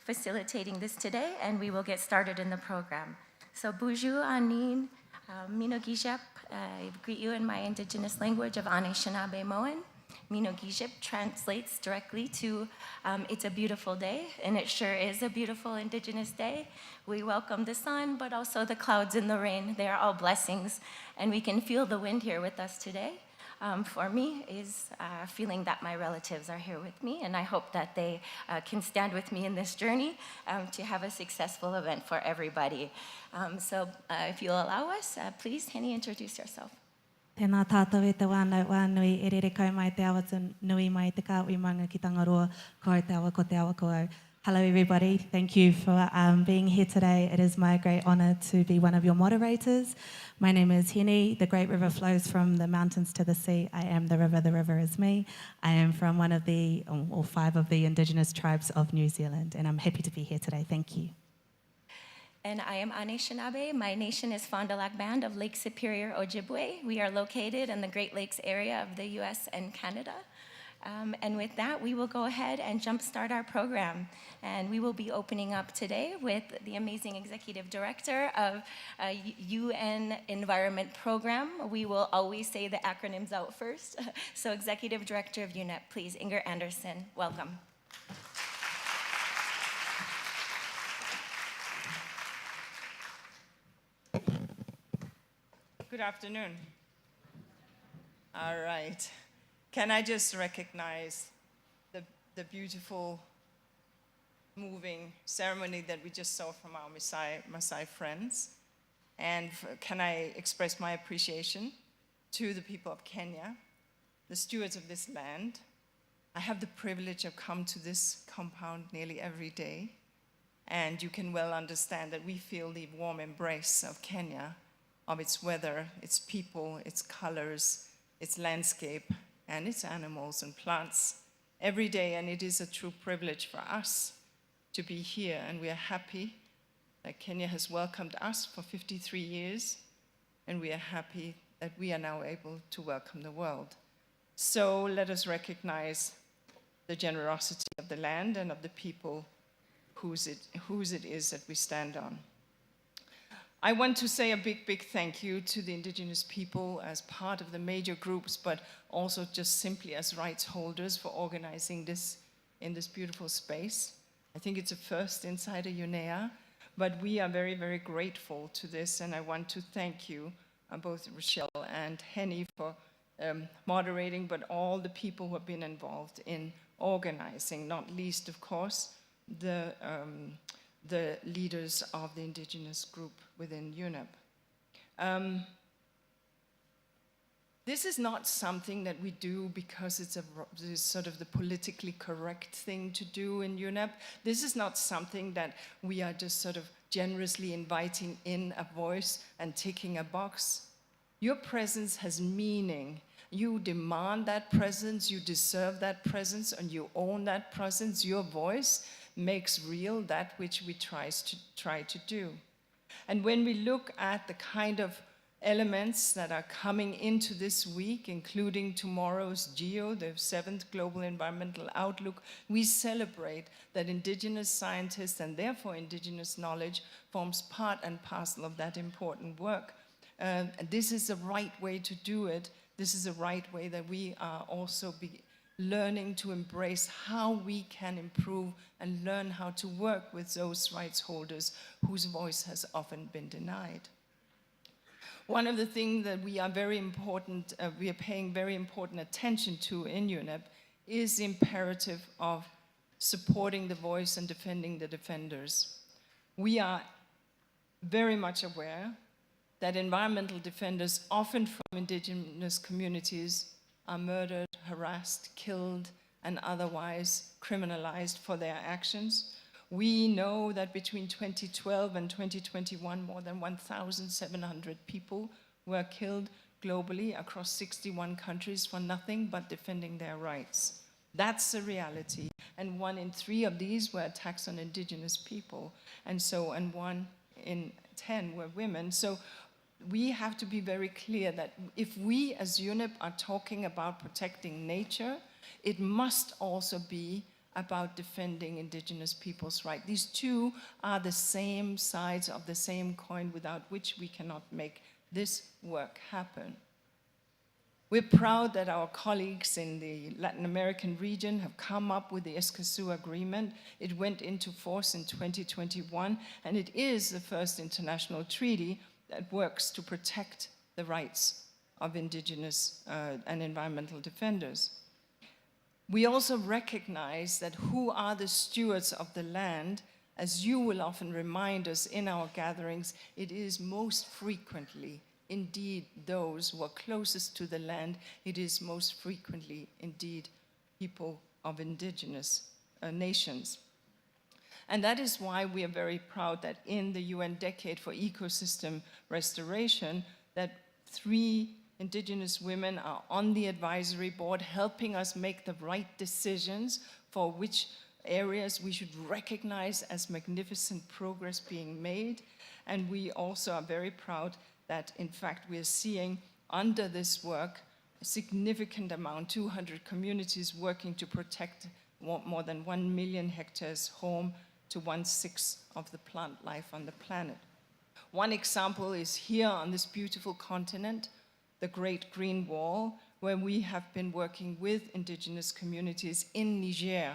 facilitating this today, and we will get started in the program. So Buju Anin, Minogijep, I greet you in my Indigenous language of Anishinaabe Moan. Minogijep translates directly to it's a beautiful day, and it sure is a beautiful Indigenous day. We welcome the sun, but also the clouds and the rain. They are all blessings, and we can feel the wind here with us today. For me is feeling that my relatives are here with me, and I hope that they can stand with me in this journey to have a successful event for everybody. So if you'll allow us, please, Henny, introduce yourself. Tēnā tātou e te wānau wānui, e re kau mai te awa nui mai te kāwi manga ki Tangaroa, ko te awa ko te awa ko au. Hello everybody, thank you for being here today. It is my great honour to be one of your moderators. My name is Henny. The great river flows from the mountains to the sea. I am the river is me. I am from one of the, or 5 of the Indigenous tribes of New Zealand, and I'm happy to be here today. Thank you. And I am Anishinaabe. My nation is Fond du Lac Band of Lake Superior, Ojibwe. We are located in the Great Lakes area of the US and Canada. And with that, we will go ahead and jumpstart our program. And we will be opening up today with the amazing Executive Director of UN Environment Program. We will always say the acronyms out first. So Executive Director of UNEP, please, Inger Anderson, welcome. Good afternoon. All right. Can I just recognize the beautiful, moving ceremony that we just saw from our Maasai friends? And can I express my appreciation to the people of Kenya, the stewards of this land. I have the privilege of coming to this compound nearly every day, and you can well understand that we feel the warm embrace of Kenya, of its weather, its people, its colors, its landscape, and its animals and plants every day, and it is a true privilege for us to be here, and we are happy that Kenya has welcomed us for 53 years, and we are happy that we are now able to welcome the world. So let us recognize the generosity of the land and of the people whose it is that we stand on. I want to say a big thank you to the Indigenous people as part of the major groups, but also just simply as rights holders for organizing this in this beautiful space. I think it's a first inside a UNEA, but we are very grateful to this, and I want to thank you, both Rochelle and Henny, for moderating, but all the people who have been involved in organizing, not least, of course, the leaders of the Indigenous group within UNEP. This is not something that we do because it's sort of the politically correct thing to do in UNEP. This is not something that we are just sort of generously inviting in a voice and ticking a box. Your presence has meaning. You demand that presence, you deserve that presence, and you own that presence. Your voice makes real that which we try to do. And when we look at the kind of elements that are coming into this week, including tomorrow's GEO, the 7th Global Environmental Outlook, we celebrate that Indigenous scientists and therefore Indigenous knowledge forms part and parcel of that important work. And this is the right way to do it. This is the right way that we are also learning to embrace how we can improve and learn how to work with those rights holders whose voice has often been denied. One of the things that we are paying very important attention to in UNEP is the imperative of supporting the voice and defending the defenders. We are very much aware that environmental defenders, often from Indigenous communities, are murdered, harassed, killed, and otherwise criminalized for their actions. We know that between 2012 and 2021, more than 1,700 people were killed globally across 61 countries for nothing but defending their rights. That's a reality. And 1 in 3 of these were attacks on Indigenous people. And 1 in 10 were women. So we have to be very clear that if we as UNEP are talking about protecting nature, it must also be about defending Indigenous people's rights. These two are the same sides of the same coin, without which we cannot make this work happen. We're proud that our colleagues in the Latin American region have come up with the Escazú Agreement. It went into force in 2021, and it is the first international treaty that works to protect the rights of Indigenous and environmental defenders. We also recognize that who are the stewards of the land. As you will often remind us in our gatherings, it is most frequently indeed those who are closest to the land. It is most frequently indeed people of Indigenous nations. And that is why we are very proud that in the UN Decade for Ecosystem Restoration, that 3 Indigenous women are on the advisory board, helping us make the right decisions for which areas we should recognize as magnificent progress being made. And we also are very proud that, in fact, we are seeing under this work a significant amount, 200 communities working to protect more than 1 million hectares home to 1/6 of the plant life on the planet. One example is here on this beautiful continent, the Great Green Wall, where we have been working with Indigenous communities in Niger,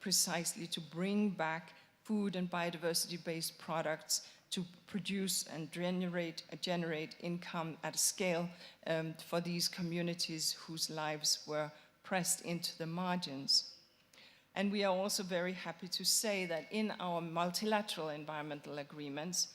precisely to bring back food and biodiversity-based products to produce and generate income at a scale for these communities whose lives were pressed into the margins. And we are also very happy to say that in our multilateral environmental agreements,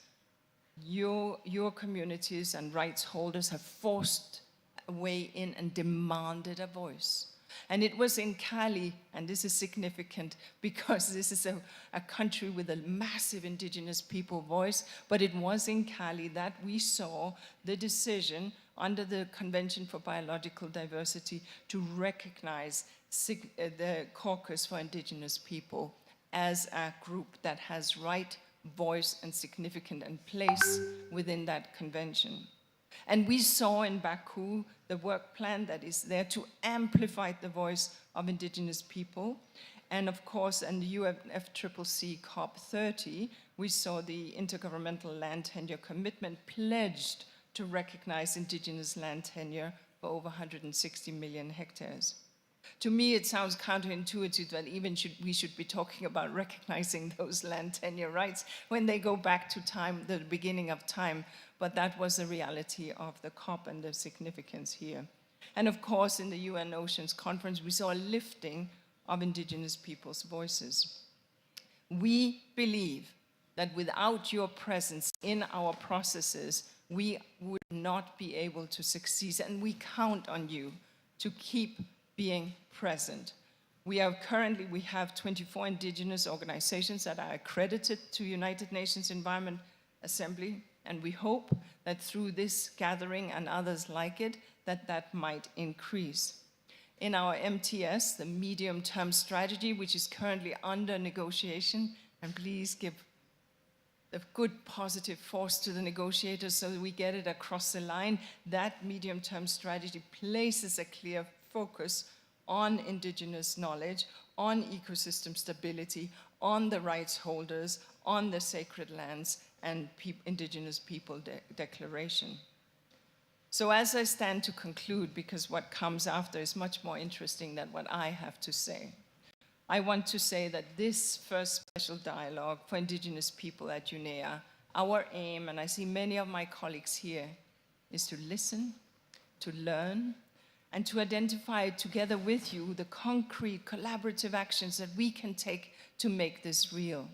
your communities and rights holders have forced a way in and demanded a voice. And it was in Cali, and this is significant because this is a country with a massive Indigenous people voice, but it was in Cali that we saw the decision under the Convention for Biological Diversity to recognize the Caucus for Indigenous People as a group that has right, voice, and significant and place within that convention. And we saw in Baku the work plan that is there to amplify the voice of Indigenous people. And of course, in the UNFCCC COP30, we saw the Intergovernmental Land Tenure Commitment pledged to recognize Indigenous land tenure for over 160 million hectares. To me, it sounds counterintuitive that even we should be talking about recognizing those land tenure rights when they go back to time, the beginning of time. But that was the reality of the COP and the significance here. And of course, in the UN Oceans Conference, we saw a lifting of Indigenous people's voices. We believe that without your presence in our processes, we would not be able to succeed, and we count on you to keep being present. We have 24 Indigenous organizations that are accredited to United Nations Environment Assembly, and we hope that through this gathering and others like it, that might increase. In our MTS, the medium-term strategy, which is currently under negotiation, and please give the good positive force to the negotiators so that we get it across the line, that medium-term strategy places a clear focus on Indigenous knowledge, on ecosystem stability, on the rights holders, on the sacred lands, and Indigenous People Declaration. So as I stand to conclude, because what comes after is much more interesting than what I have to say, I want to say that this first special dialogue for Indigenous people at UNEA, our aim, and I see many of my colleagues here, is to listen, to learn, and to identify together with you the concrete collaborative actions that we can take to make this real.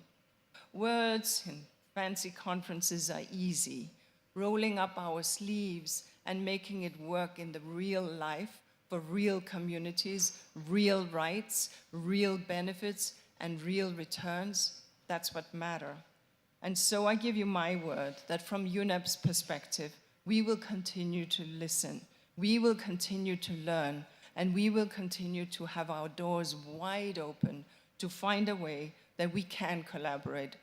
Words and fancy conferences are easy. Rolling up our sleeves and making it work in the real life for real communities, real rights, real benefits, and real returns, that's what matter. And so I give you my word that from UNEP's perspective, we will continue to listen, we will continue to learn, and we will continue to have our doors wide open to find a way that we can collaborate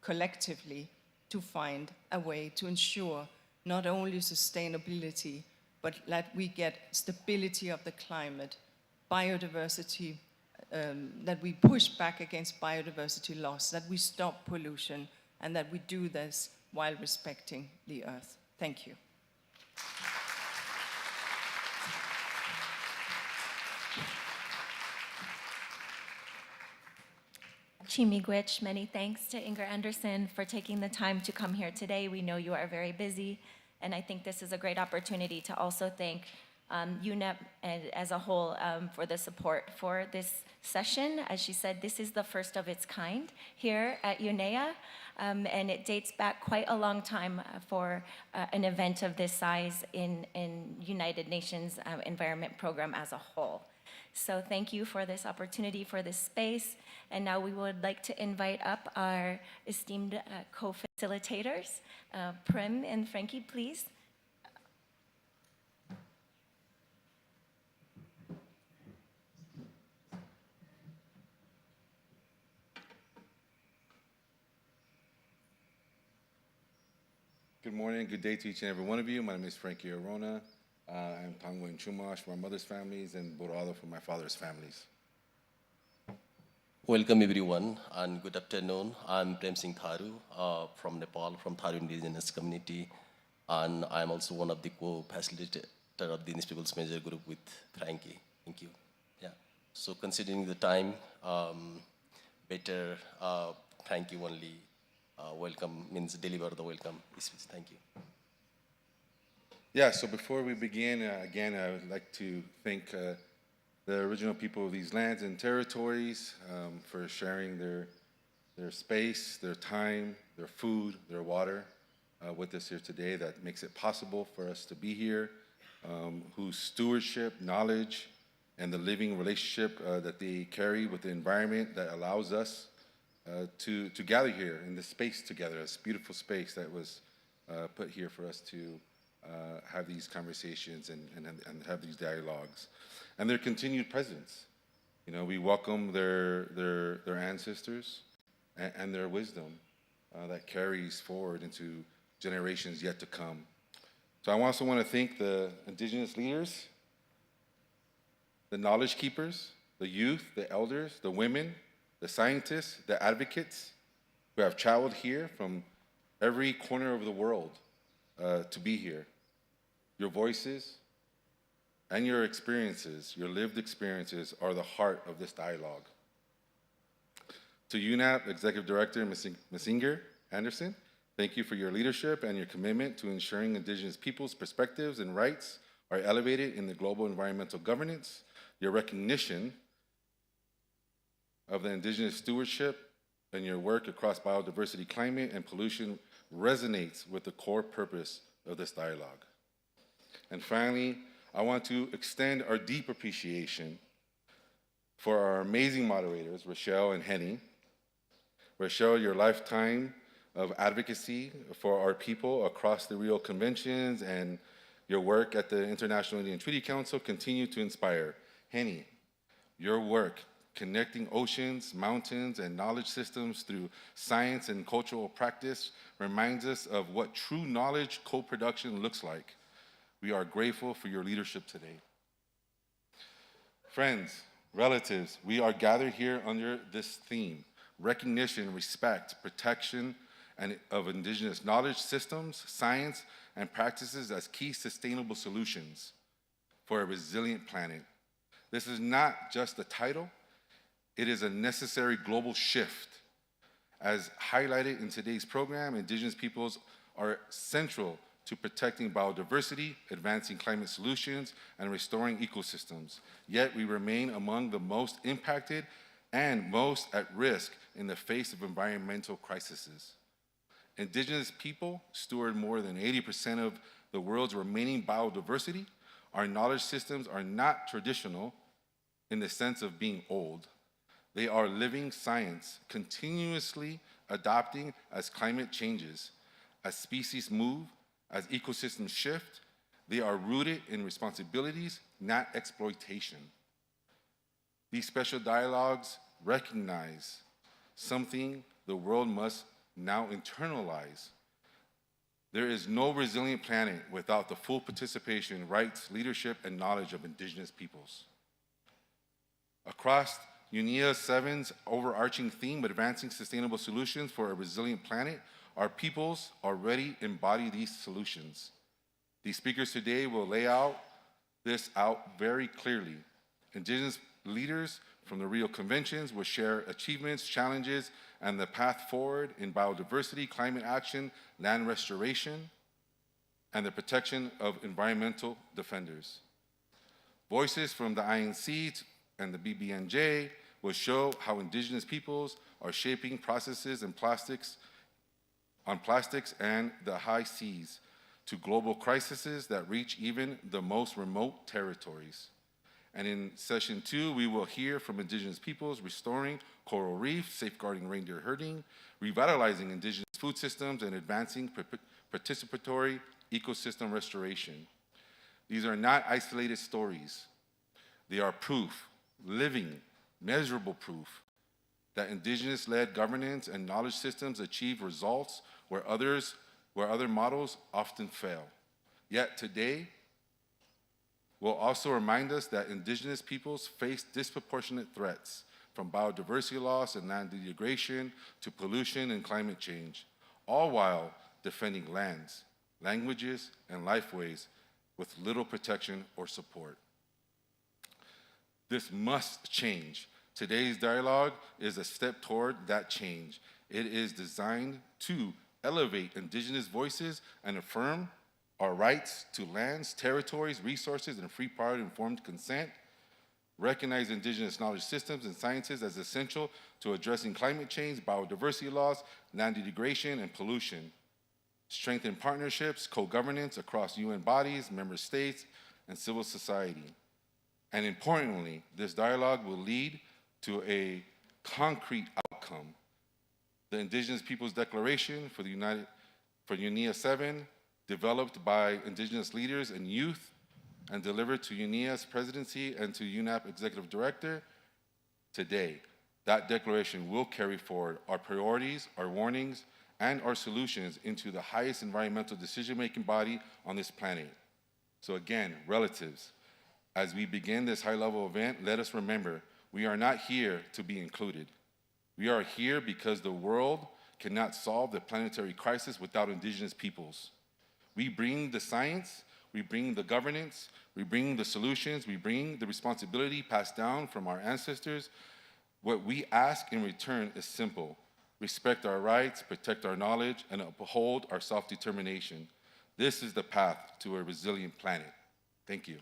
collectively to find a way to ensure not only sustainability, but that we get stability of the climate, biodiversity that we push back against biodiversity loss, that we stop pollution, and that we do this while respecting the earth. Thank you. Chimigwich, many thanks to Inger Anderson for taking the time to come here today. We know you are very busy, and I think this is a great opportunity to also thank UNEP as a whole for the support for this session. As she said, this is the first of its kind here at UNEA, and it dates back quite a long time for an event of this size in United Nations Environment Program as a whole. So thank you for this opportunity, for this space. And now we would like to invite up our esteemed co-facilitators, Prim and Frankie, please. Good morning, good day to each and every one of you. My name is Frankie Arona. I'm Tango and Chumash for my mother's families and Borado for my father's families. Welcome everyone and good afternoon. I'm Prem Singh Tharu from Nepal, from Tharu Indigenous community, and I'm also one of the co-facilitator of the Indigenous Peoples Major Group with Frankie. Thank you. Yeah. So considering the time, better Frankie only welcome means deliver the welcome speech. Thank you. Yeah, so before we begin, again, I would like to thank the original people of these lands and territories for sharing their space, their time, their food, their water with us here today. That makes it possible for us to be here, whose stewardship, knowledge, and the living relationship that they carry with the environment that allows us to gather here in this space together, this beautiful space that was put here for us to have these conversations and have these dialogues, and their continued presence. You know, we welcome their ancestors and their wisdom that carries forward into generations yet to come. So I also want to thank the Indigenous leaders, the knowledge keepers, the youth, the elders, the women, the scientists, the advocates who have traveled here from every corner of the world to be here. Your voices and your experiences, your lived experiences, are the heart of this dialogue. To UNEP Executive Director, Ms. Inger Anderson, thank you for your leadership and your commitment to ensuring Indigenous peoples' perspectives and rights are elevated in the global environmental governance. Your recognition of the Indigenous stewardship and your work across biodiversity, climate, and pollution resonates with the core purpose of this dialogue. And finally, I want to extend our deep appreciation for our amazing moderators, Rochelle and Henny. Rochelle, your lifetime of advocacy for our people across the Rio Conventions and your work at the International Indian Treaty Council continue to inspire. Henny, your work connecting oceans, mountains, and knowledge systems through science and cultural practice reminds us of what true knowledge co-production looks like. We are grateful for your leadership today. Friends, relatives, we are gathered here under this theme: recognition, respect, protection of Indigenous knowledge systems, science, and practices as key sustainable solutions for a resilient planet. This is not just a title, it is a necessary global shift. As highlighted in today's program, Indigenous peoples are central to protecting biodiversity, advancing climate solutions, and restoring ecosystems. Yet we remain among the most impacted and most at risk in the face of environmental crises. Indigenous people steward more than 80% of the world's remaining biodiversity. Our knowledge systems are not traditional in the sense of being old. They are living science, continuously adapting as climate changes, as species move, as ecosystems shift. They are rooted in responsibilities, not exploitation. These special dialogues recognize something the world must now internalize. There is no resilient planet without the full participation, rights, leadership, and knowledge of Indigenous peoples. Across UNEA 7's overarching theme, advancing sustainable solutions for a resilient planet, our peoples already embody these solutions. These speakers today will lay this out very clearly. Indigenous leaders from the Rio Conventions will share achievements, challenges, and the path forward in biodiversity, climate action, land restoration, and the protection of environmental defenders. Voices from the INC and the BBNJ will show how Indigenous peoples are shaping processes and plastics and the high seas to global crises that reach even the most remote territories. And in session 2, we will hear from Indigenous peoples restoring coral reefs, safeguarding reindeer herding, revitalizing Indigenous food systems, and advancing participatory ecosystem restoration. These are not isolated stories. They are proof, living, measurable proof, that Indigenous-led governance and knowledge systems achieve results where other models often fail. Yet today, will also remind us that Indigenous peoples face disproportionate threats, from biodiversity loss and land degradation to pollution and climate change, all while defending lands, languages, and lifeways with little protection or support. This must change. Today's dialogue is a step toward that change. It is designed to elevate Indigenous voices and affirm our rights to lands, territories, resources, and free, prior, informed consent, recognize Indigenous knowledge systems and sciences as essential to addressing climate change, biodiversity loss, land degradation, and pollution, strengthen partnerships, co-governance across UN bodies, member states, and civil society. And importantly, this dialogue will lead to a concrete outcome. The Indigenous Peoples Declaration for UNEA 7, developed by Indigenous leaders and youth and delivered to UNEA's presidency and to UNEP executive director today. That declaration will carry forward our priorities, our warnings, and our solutions into the highest environmental decision-making body on this planet. So again, relatives, as we begin this high-level event, let us remember, we are not here to be included. We are here because the world cannot solve the planetary crisis without Indigenous peoples. We bring the science, we bring the governance, we bring the solutions, we bring the responsibility passed down from our ancestors. What we ask in return is simple: respect our rights, protect our knowledge, and uphold our self-determination. This is the path to a resilient planet. Thank you.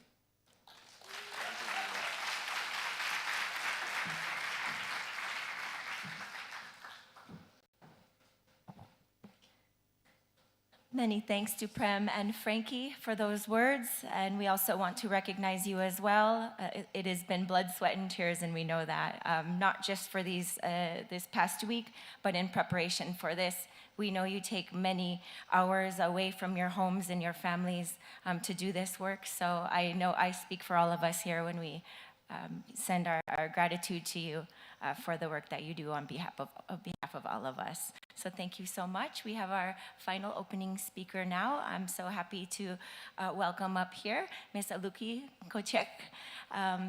Many thanks to Prem and Frankie for those words, and we also want to recognize you as well. It has been blood, sweat, and tears, and we know that, not just for this past week, but in preparation for this. We know you take many hours away from your homes and your families to do this work, so I know I speak for all of us here when we send our gratitude to you for the work that you do on behalf of all of us. So thank you so much. We have our final opening speaker now. I'm so happy to welcome up here Ms. Aluki Kochek,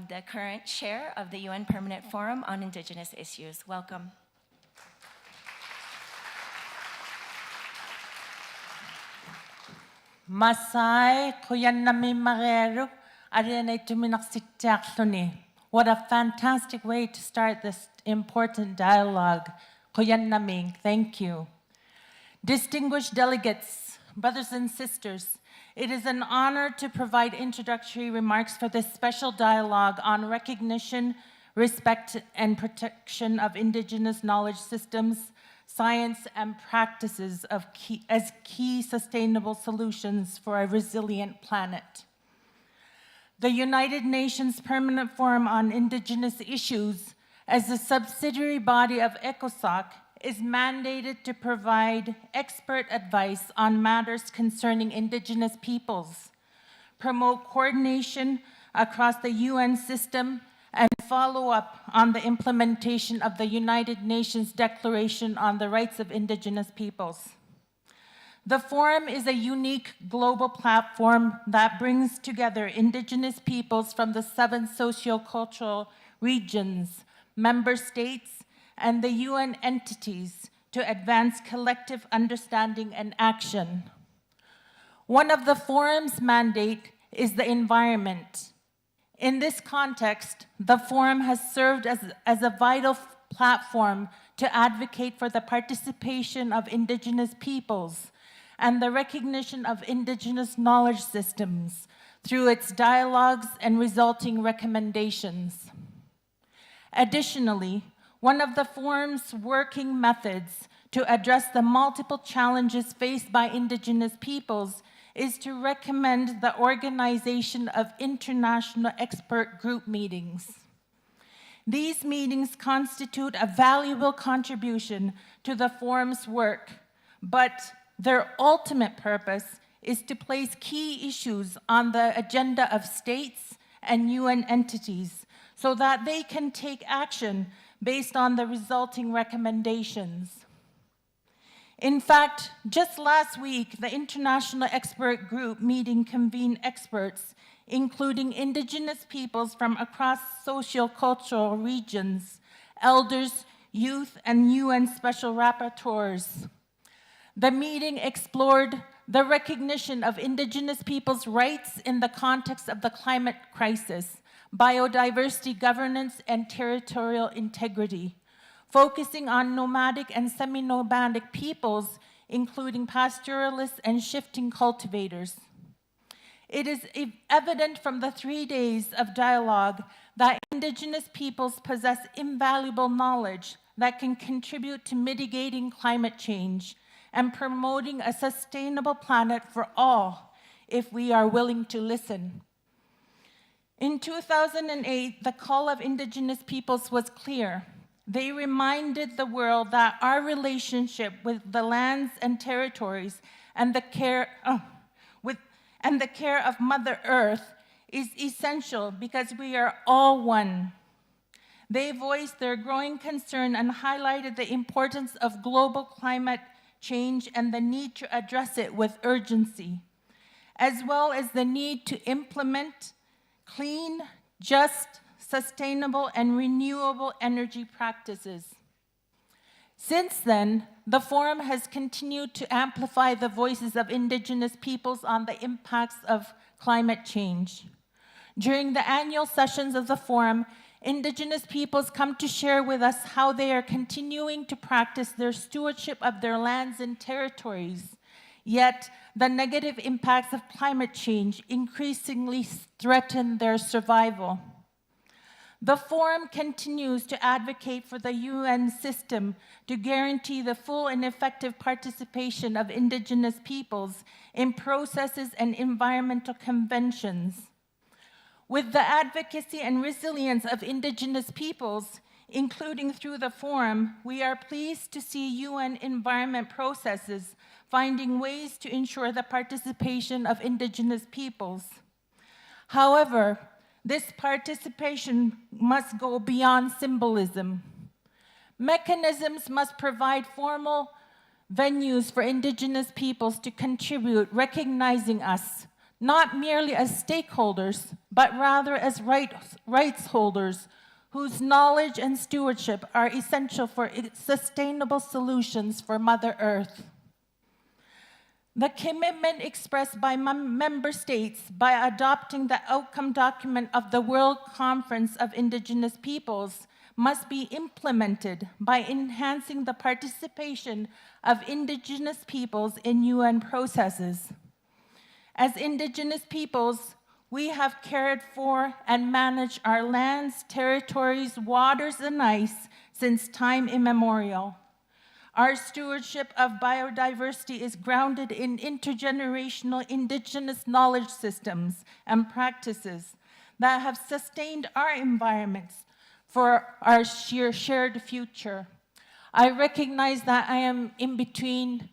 the current chair of the UN Permanent Forum on Indigenous Issues. Welcome. Masai kuyanami mareru arene tuminaksitakhluni. What a fantastic way to start this important dialogue. Kuyanami, thank you. Distinguished delegates, brothers and sisters, it is an honor to provide introductory remarks for this special dialogue on recognition, respect, and protection of Indigenous knowledge systems, science, and practices as key sustainable solutions for a resilient planet. The United Nations Permanent Forum on Indigenous Issues, as a subsidiary body of ECOSOC, is mandated to provide expert advice on matters concerning Indigenous peoples, promote coordination across the UN system, and follow up on the implementation of the United Nations Declaration on the Rights of Indigenous Peoples. The forum is a unique global platform that brings together Indigenous peoples from the 7 sociocultural regions, member states, and the UN entities to advance collective understanding and action. One of the forum's mandate is the environment. In this context, the forum has served as a vital platform to advocate for the participation of Indigenous peoples and the recognition of Indigenous knowledge systems through its dialogues and resulting recommendations. Additionally, one of the forum's working methods to address the multiple challenges faced by Indigenous peoples is to recommend the organization of international expert group meetings. These meetings constitute a valuable contribution to the forum's work, but their ultimate purpose is to place key issues on the agenda of states and UN entities so that they can take action based on the resulting recommendations. In fact, just last week, the International Expert Group meeting convened experts, including Indigenous peoples from across socio-cultural regions, elders, youth, and UN special rapporteurs. The meeting explored the recognition of Indigenous peoples' rights in the context of the climate crisis, biodiversity governance, and territorial integrity, focusing on nomadic and semi-nomadic peoples, including pastoralists and shifting cultivators. It is evident from the 3 days of dialogue that Indigenous peoples possess invaluable knowledge that can contribute to mitigating climate change and promoting a sustainable planet for all if we are willing to listen. In 2008, the call of Indigenous peoples was clear. They reminded the world that our relationship with the lands and territories and the care of Mother Earth is essential because we are all one. They voiced their growing concern and highlighted the importance of global climate change and the need to address it with urgency, as well as the need to implement clean, just, sustainable, and renewable energy practices. Since then, the forum has continued to amplify the voices of Indigenous peoples on the impacts of climate change. During the annual sessions of the forum, Indigenous peoples come to share with us how they are continuing to practice their stewardship of their lands and territories, yet the negative impacts of climate change increasingly threaten their survival. The forum continues to advocate for the UN system to guarantee the full and effective participation of Indigenous peoples in processes and environmental conventions. With the advocacy and resilience of Indigenous peoples, including through the forum, we are pleased to see UN environment processes finding ways to ensure the participation of Indigenous peoples. However, this participation must go beyond symbolism. Mechanisms must provide formal venues for Indigenous peoples to contribute, recognizing us not merely as stakeholders, but rather as rights holders whose knowledge and stewardship are essential for sustainable solutions for Mother Earth. The commitment expressed by member states by adopting the outcome document of the World Conference of Indigenous Peoples must be implemented by enhancing the participation of Indigenous peoples in UN processes. As Indigenous peoples, we have cared for and managed our lands, territories, waters, and ice since time immemorial. Our stewardship of biodiversity is grounded in intergenerational Indigenous knowledge systems and practices that have sustained our environments for our shared future. I recognize that I am in between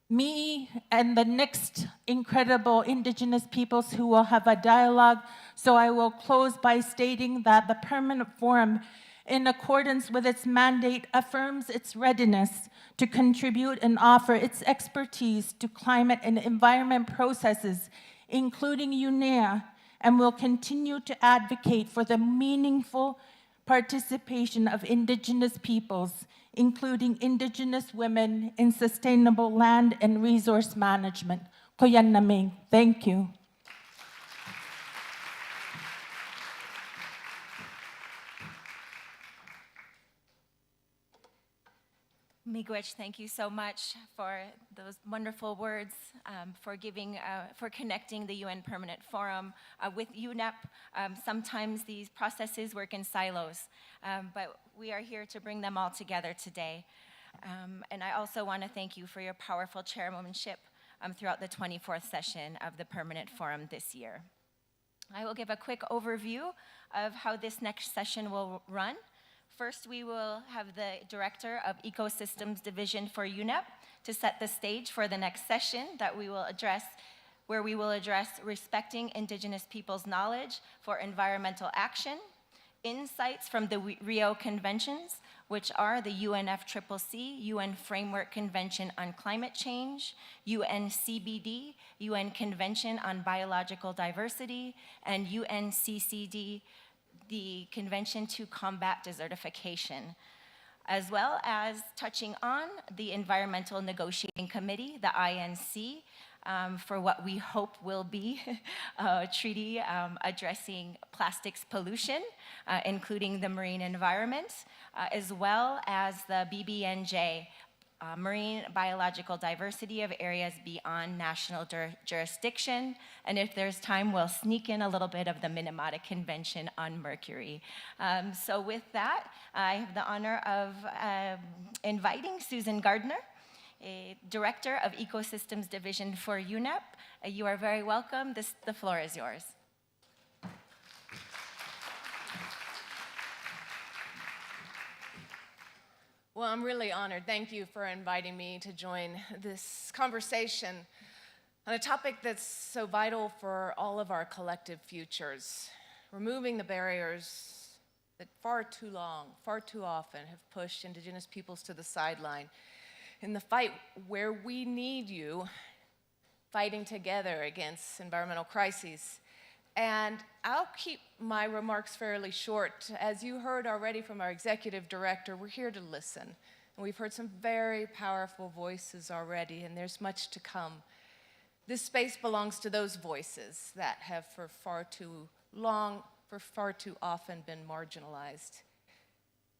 me and the next incredible Indigenous peoples who will have a dialogue, so I will close by stating that the Permanent Forum, in accordance with its mandate, affirms its readiness to contribute and offer its expertise to climate and environment processes, including UNEP, and will continue to advocate for the meaningful participation of Indigenous peoples, including Indigenous women in sustainable land and resource management. Koyan Naming, thank you. Miigwech, thank you so much for those wonderful words, for connecting the UN Permanent Forum with UNEP. Sometimes these processes work in silos, but we are here to bring them all together today. And I also want to thank you for your powerful chairwomanship throughout the 24th session of the Permanent Forum this year. I will give a quick overview of how this next session will run. First, we will have the Director of Ecosystems Division for UNEP to set the stage for the next session that we will address, where we will address respecting Indigenous peoples' knowledge for environmental action, insights from the Rio Conventions, which are the UNFCCC, UN Framework Convention on Climate Change, UNCBD, UN Convention on Biological Diversity, and UNCCD, the Convention to Combat Desertification, as well as touching on the Environmental Negotiating Committee, the INC, for what we hope will be a treaty addressing plastics pollution, including the marine environment, as well as the BBNJ, marine biological diversity of areas beyond national jurisdiction. And if there's time, we'll sneak in a little bit of the Minamata Convention on Mercury. So with that, I have the honor of inviting Susan Gardner, Director of Ecosystems Division for UNEP. You are very welcome. The floor is yours. Well, I'm really honored. Thank you for inviting me to join this conversation on a topic that's so vital for all of our collective futures, removing the barriers that far too long, far too often have pushed Indigenous peoples to the sideline in the fight where we need you fighting together against environmental crises. And I'll keep my remarks fairly short. As you heard already from our executive director, we're here to listen. And we've heard some very powerful voices already, and there's much to come. This space belongs to those voices that have for far too long, for far too often been marginalized.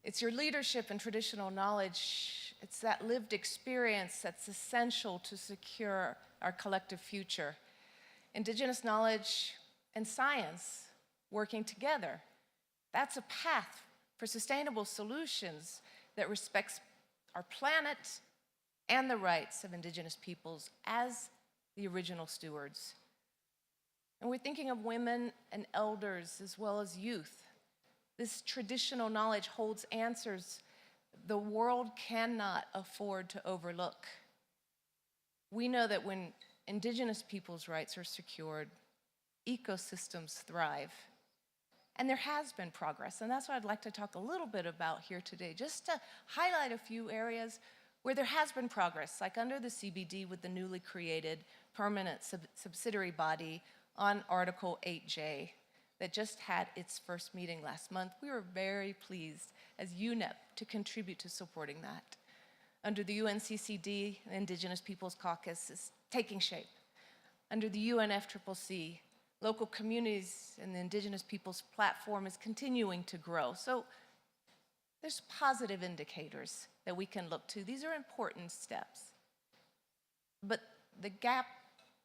It's your leadership and traditional knowledge, it's that lived experience that's essential to secure our collective future. Indigenous knowledge and science working together. That's a path for sustainable solutions that respects our planet and the rights of Indigenous peoples as the original stewards. And we're thinking of women and elders as well as youth. This traditional knowledge holds answers the world cannot afford to overlook. We know that when Indigenous peoples' rights are secured, ecosystems thrive. And there has been progress, and that's what I'd like to talk a little bit about here today, just to highlight a few areas where there has been progress, like under the CBD with the newly created permanent subsidiary body on Article 8J that just had its first meeting last month. We were very pleased as UNEP to contribute to supporting that. Under the UNCCD, the Indigenous Peoples Caucus is taking shape. Under the UNFCCC, local communities and the Indigenous Peoples platform is continuing to grow. So there's positive indicators that we can look to. These are important steps. But the gap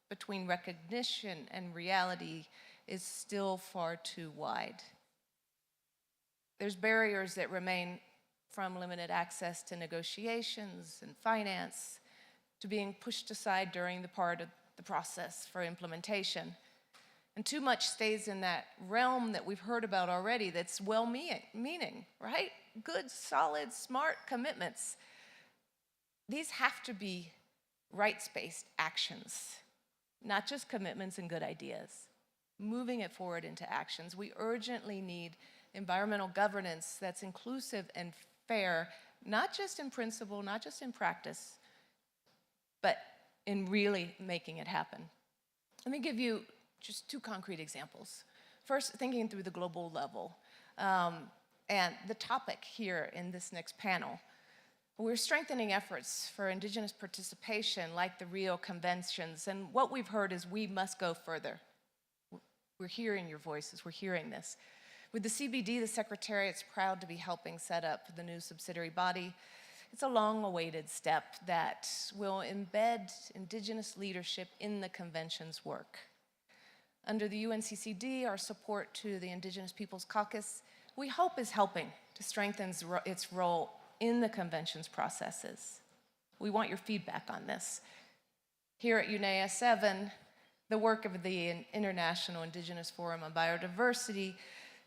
between recognition and reality is still far too wide. There's barriers that remain, from limited access to negotiations and finance to being pushed aside during the part of the process for implementation. And too much stays in that realm that we've heard about already that's well-meaning, right? Good, solid, smart commitments. These have to be rights-based actions, not just commitments and good ideas. Moving it forward into actions. We urgently need environmental governance that's inclusive and fair, not just in principle, not just in practice, but in really making it happen. Let me give you just two concrete examples. First, thinking through the global level. and the topic here in this next panel. We're strengthening efforts for Indigenous participation like the Rio Conventions, and what we've heard is we must go further. We're hearing your voices, we're hearing this. With the CBD, the Secretariat's proud to be helping set up the new subsidiary body. It's a long-awaited step that will embed Indigenous leadership in the convention's work. Under the UNCCD, our support to the Indigenous Peoples Caucus, we hope is helping to strengthen its role in the convention's processes. We want your feedback on this. Here at UNEA 7, the work of the International Indigenous Forum on Biodiversity,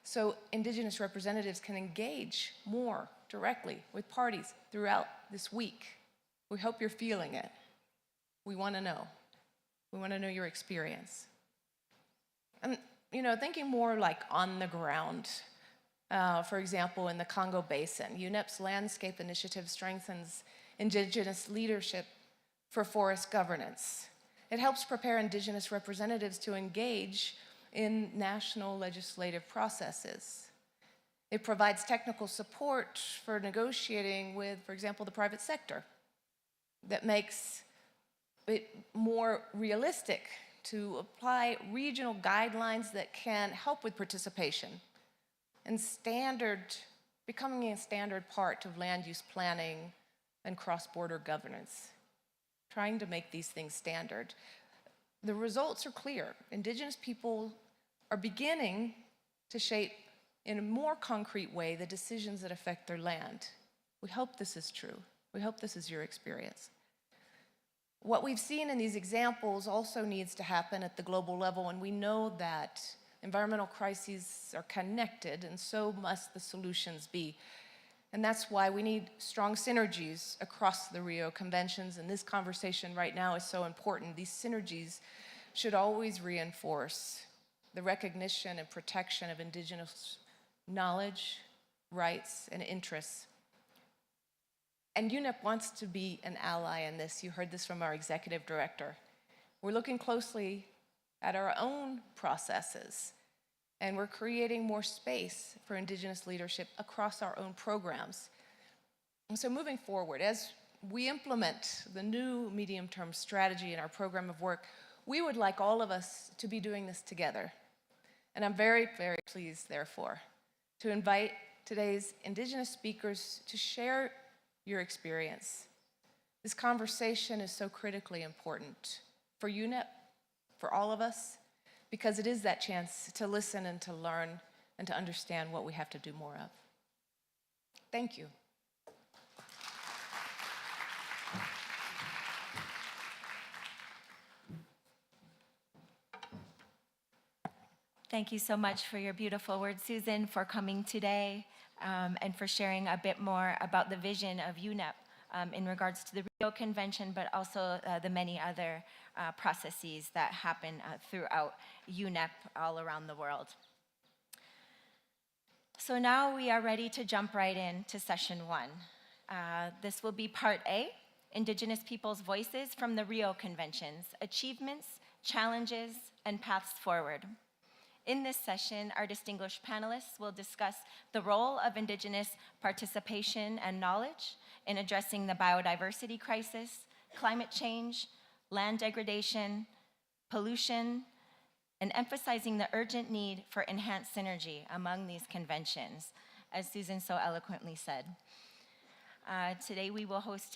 so Indigenous representatives can engage more directly with parties throughout this week. We hope you're feeling it. We want to know. We want to know your experience. And, thinking more like on the ground, for example, in the Congo Basin, UNEP's landscape initiative strengthens Indigenous leadership for forest governance. It helps prepare Indigenous representatives to engage in national legislative processes. It provides technical support for negotiating with, for example, the private sector that makes it more realistic to apply regional guidelines that can help with participation and becoming a standard part of land use planning and cross-border governance, trying to make these things standard. The results are clear. Indigenous people are beginning to shape in a more concrete way the decisions that affect their land. We hope this is true. We hope this is your experience. What we've seen in these examples also needs to happen at the global level, and we know that environmental crises are connected, and so must the solutions be. And that's why we need strong synergies across the Rio Conventions, and this conversation right now is so important. These synergies should always reinforce the recognition and protection of Indigenous knowledge, rights, and interests. And UNEP wants to be an ally in this. You heard this from our executive director. We're looking closely at our own processes, and we're creating more space for Indigenous leadership across our own programs. And so moving forward, as we implement the new medium-term strategy in our program of work, we would like all of us to be doing this together. And I'm very, very pleased, therefore, to invite today's Indigenous speakers to share your experience. This conversation is so critically important for UNEP, for all of us, because it is that chance to listen and to learn and to understand what we have to do more of. Thank you. Thank you so much for your beautiful words, Susan, for coming today and for sharing a bit more about the vision of UNEP in regards to the Rio Convention, but also the many other processes that happen throughout UNEP all around the world. So now we are ready to jump right into session 1. This will be part A, Indigenous Peoples' Voices from the Rio Conventions, Achievements, Challenges, and Paths Forward. In this session, our distinguished panelists will discuss the role of Indigenous participation and knowledge in addressing the biodiversity crisis, climate change, land degradation, pollution, and emphasizing the urgent need for enhanced synergy among these conventions, as Susan so eloquently said. Today we will host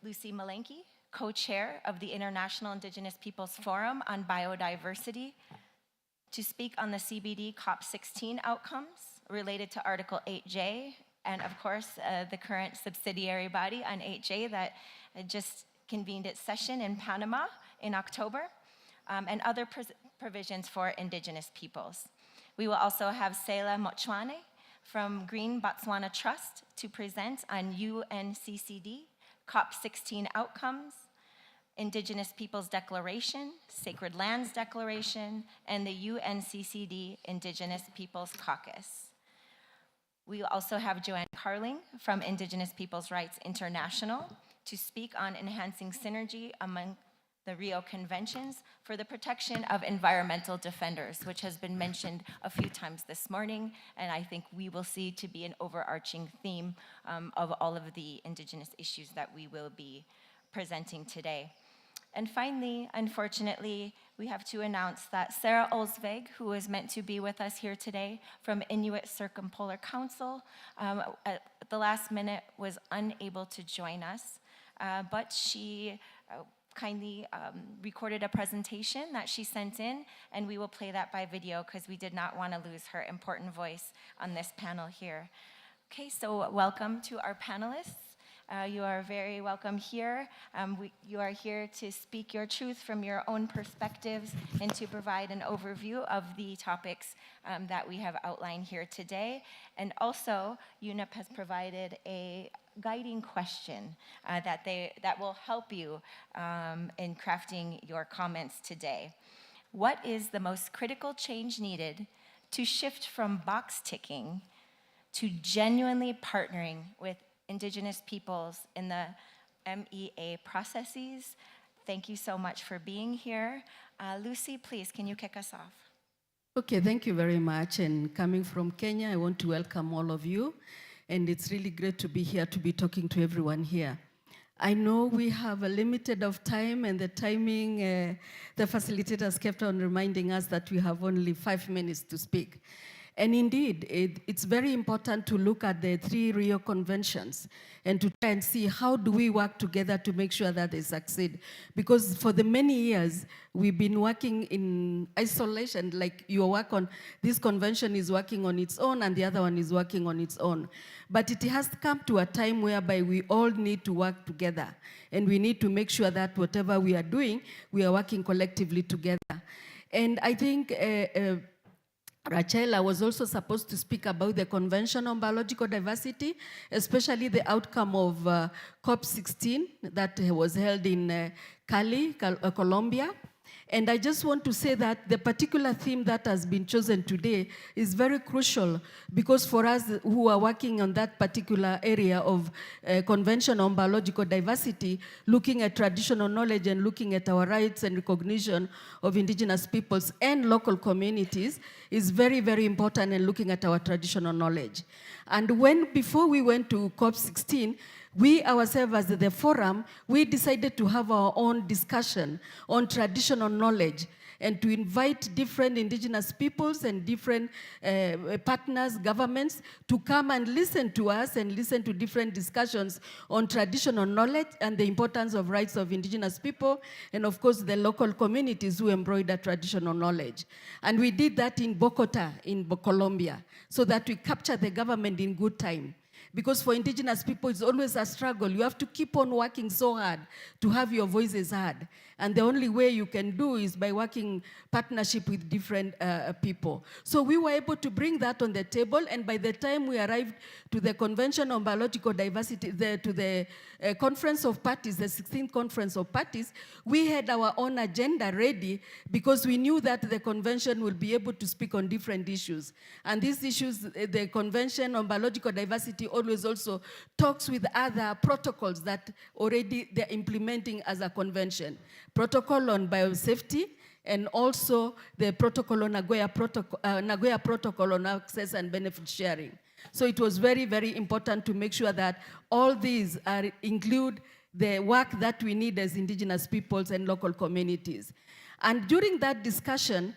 Lucy Malenki, co-chair of the International Indigenous Peoples Forum on Biodiversity, to speak on the CBD COP16 outcomes related to Article 8J, and of course, the current subsidiary body on 8J that just convened its session in Panama in October, and other provisions for Indigenous peoples. We will also have Selah Mochwane from Green Botswana Trust to present on UNCCD COP16 outcomes, Indigenous Peoples Declaration, Sacred Lands Declaration, and the UNCCD Indigenous Peoples Caucus. We will also have Joanne Carling from Indigenous Peoples' Rights International to speak on enhancing synergy among the Rio Conventions for the protection of environmental defenders, which has been mentioned a few times this morning, and I think we will see to be an overarching theme of all of the Indigenous issues that we will be presenting today. And finally, unfortunately, we have to announce that Sarah Olsvig, who is meant to be with us here today from Inuit Circumpolar Council, at the last minute was unable to join us, but she kindly recorded a presentation that she sent in, and we will play that by video because we did not want to lose her important voice on this panel here. Okay, so welcome to our panelists. You are very welcome here. You are here to speak your truth from your own perspectives and to provide an overview of the topics that we have outlined here today. And also, UNEP has provided a guiding question that will help you in crafting your comments today. What is the most critical change needed to shift from box ticking to genuinely partnering with Indigenous peoples in the MEA processes? Thank you so much for being here. Lucy, please, can you kick us off? Okay, thank you very much. And coming from Kenya, I want to welcome all of you. And it's really great to be here, to be talking to everyone here. I know we have a limited of time, and the timing, the facilitators kept on reminding us that we have only 5 minutes to speak. And indeed, it's very important to look at the 3 Rio Conventions and to try and see how do we work together to make sure that they succeed. Because for the many years, we've been working in isolation, like your work on this convention is working on its own and the other one is working on its own. But it has come to a time whereby we all need to work together. And we need to make sure that whatever we are doing, we are working collectively together. And I think Rachel, I was also supposed to speak about the Convention on Biological Diversity, especially the outcome of COP16 that was held in Cali, Colombia. And I just want to say that the particular theme that has been chosen today is very crucial, because for us who are working on that particular area of Convention on Biological Diversity, looking at traditional knowledge and looking at our rights and recognition of Indigenous peoples and local communities is very, very important, and looking at our traditional knowledge. And before we went to COP16, we ourselves as the forum, we decided to have our own discussion on traditional knowledge and to invite different Indigenous peoples and different partners, governments, to come and listen to us and listen to different discussions on traditional knowledge and the importance of rights of Indigenous people, and of course the local communities who embroider traditional knowledge. And we did that in Bogota, in Colombia, so that we capture the government in good time. Because for Indigenous people, it's always a struggle. You have to keep on working so hard to have your voices heard. And the only way you can do is by working partnership with different people. So we were able to bring that on the table, and by the time we arrived to the Convention on Biological Diversity, to the Conference of Parties, the 16th Conference of Parties, we had our own agenda ready, because we knew that the convention will be able to speak on different issues. And these issues, the Convention on Biological Diversity always also talks with other protocols that already they're implementing as a convention. Protocol on biosafety, and also the protocol on Nagoya Protocol on access and benefit sharing. So it was very, very important to make sure that all these include the work that we need as Indigenous peoples and local communities. And during that discussion,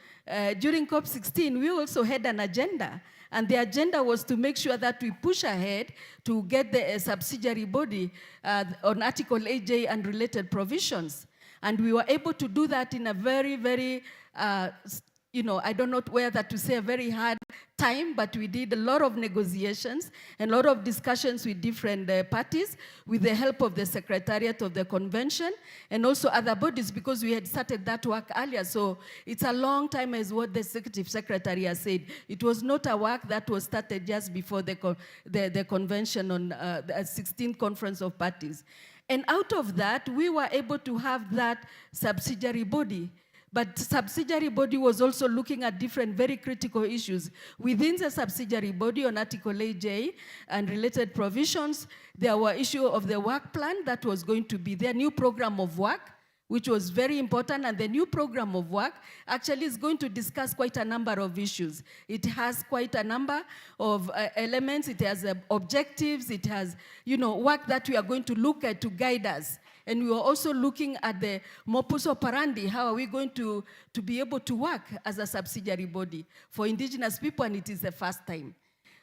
during COP16, we also had an agenda. And the agenda was to make sure that we push ahead to get the subsidiary body on Article 8J and related provisions. And we were able to do that in a very, very, I don't know whether to say a very hard time, but we did a lot of negotiations and a lot of discussions with different parties, with the help of the Secretariat of the Convention and also other bodies, because we had started that work earlier. So it's a long time, as what the Executive Secretary has said. It was not a work that was started just before the convention on the 16th Conference of Parties. And out of that, we were able to have that subsidiary body. But subsidiary body was also looking at different very critical issues. Within the subsidiary body on Article 8J and related provisions, there were issues of the work plan that was going to be their new program of work which was very important. And the new program of work actually is going to discuss quite a number of issues. It has quite a number of elements. It has objectives. It has, work that we are going to look at to guide us. And we are also looking at the modus operandi. How are we going to be able to work as a subsidiary body for Indigenous people, and it is the first time.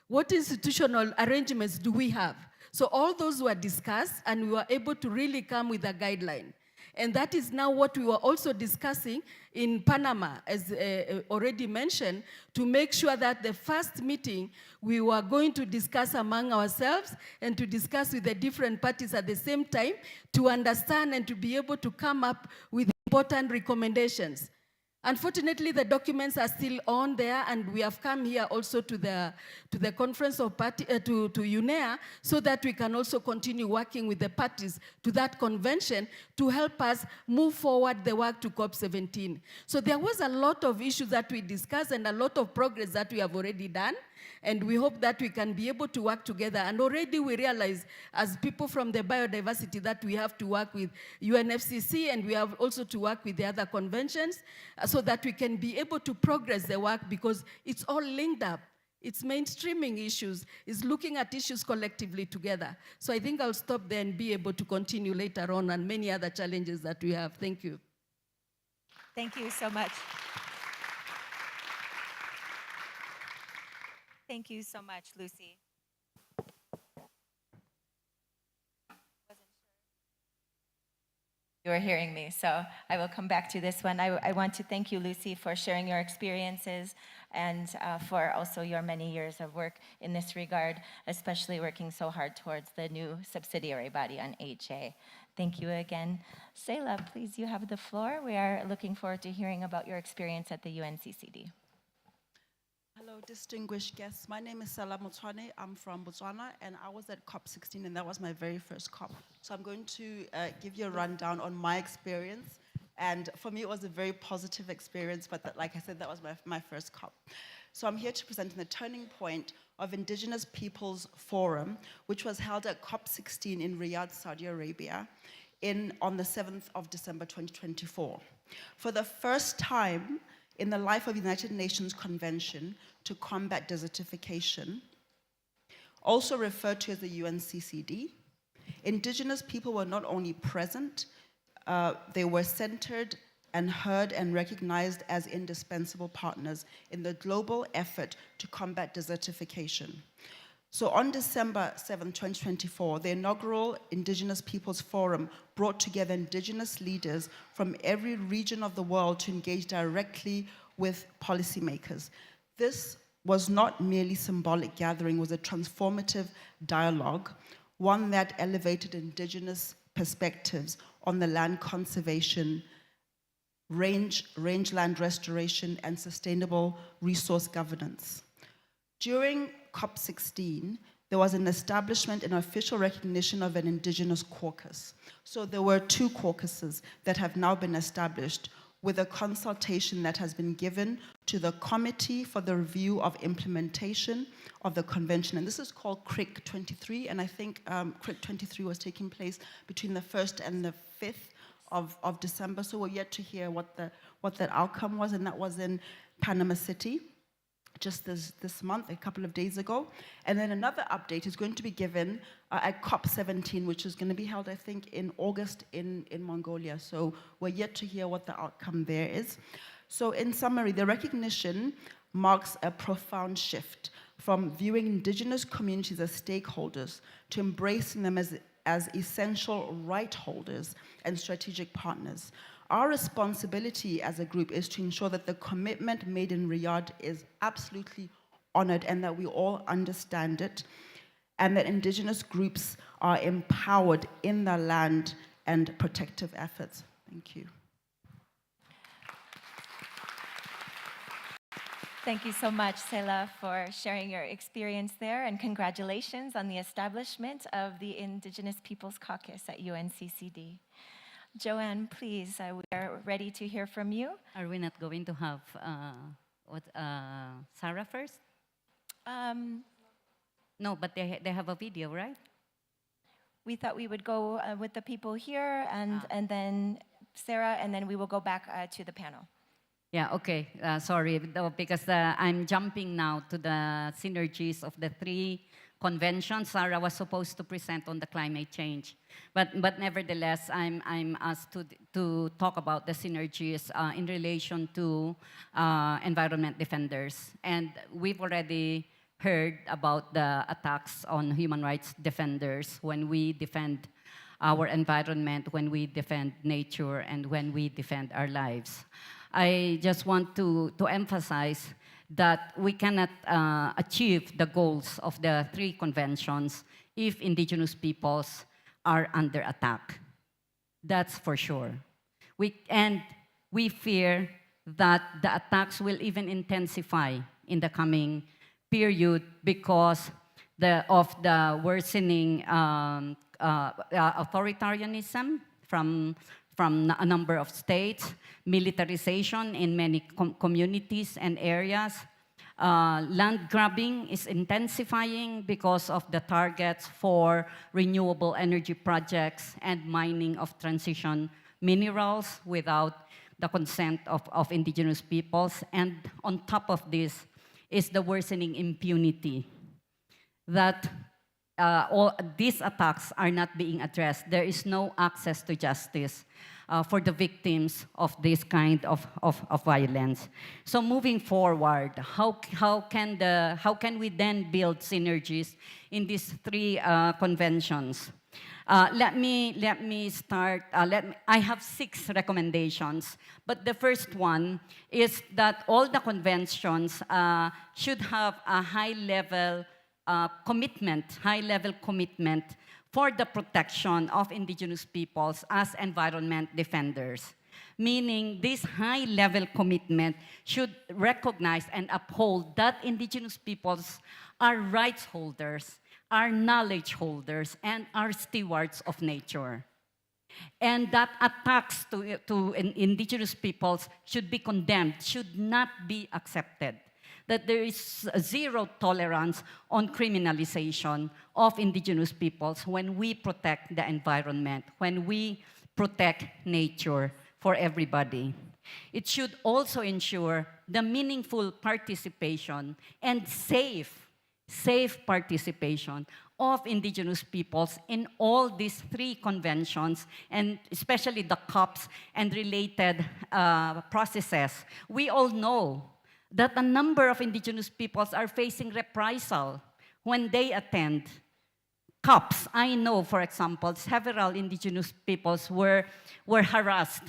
What institutional arrangements do we have? So all those were discussed, and we were able to really come with a guideline. And that is now what we were also discussing in Panama, as already mentioned, to make sure that the first meeting we were going to discuss among ourselves and to discuss with the different parties at the same time to understand and to be able to come up with important recommendations. Unfortunately, the documents are still on there, and we have come here also to the conference of party, to UNEA, so that we can also continue working with the parties to that convention to help us move forward the work to COP17. So there was a lot of issues that we discussed and a lot of progress that we have already done. And we hope that we can be able to work together. And already we realize, as people from the biodiversity, that we have to work with UNFCCC, and we have also to work with the other conventions so that we can be able to progress the work, because it's all linked up. It's mainstreaming issues. It's looking at issues collectively together. So I think I'll stop there and be able to continue later on many other challenges that we have. Thank you. Thank you so much. Thank you so much, Lucy. You are hearing me, so I will come back to this one. I want to thank you, Lucy, for sharing your experiences and for also your many years of work in this regard, especially working so hard towards the new subsidiary body on HA. Thank you again. Selah, please, you have the floor. We are looking forward to hearing about your experience at the UNCCD. Hello, distinguished guests. My name is Selah Motwane. I'm from Botswana, and I was at COP16, and that was my very first COP. So I'm going to give you a rundown on my experience. And for me, it was a very positive experience, but like I said, that was my first COP. So I'm here to present the turning point of Indigenous Peoples Forum, which was held at COP16 in Riyadh, Saudi Arabia, on the 7th of December 2024. For the first time in the life of the United Nations Convention to Combat Desertification, also referred to as the UNCCD, Indigenous people were not only present, they were centered and heard and recognized as indispensable partners in the global effort to combat desertification. So on December 7, 2024, the inaugural Indigenous Peoples Forum brought together Indigenous leaders from every region of the world to engage directly with policymakers. This was not merely symbolic gathering, it was a transformative dialogue, one that elevated Indigenous perspectives on the land conservation, rangeland restoration, and sustainable resource governance. During COP16, there was an establishment and official recognition of an Indigenous caucus. So there were 2 caucuses that have now been established, with a consultation that has been given to the Committee for the Review of Implementation of the Convention. And this is called CRIC 23, and I think CRIC 23 was taking place between the 1st and the 5th of December, so we're yet to hear what that outcome was, and that was in Panama City, just this month, a couple of days ago. And then another update is going to be given at COP17, which is going to be held, I think, in August in Mongolia. So we're yet to hear what the outcome there is. So in summary, the recognition marks a profound shift from viewing Indigenous communities as stakeholders to embracing them as essential right holders and strategic partners. Our responsibility as a group is to ensure that the commitment made in Riyadh is absolutely honored and that we all understand it, and that Indigenous groups are empowered in their land and protective efforts. Thank you. Thank you so much, Selah, for sharing your experience there, and congratulations on the establishment of the Indigenous Peoples Caucus at UNCCD. Joanne, please, we are ready to hear from you. Are we not going to have Sarah first? No, but they have a video, right? We thought we would go with the people here and then Sarah, and then we will go back to the panel. Yeah, okay. Sorry, because I'm jumping now to the synergies of the three conventions. Sarah was supposed to present on the climate change. But nevertheless, I'm asked to talk about the synergies in relation to environment defenders. And we've already heard about the attacks on human rights defenders when we defend our environment, when we defend nature, and when we defend our lives. I just want to emphasize that we cannot achieve the goals of the three conventions if indigenous peoples are under attack. That's for sure. We fear that the attacks will even intensify in the coming period because of the worsening authoritarianism from a number of states, militarization in many communities and areas. Land grabbing is intensifying because of the targets for renewable energy projects and mining of transition minerals without the consent of indigenous peoples. And on top of this is the worsening impunity that all these attacks are not being addressed. There is no access to justice for the victims of this kind of violence. So moving forward, how can we then build synergies in these three conventions? Let me start. I have 6 recommendations, but the first one is that all the conventions should have a high-level commitment for the protection of indigenous peoples as environment defenders. Meaning this high-level commitment should recognize and uphold that indigenous peoples are rights holders, are knowledge holders, and are stewards of nature. And that attacks to indigenous peoples should be condemned, should not be accepted. That there is zero tolerance on criminalization of indigenous peoples when we protect the environment, when we protect nature for everybody. It should also ensure the meaningful participation and safe participation of indigenous peoples in all these 3 conventions, and especially the COPs and related processes. We all know that a number of indigenous peoples are facing reprisal when they attend COPs. I know, for example, several indigenous peoples were harassed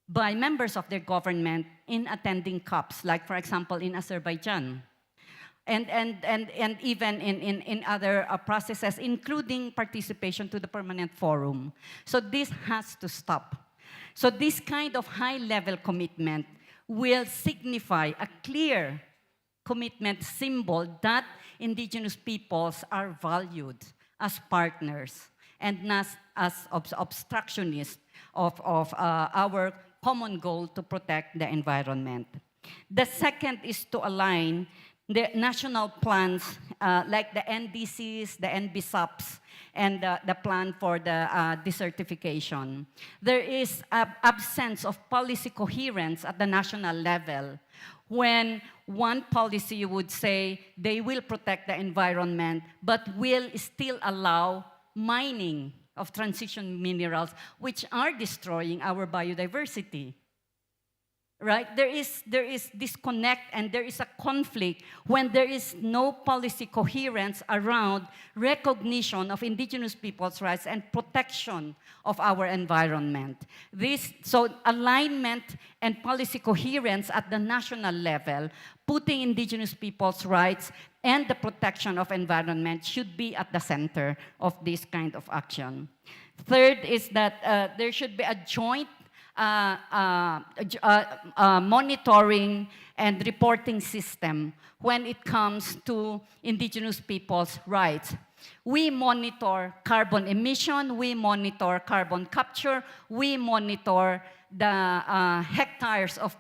by members of their government in attending COPs, like, for example, in Azerbaijan. And even in other processes, including participation to the Permanent Forum. So this has to stop. So this kind of high-level commitment will signify a clear commitment symbol that indigenous peoples are valued as partners and not as obstructionists of our common goal to protect the environment. The second is to align the national plans like the NDCs, the NBSOPs, and the plan for the desertification. There is an absence of policy coherence at the national level when one policy would say they will protect the environment but will still allow mining of transition minerals which are destroying our biodiversity. Right? There is disconnect and there is a conflict when there is no policy coherence around recognition of indigenous people's rights and protection of our environment. So alignment and policy coherence at the national level, putting indigenous people's rights and the protection of environment should be at the center of this kind of action. Third is that there should be a joint monitoring and reporting system when it comes to indigenous people's rights. We monitor carbon emission, we monitor carbon capture, we monitor the hectares of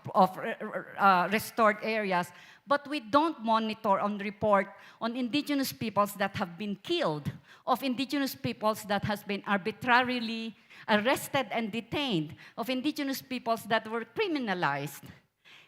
restored areas, but we don't monitor or report on indigenous peoples that have been killed, of indigenous peoples that has been arbitrarily arrested and detained, of indigenous peoples that were criminalized.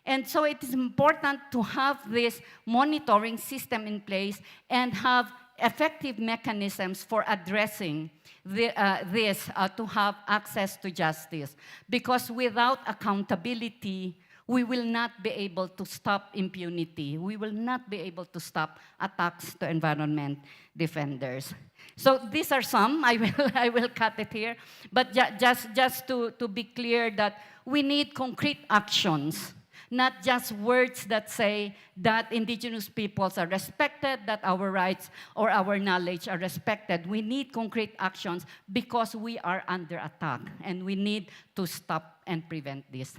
And so it is important to have this monitoring system in place and have effective mechanisms for addressing this to have access to justice. Because without accountability, we will not be able to stop impunity. We will not be able to stop attacks to environment defenders. So these are some. I will cut it here. But just to be clear that we need concrete actions, not just words that say that indigenous peoples are respected, that our rights or our knowledge are respected. We need concrete actions because we are under attack, and we need to stop and prevent this.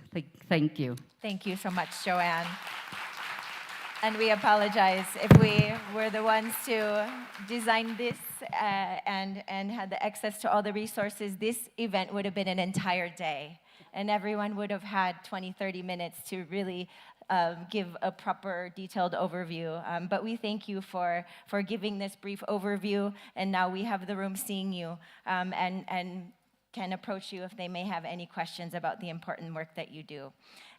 Thank you. Thank you so much, Joanne. And we apologize if we were the ones to design this and had the access to all the resources. This event would have been an entire day, and everyone would have had 20, 30 minutes to really give a proper, detailed overview. But we thank you for giving this brief overview, and now we have the room seeing you and can approach you if they may have any questions about the important work that you do.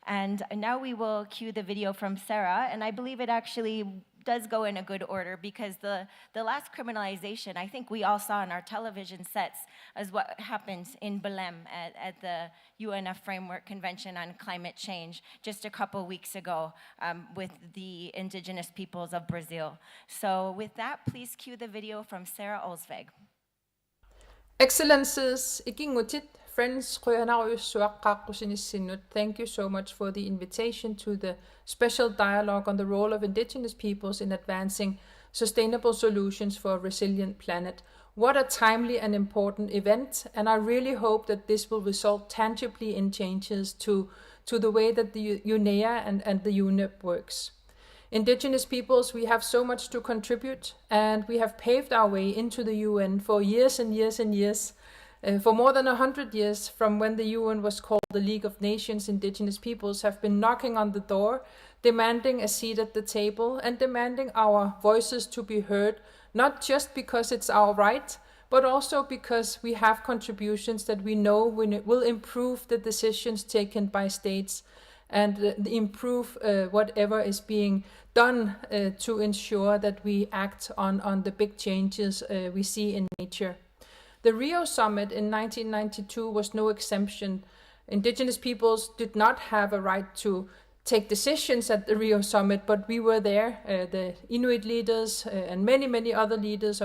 And now we will cue the video from Sarah, and I believe it actually does go in a good order because the last criminalization, I think we all saw in our television sets, is what happened in Belém at the UNEP Framework Convention on Climate Change just a couple weeks ago with the indigenous peoples of Brazil. So with that, please cue the video from Sarah Olsveg. Excellencies, ikingutit, friends, thank you so much for the invitation to the special dialogue on the role of indigenous peoples in advancing sustainable solutions for a resilient planet. What a timely and important event, and I really hope that this will result tangibly in changes to the way that the UNEA and the UNEP works. Indigenous peoples, we have so much to contribute, and we have paved our way into the UN for years and years and years. For more than 100 years, from when the UN was called the League of Nations, indigenous peoples have been knocking on the door, demanding a seat at the table and demanding our voices to be heard, not just because it's our right, but also because we have contributions that we know will improve the decisions taken by states and improve whatever is being done to ensure that we act on the big changes we see in nature. The Rio Summit in 1992 was no exemption. Indigenous peoples did not have a right to take decisions at the Rio Summit, but we were there. The Inuit leaders and many, many other leaders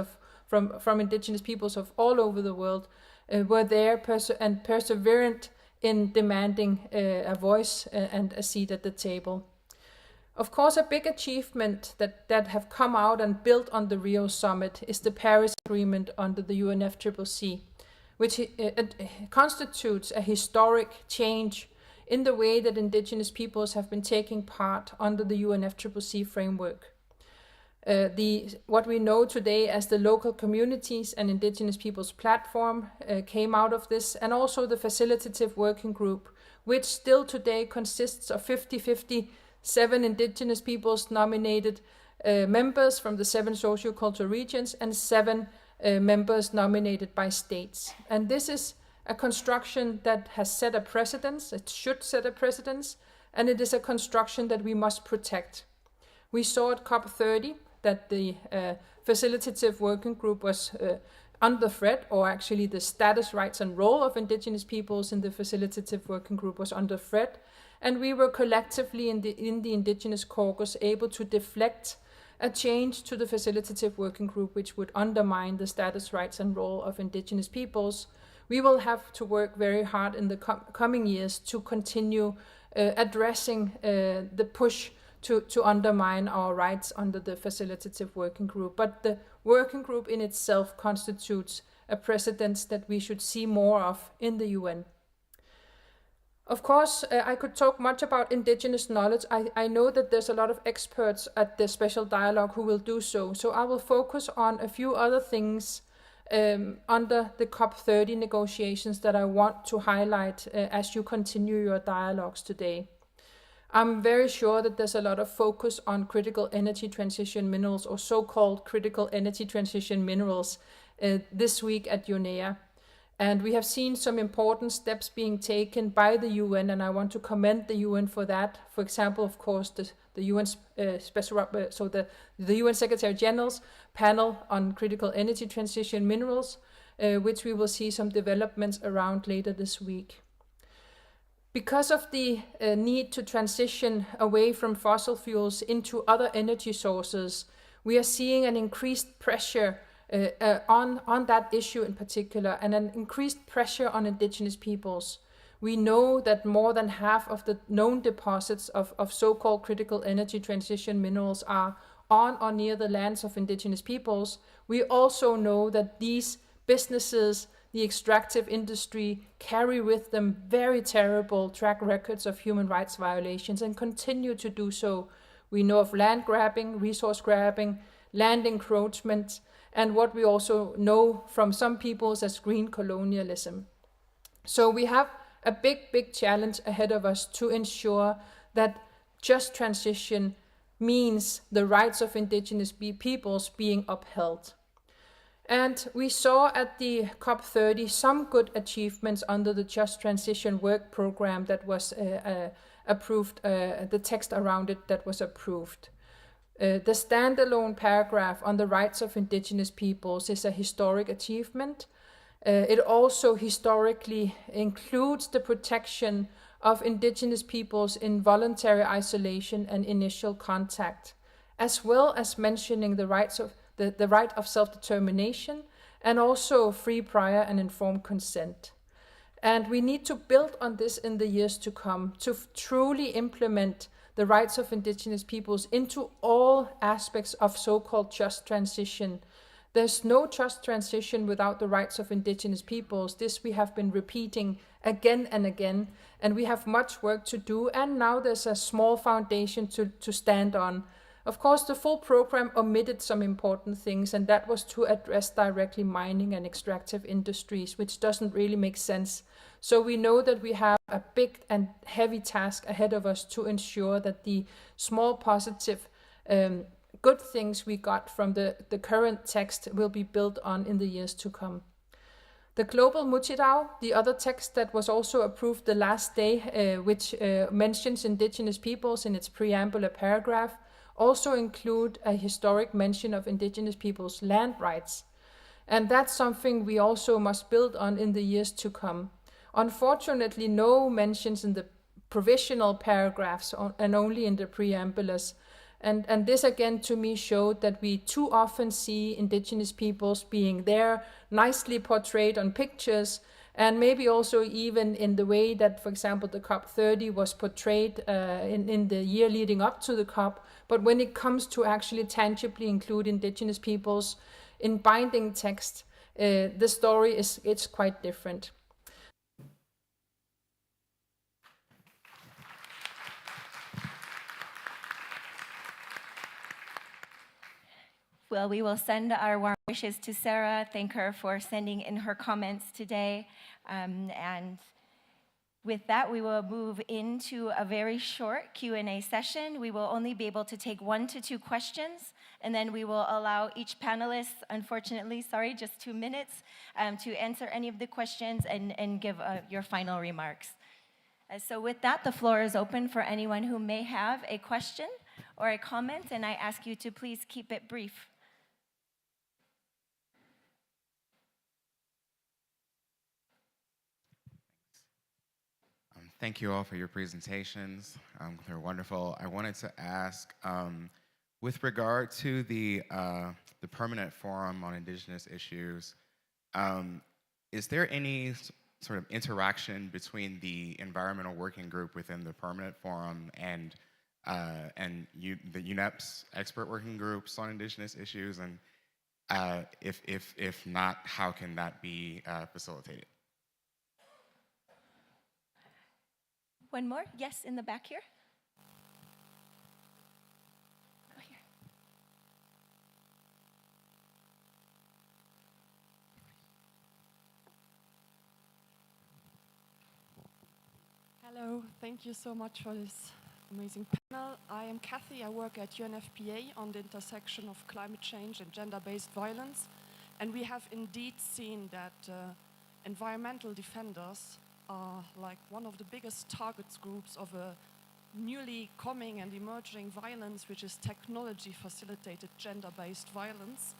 from indigenous peoples of all over the world were there and perseverant in demanding a voice and a seat at the table. Of course, a big achievement that have come out and built on the Rio Summit is the Paris Agreement under the UNFCCC, which constitutes a historic change in the way that indigenous peoples have been taking part under the UNFCCC framework. What we know today as the Local Communities and Indigenous Peoples Platform came out of this, and also the Facilitative Working Group, which still today consists of 50-50, 7 indigenous peoples nominated members from the 7 sociocultural regions and 7 members nominated by states. And this is a construction that has set a precedence, it should set a precedence, and it is a construction that we must protect. We saw at COP30 that the Facilitative Working Group was under threat, or actually the status, rights and role of indigenous peoples in the Facilitative Working Group was under threat, and we were collectively in the Indigenous Caucus able to deflect a change to the Facilitative Working Group which would undermine the status, rights and role of indigenous peoples. We will have to work very hard in the coming years to continue addressing the push to undermine our rights under the Facilitative Working Group. But the working group in itself constitutes a precedent that we should see more of in the UN. Of course, I could talk much about indigenous knowledge. I know that there's a lot of experts at the special dialogue who will do so. So I will focus on a few other things under the COP30 negotiations that I want to highlight as you continue your dialogues today. I'm very sure that there's a lot of focus on critical energy transition minerals, or so-called critical energy transition minerals, this week at UNEA. And we have seen some important steps being taken by the UN, and I want to commend the UN for that. For example, of course, the UN the UN Secretary General's panel on critical energy transition minerals, which we will see some developments around later this week. Because of the need to transition away from fossil fuels into other energy sources, we are seeing an increased pressure on that issue in particular, and an increased pressure on indigenous peoples. We know that more than half of the known deposits of so-called critical energy transition minerals are on or near the lands of indigenous peoples. We also know that these businesses, the extractive industry, carry with them very terrible track records of human rights violations and continue to do so. We know of land grabbing, resource grabbing, land encroachment, and what we also know from some peoples as green colonialism. So we have a big challenge ahead of us to ensure that just transition means the rights of indigenous peoples being upheld. And we saw at the COP30 some good achievements under the Just Transition Work Program that was approved, the text around it that was approved. The standalone paragraph on the rights of indigenous peoples is a historic achievement. It also historically includes the protection of indigenous peoples in voluntary isolation and initial contact, as well as mentioning the rights of the right of self-determination, and also free, prior, and informed consent. And we need to build on this in the years to come to truly implement the rights of indigenous peoples into all aspects of so-called just transition. There's no just transition without the rights of indigenous peoples. This we have been repeating again and again, and we have much work to do, and now there's a small foundation to stand on. Of course, the full program omitted some important things, and that was to address directly mining and extractive industries, which doesn't really make sense. So we know that we have a big and heavy task ahead of us to ensure that the small positive good things we got from the current text will be built on in the years to come. The Global Muchirao, the other text that was also approved the last day, which mentions indigenous peoples in its preambular paragraph, also include a historic mention of indigenous peoples' land rights. And that's something we also must build on in the years to come. Unfortunately, no mentions in the provisional paragraphs and only in the preambulars. And this again to me showed that we too often see indigenous peoples being there, nicely portrayed on pictures, and maybe also even in the way that, for example, the COP30 was portrayed in the year leading up to the COP. But when it comes to actually tangibly include indigenous peoples in binding text, the story it's quite different. Well, we will send our warm wishes to Sarah. Thank her for sending in her comments today. And with that, we will move into a very short Q&A session. We will only be able to take 1 to 2 questions, and then we will allow each panelist, unfortunately, just 2 minutes, to answer any of the questions and give your final remarks. So with that, the floor is open for anyone who may have a question or a comment, and I ask you to please keep it brief. Thank you all for your presentations. They're wonderful. I wanted to ask, with regard to the Permanent Forum on Indigenous Issues, is there any sort of interaction between the Environmental Working Group within the Permanent Forum and the UNEP's expert working groups on Indigenous issues? And if not, how can that be facilitated? One more? Yes, in the back here. Go here. Hello, thank you so much for this Amazing panel. I am Kathy. I work at UNFPA on the intersection of climate change and gender-based violence. And we have indeed seen that environmental defenders are like one of the biggest targets groups of a newly coming and emerging violence, which is technology-facilitated gender-based violence.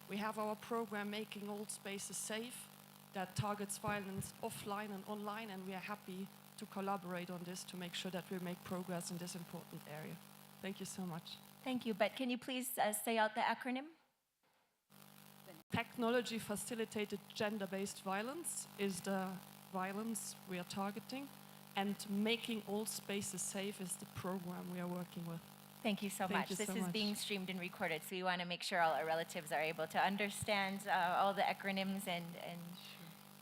We have our program Making All Spaces Safe that targets violence offline and online, and we are happy to collaborate on this to make sure that we make progress in this important area. Thank you so much. Thank you, but can you please say out the acronym? Technology-facilitated gender-based violence is the violence we are targeting, and Making All Spaces Safe is the program we are working with. Thank you so Thank much. you This so is much. being streamed and recorded, so we want to make sure all our relatives are able to understand all the acronyms and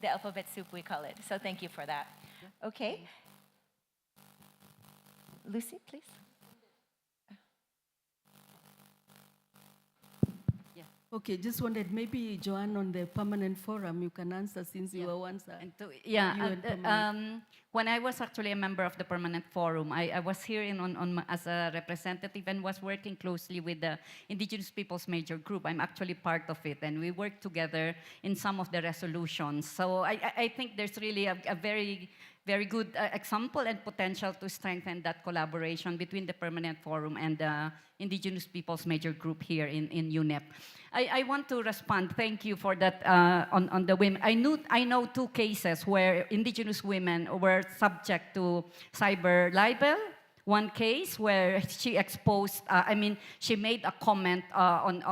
the alphabet soup, we call it. So thank you for that. Okay. Lucy, please. Okay, just wondered, maybe Joanne on the permanent forum, you can answer since you were once when I was actually a member of the permanent forum, I was here as a representative and was working closely with the Indigenous Peoples Major Group. I'm actually part of it, and we work together in some of the resolutions. So I think there's really a very good example and potential to strengthen that collaboration between the permanent forum and the Indigenous Peoples Major Group here in UNEP. I want to respond. Thank you for that on the women. I know two cases where Indigenous women were subject to cyber libel. One case where she exposed, she made a comment on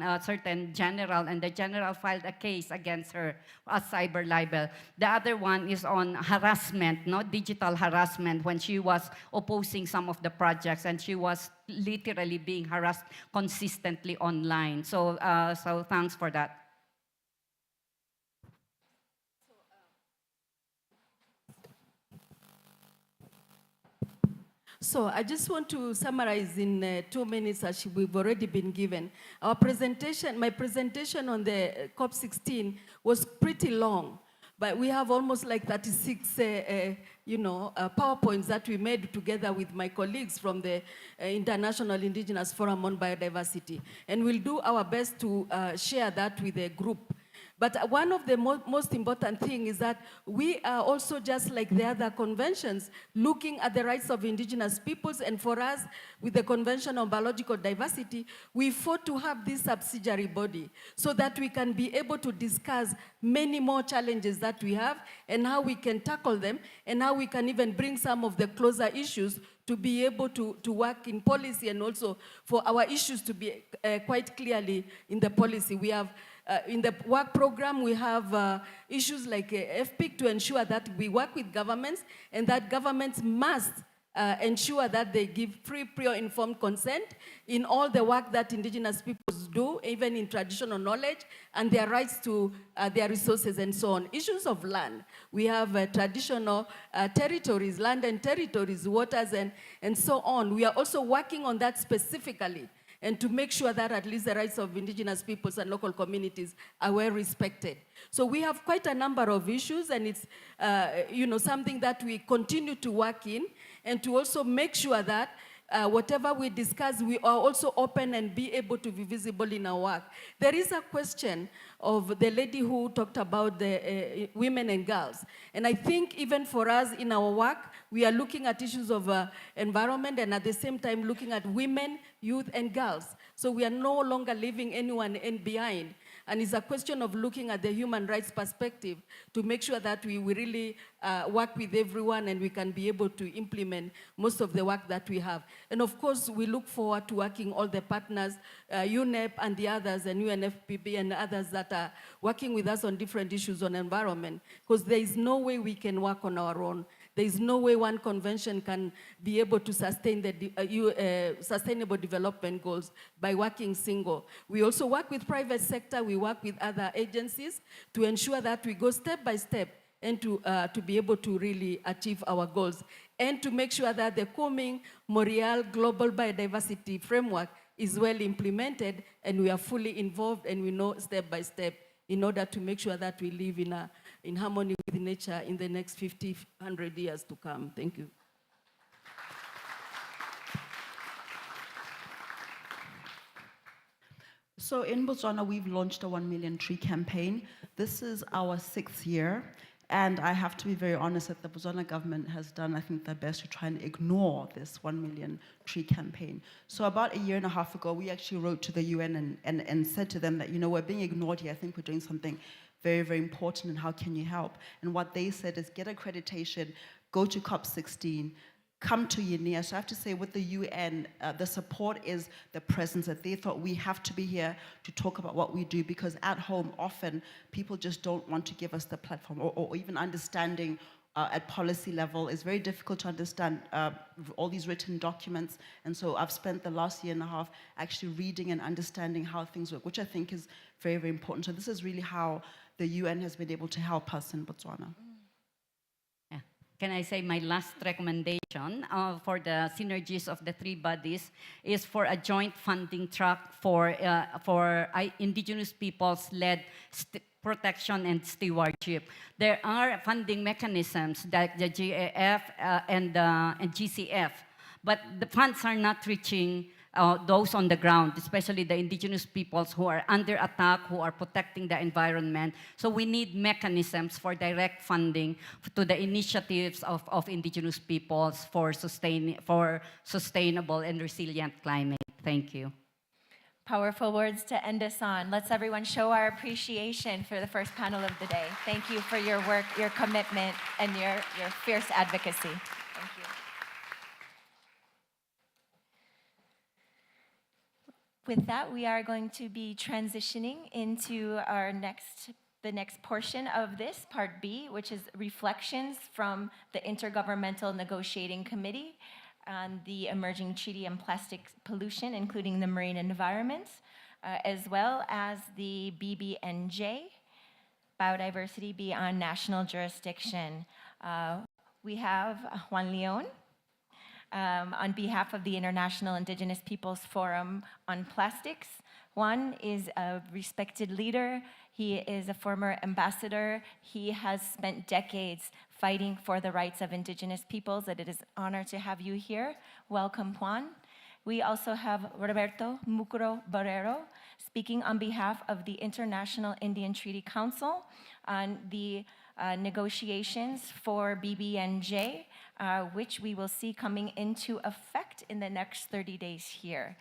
a certain general, and the general filed a case against her as cyber libel. The other one is on harassment, digital harassment, when she was opposing some of the projects and she was literally being harassed consistently online. So thanks for that. So I just want to summarize in 2 minutes as we've already been given. My presentation on the COP16 was pretty long, but we have almost like 36 PowerPoints that we made together with my colleagues from the International Indigenous Forum on Biodiversity. And we'll do our best to share that with the group. But one of the most important things is that we are also, just like the other conventions, looking at the rights of indigenous peoples. And for us, with the Convention on Biological Diversity, we fought to have this subsidiary body so that we can be able to discuss many more challenges that we have and how we can tackle them and how we can even bring some of the closer issues to be able to work in policy, and also for our issues to be quite clearly in the policy. We have in the work program, we have issues like FPIC to ensure that we work with governments, and that governments must ensure that they give free, prior informed consent in all the work that indigenous peoples do, even in traditional knowledge, and their rights to their resources and so on. Issues of land. We have traditional territories, land and territories, waters, and so on. We are also working on that specifically, and to make sure that at least the rights of indigenous peoples and local communities are well respected. So we have quite a number of issues, and it's something that we continue to work in, and to also make sure that whatever we discuss, we are also open and be able to be visible in our work. There is a question of the lady who talked about the women and girls. And I think even for us in our work, we are looking at issues of environment, and at the same time looking at women, youth, and girls. So we are no longer leaving anyone behind. And it's a question of looking at the human rights perspective to make sure that we really work with everyone, and we can be able to implement most of the work that we have. And of course, we look forward to working all the partners, UNEP and the others, and UNFPB and others that are working with us on different issues on environment, because there is no way we can work on our own. There is no way one convention can be able to sustain the sustainable development goals by working single. We also work with private sector, we work with other agencies to ensure that we go step by step and to be able to really achieve our goals, and to make sure that the coming Montreal Global Biodiversity Framework is well implemented, and we are fully involved, and we know step by step in order to make sure that we live in harmony with nature in the next 50, 100 years to come. Thank you. So in Botswana, we've launched a 1 million tree campaign. This is our 6th year. And I have to be very honest that the Botswana government has done, I think, their best to try and ignore this 1 million tree campaign. So about a year and a half ago, we actually wrote to the UN and said to them that, you know, we're being ignored here. I think we're doing something very, very important, and how can you help? And what they said is get accreditation, go to COP16, come to UNEP. So I have to say with the UN, the support is the presence that they thought we have to be here to talk about what we do, because at home often people just don't want to give us the platform, or even understanding at policy level is very difficult to understand all these written documents. And so I've spent the last year and a half actually reading and understanding how things work, which I think is very, very important. So this is really how the UN has been able to help us in Botswana. Can I say my last recommendation for the synergies of the three bodies is for a joint funding track for indigenous peoples-led protection and stewardship. There are funding mechanisms like the GAF and GCF, but the funds are not reaching those on the ground, especially the indigenous peoples who are under attack, who are protecting the environment. So we need mechanisms for direct funding to the initiatives of indigenous peoples for sustainable and resilient climate. Thank you. Powerful words to end us on. Let's everyone show our appreciation for the first panel of the day. Thank you for your work, your commitment, and your fierce advocacy. Thank you. With that, we are going to be transitioning into the next portion of this, Part B, which is reflections from the Intergovernmental Negotiating Committee on the Emerging Treaty on Plastic Pollution, including the marine environment, as well as the BBNJ, Biodiversity Beyond National Jurisdiction. We have Juan Leon. On behalf of the International Indigenous Peoples Forum on Plastics. Juan is a respected leader. He is a former ambassador. He has spent decades fighting for the rights of indigenous peoples, and it is an honor to have you here. Welcome, Juan. We also have Roberto Mucro Barrero, speaking on behalf of the International Indian Treaty Council on the negotiations for BBNJ, which we will see coming into effect in the next 30 days here.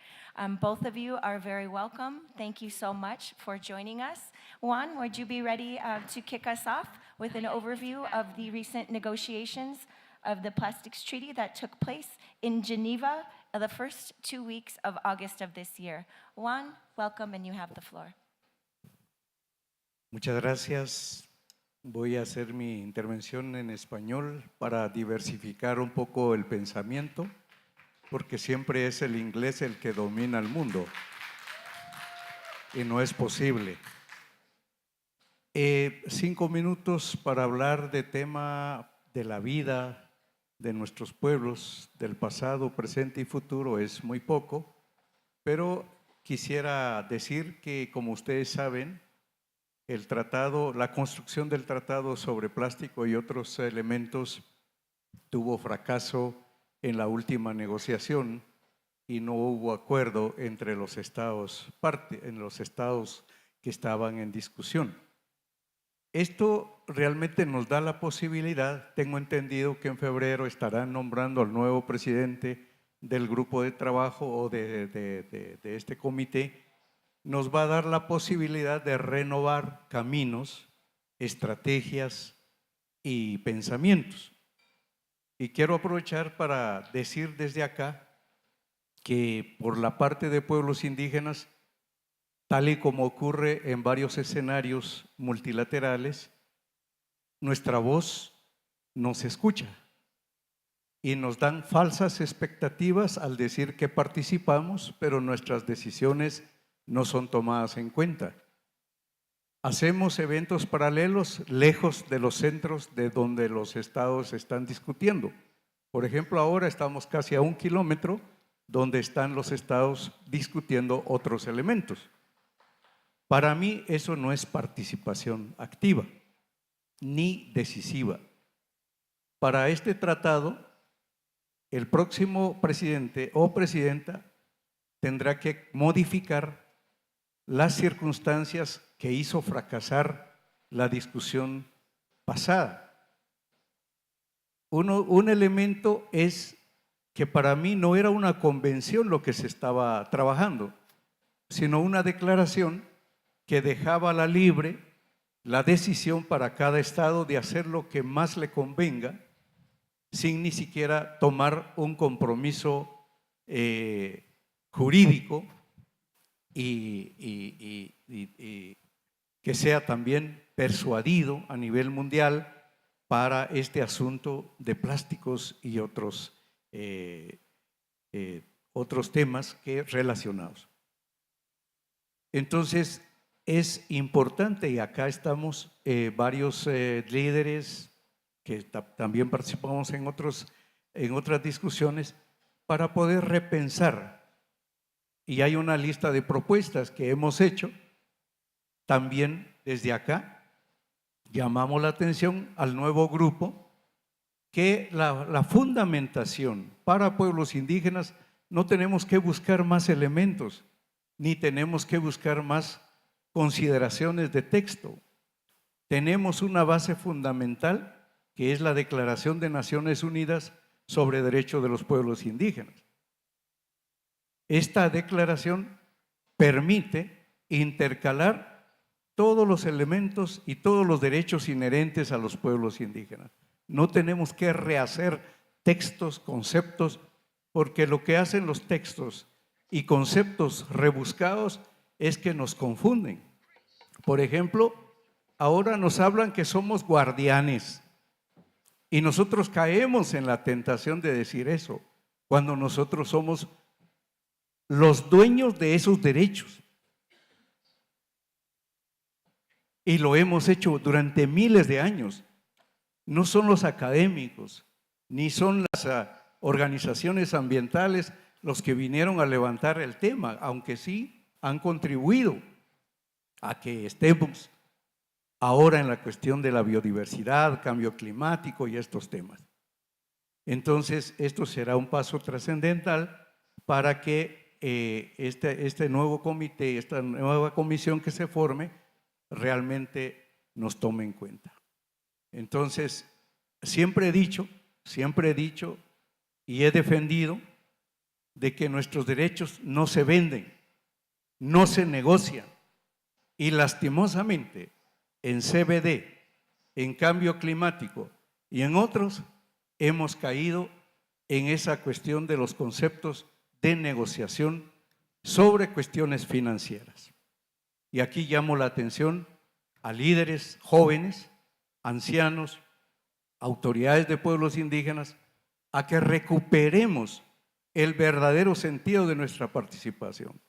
Both of you are very welcome. Thank you so much for joining us. Juan, would you be ready to kick us off with an overview of the recent negotiations of the Plastics Treaty that took place in Geneva the first 2 weeks of August of this year? Juan, welcome, and you have the floor. Muchas gracias. Voy a hacer mi intervención en español para diversificar un poco el pensamiento, porque siempre es el inglés el que domina el mundo y no es posible. 5 minutos para hablar de tema de la vida de nuestros pueblos, del pasado, presente y futuro es muy poco, pero quisiera decir que, como ustedes saben, el tratado, la construcción del tratado sobre plástico y otros elementos tuvo fracaso en la última negociación y no hubo acuerdo entre los estados que estaban en discusión. Esto realmente nos da la posibilidad, tengo entendido que en febrero estarán nombrando al nuevo presidente del grupo de trabajo o de este comité, nos va a dar la posibilidad de renovar caminos, estrategias y pensamientos. Y quiero aprovechar para decir desde acá que por la parte de pueblos indígenas, tal y como ocurre en varios escenarios multilaterales, nuestra voz no se escucha y nos dan falsas expectativas al decir que participamos, pero nuestras decisiones no son tomadas en cuenta. Hacemos eventos paralelos lejos de los centros de donde los estados están discutiendo. Por ejemplo, ahora estamos casi a 1 kilómetro donde están los estados discutiendo otros elementos. Para mí eso no es participación activa ni decisiva. Para este tratado, el próximo presidente o presidenta tendrá que modificar las circunstancias que hizo fracasar la discusión pasada. Un elemento es que para mí no era una convención lo que se estaba trabajando, sino una declaración que dejaba la decisión para cada estado de hacer lo que más le convenga, sin ni siquiera tomar un compromiso jurídico y que sea también persuadido a nivel mundial para este asunto de plásticos y otros temas relacionados. Entonces, es importante, y acá estamos varios líderes que también participamos en otras discusiones, para poder repensar. Y hay una lista de propuestas que hemos hecho. También desde acá llamamos la atención al nuevo grupo que la fundamentación para pueblos indígenas no tenemos que buscar más elementos, ni tenemos que buscar más consideraciones de texto. Tenemos una base fundamental que es la Declaración de Naciones Unidas sobre Derechos de los Pueblos Indígenas. Esta declaración permite intercalar todos los elementos y todos los derechos inherentes a los pueblos indígenas. No tenemos que rehacer textos, conceptos, porque lo que hacen los textos y conceptos rebuscados es que nos confunden. Por ejemplo, ahora nos hablan que somos guardianes y nosotros caemos en la tentación de decir eso, cuando nosotros somos los dueños de esos derechos. Y lo hemos hecho durante miles de años. No son los académicos, ni son las organizaciones ambientales los que vinieron a levantar el tema, aunque sí han contribuido a que estemos ahora en la cuestión de la biodiversidad, cambio climático y estos temas. Entonces, esto será un paso trascendental para que este nuevo comité, esta nueva comisión que se forme, realmente nos tome en cuenta. Entonces, siempre he dicho y he defendido de que nuestros derechos no se venden, no se negocian, y lastimosamente en CBD, en cambio climático y en otros hemos caído en esa cuestión de los conceptos de negociación sobre cuestiones financieras. Y aquí llamo la atención a líderes jóvenes, ancianos, autoridades de pueblos indígenas, a que recuperemos el verdadero sentido de nuestra participación.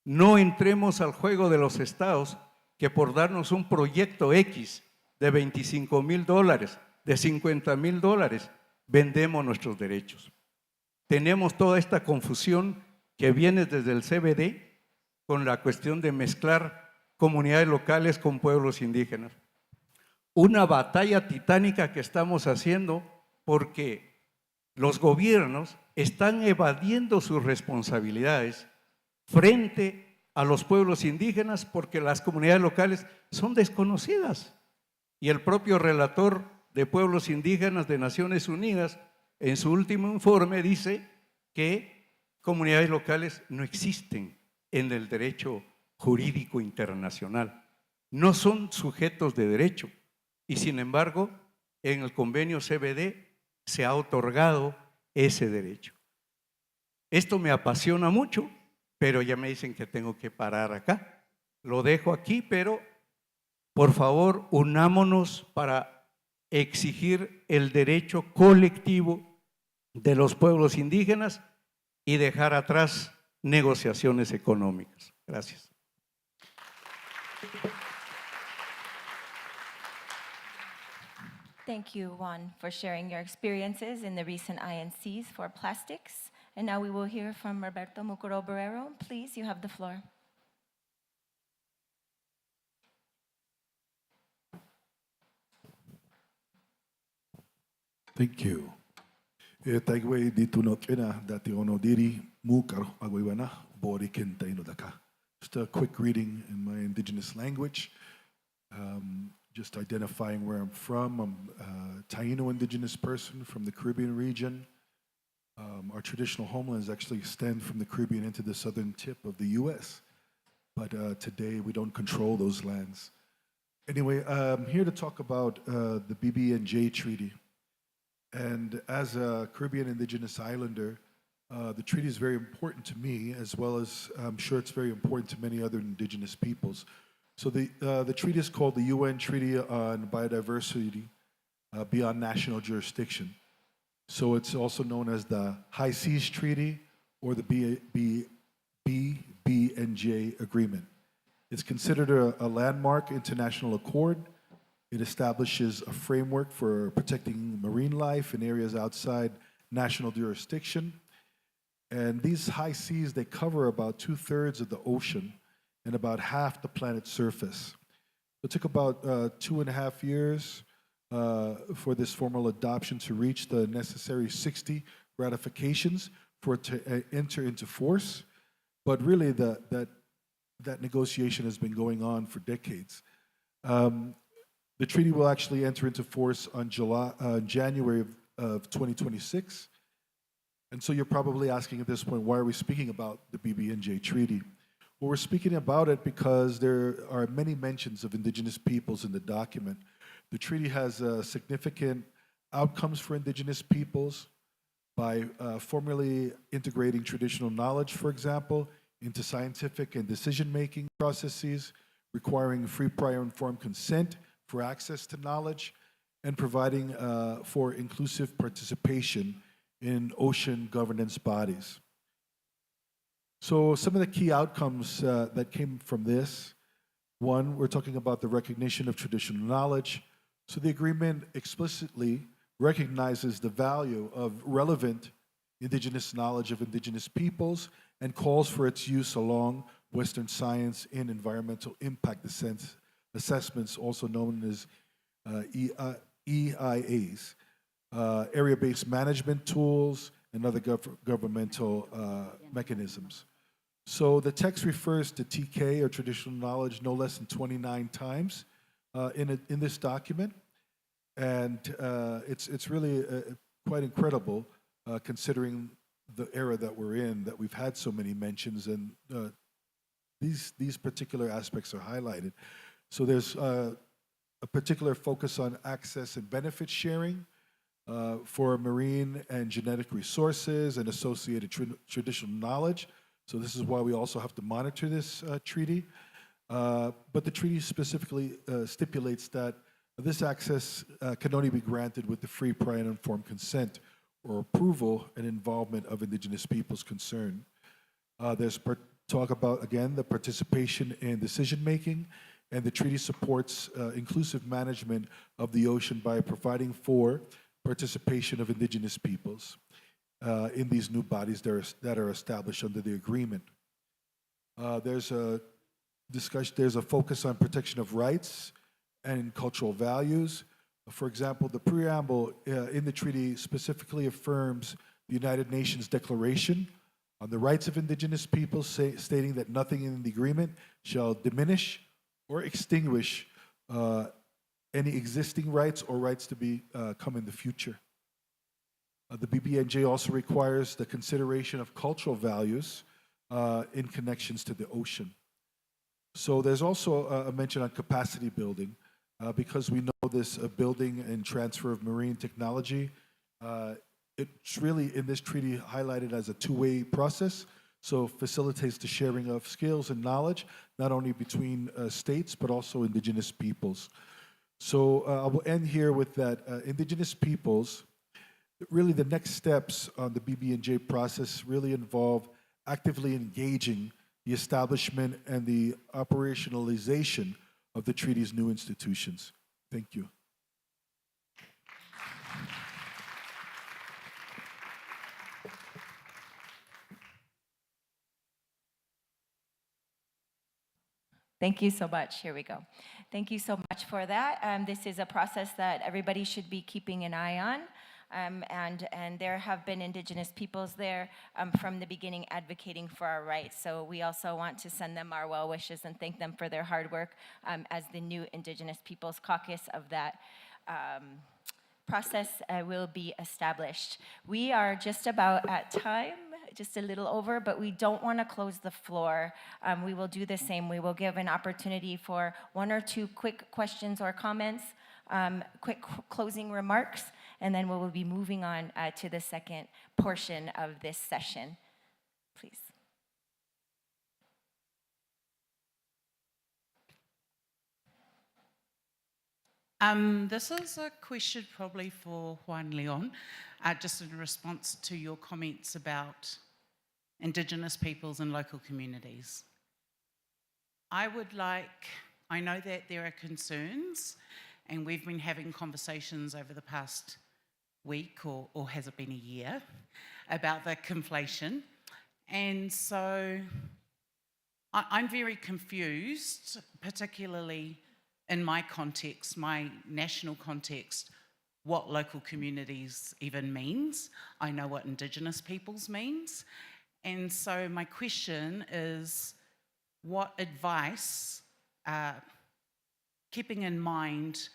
No entremos al juego de los estados que por darnos un proyecto X de $25,000, de $50,000, vendemos nuestros derechos. Tenemos toda esta confusión que viene desde el CBD con la cuestión de mezclar comunidades locales con pueblos indígenas. Una batalla titánica que estamos haciendo porque los gobiernos están evadiendo sus responsabilidades frente a los pueblos indígenas porque las comunidades locales son desconocidas. Y el propio relator de pueblos indígenas de Naciones Unidas, en su último informe, dice que comunidades locales no existen en el derecho jurídico internacional. No son sujetos de derecho. Y sin embargo, en el convenio CBD se ha otorgado ese derecho. Esto me apasiona mucho, pero ya me dicen que tengo que parar acá. Lo dejo aquí, pero por favor, unámonos para exigir el derecho colectivo de los pueblos indígenas y dejar atrás negociaciones económicas. Gracias. Thank you, Juan, for sharing your experiences in the recent INCs for plastics. And now we will hear from Roberto Mucuro Barrero. Please, you have the floor. Thank you. Taigwe di tunok ena dati ono diri mukar agwibana bori kenta ino daka. Just a quick reading in my Indigenous language, just identifying where I'm from. I'm a Taino Indigenous person from the Caribbean region. Our traditional homelands actually extend from the Caribbean into the southern tip of the US, but today we don't control those lands. Anyway, I'm here to talk about the BB&J Treaty. And as a Caribbean Indigenous Islander, the treaty is very important to me, as well as I'm sure it's very important to many other Indigenous peoples. So the treaty is called the UN Treaty on Biodiversity Beyond National Jurisdiction. So it's also known as the High Seas Treaty or the BB&J Agreement. It's considered a landmark international accord. It establishes a framework for protecting marine life in areas outside national jurisdiction. And these high seas, they cover about 2/3 of the ocean and about half the planet's surface. It took about 2.5 years for this formal adoption to reach the necessary 60 ratifications for it to enter into force. But really, that negotiation has been going on for decades. The treaty will actually enter into force on January of 2026. And so you're probably asking at this point, why are we speaking about the BB&J Treaty? Well, we're speaking about it because there are many mentions of Indigenous peoples in the document. The treaty has significant outcomes for Indigenous peoples by formally integrating traditional knowledge, for example, into scientific and decision-making processes, requiring free prior informed consent for access to knowledge, and providing for inclusive participation in ocean governance bodies. So some of the key outcomes that came from this, one, we're talking about the recognition of traditional knowledge. So the agreement explicitly recognizes the value of relevant Indigenous knowledge of Indigenous peoples and calls for its use along Western science in environmental impact assessments, also known as EIAs, area-based management tools, and other governmental mechanisms. So the text refers to TK, or traditional knowledge, no less than 29 times in this document. And it's really quite incredible considering the era that we're in, that we've had so many mentions, and these particular aspects are highlighted. So there's a particular focus on access and benefit sharing for marine and genetic resources and associated traditional knowledge. So this is why we also have to monitor this treaty. But the treaty specifically stipulates that this access can only be granted with the free, prior, and informed consent or approval and involvement of Indigenous peoples concerned. There's talk about, again, the participation in decision-making, and the treaty supports inclusive management of the ocean by providing for participation of Indigenous peoples in these new bodies that are established under the agreement. There's a focus on protection of rights and cultural values. For example, the preamble in the treaty specifically affirms the United Nations Declaration on the Rights of Indigenous Peoples, stating that nothing in the agreement shall diminish or extinguish any existing rights or rights to come in the future. The BB&J also requires the consideration of cultural values in connections to the ocean. So there's also a mention on capacity building, because we know this building and transfer of marine technology, it's really in this treaty highlighted as a two-way process. So facilitates the sharing of skills and knowledge, not only between states, but also Indigenous peoples. So I will end here with that Indigenous peoples, really the next steps on the BB&J process really involve actively engaging the establishment and the operationalization of the treaty's new institutions. Thank you. Thank you so much. Here we go. Thank you so much for that. This is a process that everybody should be keeping an eye on. and there have been Indigenous peoples there from the beginning advocating for our rights. So we also want to send them our well wishes and thank them for their hard work as the new Indigenous Peoples Caucus of that process will be established. We are just about at time, just a little over, but we don't want to close the floor. We will do the same. We will give an opportunity for 1 or 2 quick questions or comments, quick closing remarks, and then we will be moving on to the second portion of this session. Please. This is a question probably for Juan Leon, just in response to your comments about Indigenous peoples and local communities. I know that there are concerns, and we've been having conversations over the past week, or has it been a year, about the conflation. And so I'm very confused, particularly in my context, my national context, what local communities even means. I know what Indigenous peoples means. And so my question is, what advice, keeping in mind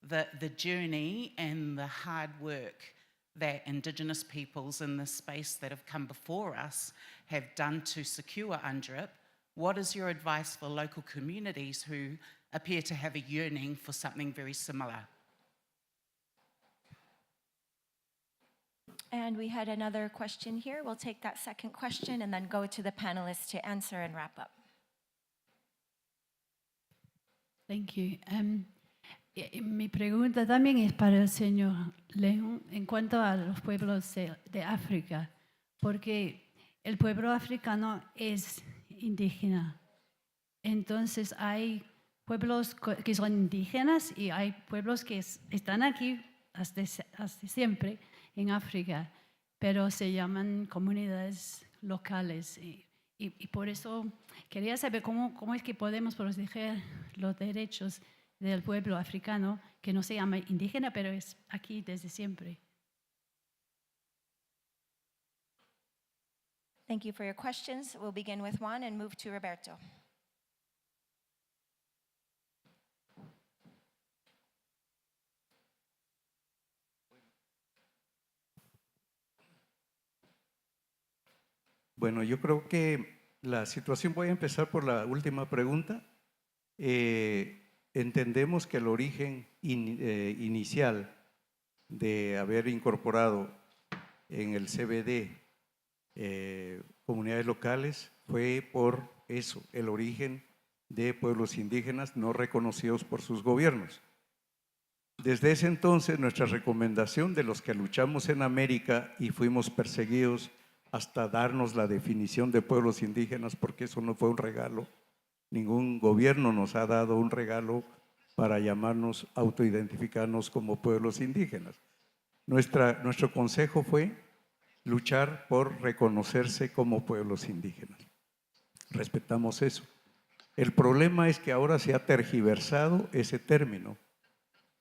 the journey and the hard work that Indigenous peoples in this space that have come before us have done to secure UNDRIP, what is your advice for local communities who appear to have a yearning for something very similar? And we had another question here. We'll take that second question and then go to the panelists to answer and wrap up. Thank you. Mi pregunta también es para el señor León en cuanto a los pueblos de África, porque el pueblo africano es indígena. Entonces hay pueblos que son indígenas y hay pueblos que están aquí hasta siempre en África, pero se llaman comunidades locales. Y por eso quería saber cómo es que podemos proteger los derechos del pueblo africano, que no se llama indígena, pero es aquí desde siempre. Thank you for your questions. We'll begin with Juan and move to Roberto. Bueno, yo creo que la situación, voy a empezar por la última pregunta. Entendemos que el origen inicial de haber incorporado en el CBD comunidades locales fue por eso, el origen de pueblos indígenas no reconocidos por sus gobiernos. Desde ese entonces, nuestra recomendación de los que luchamos en América y fuimos perseguidos hasta darnos la definición de pueblos indígenas, porque eso no fue un regalo. Ningún gobierno nos ha dado un regalo para llamarnos, autoidentificarnos como pueblos indígenas. Nuestro consejo fue luchar por reconocerse como pueblos indígenas. Respetamos eso. El problema es que ahora se ha tergiversado ese término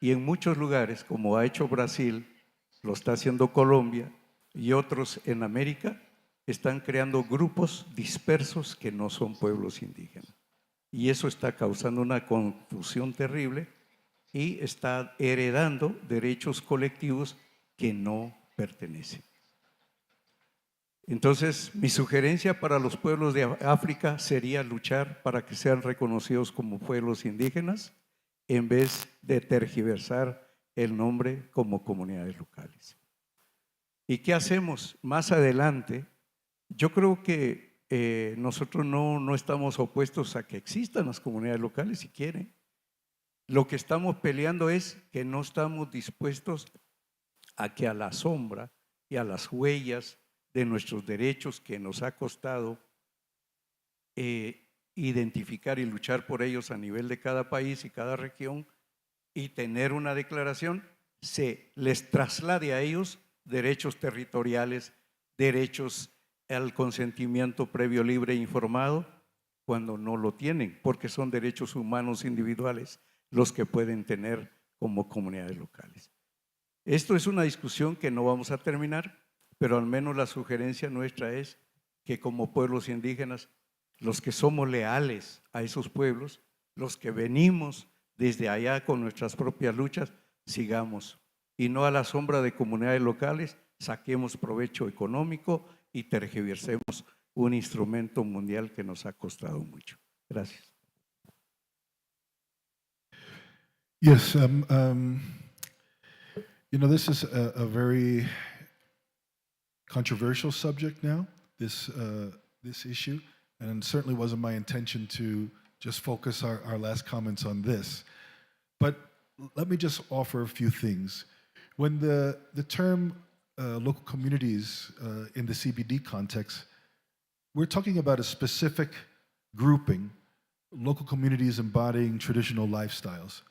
y en muchos lugares, como ha hecho Brasil, lo está haciendo Colombia, y otros en América están creando grupos dispersos que no son pueblos indígenas. Y eso está causando una confusión terrible y está heredando derechos colectivos que no pertenecen. Entonces, mi sugerencia para los pueblos de África sería luchar para que sean reconocidos como pueblos indígenas en vez de tergiversar el nombre como comunidades locales. ¿Y qué hacemos más adelante? Yo creo que nosotros no estamos opuestos a que existan las comunidades locales si quieren. Lo que estamos peleando es que no estamos dispuestos a que a la sombra y a las huellas de nuestros derechos que nos ha costado identificar y luchar por ellos a nivel de cada país y cada región y tener una declaración, se les traslade a ellos derechos territoriales, derechos al consentimiento previo, libre e informado, cuando no lo tienen, porque son derechos humanos individuales los que pueden tener como comunidades locales. Esto es una discusión que no vamos a terminar, pero al menos la sugerencia nuestra es que como pueblos indígenas, los que somos leales a esos pueblos, los que venimos desde allá con nuestras propias luchas, sigamos. Y no a la sombra de comunidades locales, saquemos provecho económico y tergiversemos un instrumento mundial que nos ha costado mucho. Gracias. Yes, you know, this is a very controversial subject now, this issue, and certainly wasn't my intention to just focus our last comments on this. But let me just offer a few things. When the term local communities in the CBD context, we're talking about a specific grouping, local communities embodying traditional lifestyles.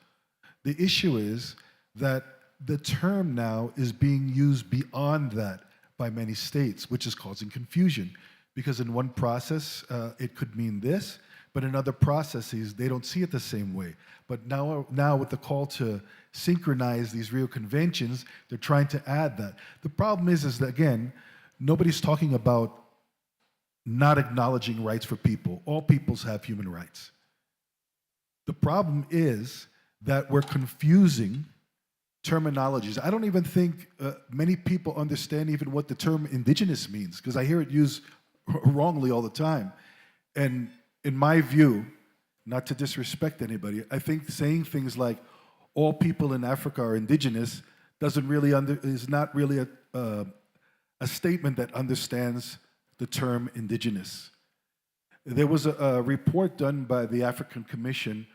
The issue is that the term now is being used beyond that by many states, which is causing confusion. Because in one process, it could mean this, but in other processes, they don't see it the same way. But now with the call to synchronize these real conventions, they're trying to add that. The problem is that, again, nobody's talking about not acknowledging rights for people. All peoples have human rights. The problem is that we're confusing terminologies. I don't even think many people understand even what the term indigenous means, because I hear it used wrongly all the time. And in my view, not to disrespect anybody, I think saying things like all people in Africa are indigenous doesn't really is not really a statement that understands the term indigenous. There was a report done by the African Commission,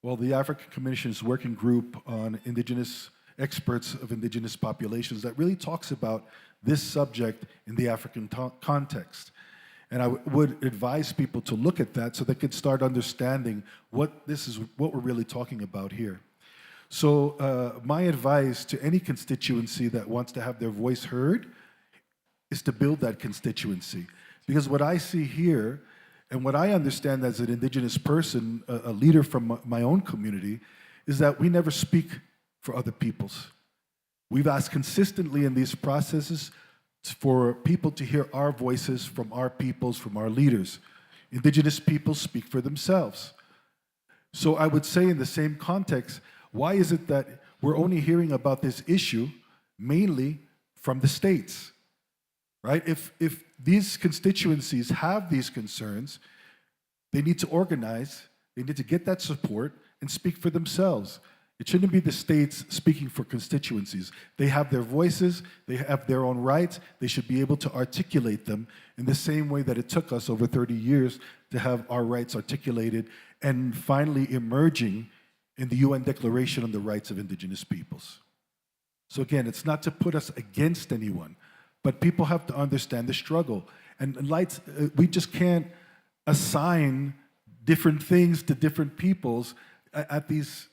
the African Commission's working group on indigenous experts of indigenous populations that really talks about this subject in the African context. And I would advise people to look at that so they could start understanding what we're really talking about here. So my advice to any constituency that wants to have their voice heard is to build that constituency. Because what I see here, and what I understand as an indigenous person, a leader from my own community, is that we never speak for other peoples. We've asked consistently in these processes for people to hear our voices from our peoples, from our leaders. Indigenous peoples speak for themselves. So I would say in the same context, why is it that we're only hearing about this issue mainly from the states, right? If these constituencies have these concerns, they need to organize, they need to get that support and speak for themselves. It shouldn't be the states speaking for constituencies. They have their voices, they have their own rights, they should be able to articulate them in the same way that it took us over 30 years to have our rights articulated and finally emerging in the UN Declaration on the Rights of Indigenous Peoples. So again, it's not to put us against anyone, but people have to understand the struggle. And we just can't assign different things to different peoples at these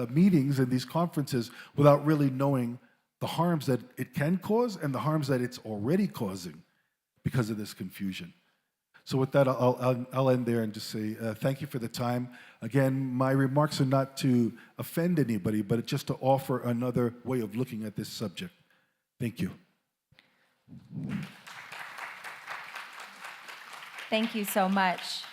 meetings and these conferences without really knowing the harms that it can cause and the harms that it's already causing because of this confusion. So with that, I'll end there and just say thank you for the time. Again, my remarks are not to offend anybody, but just to offer another way of looking at this subject. Thank you. Thank you so much.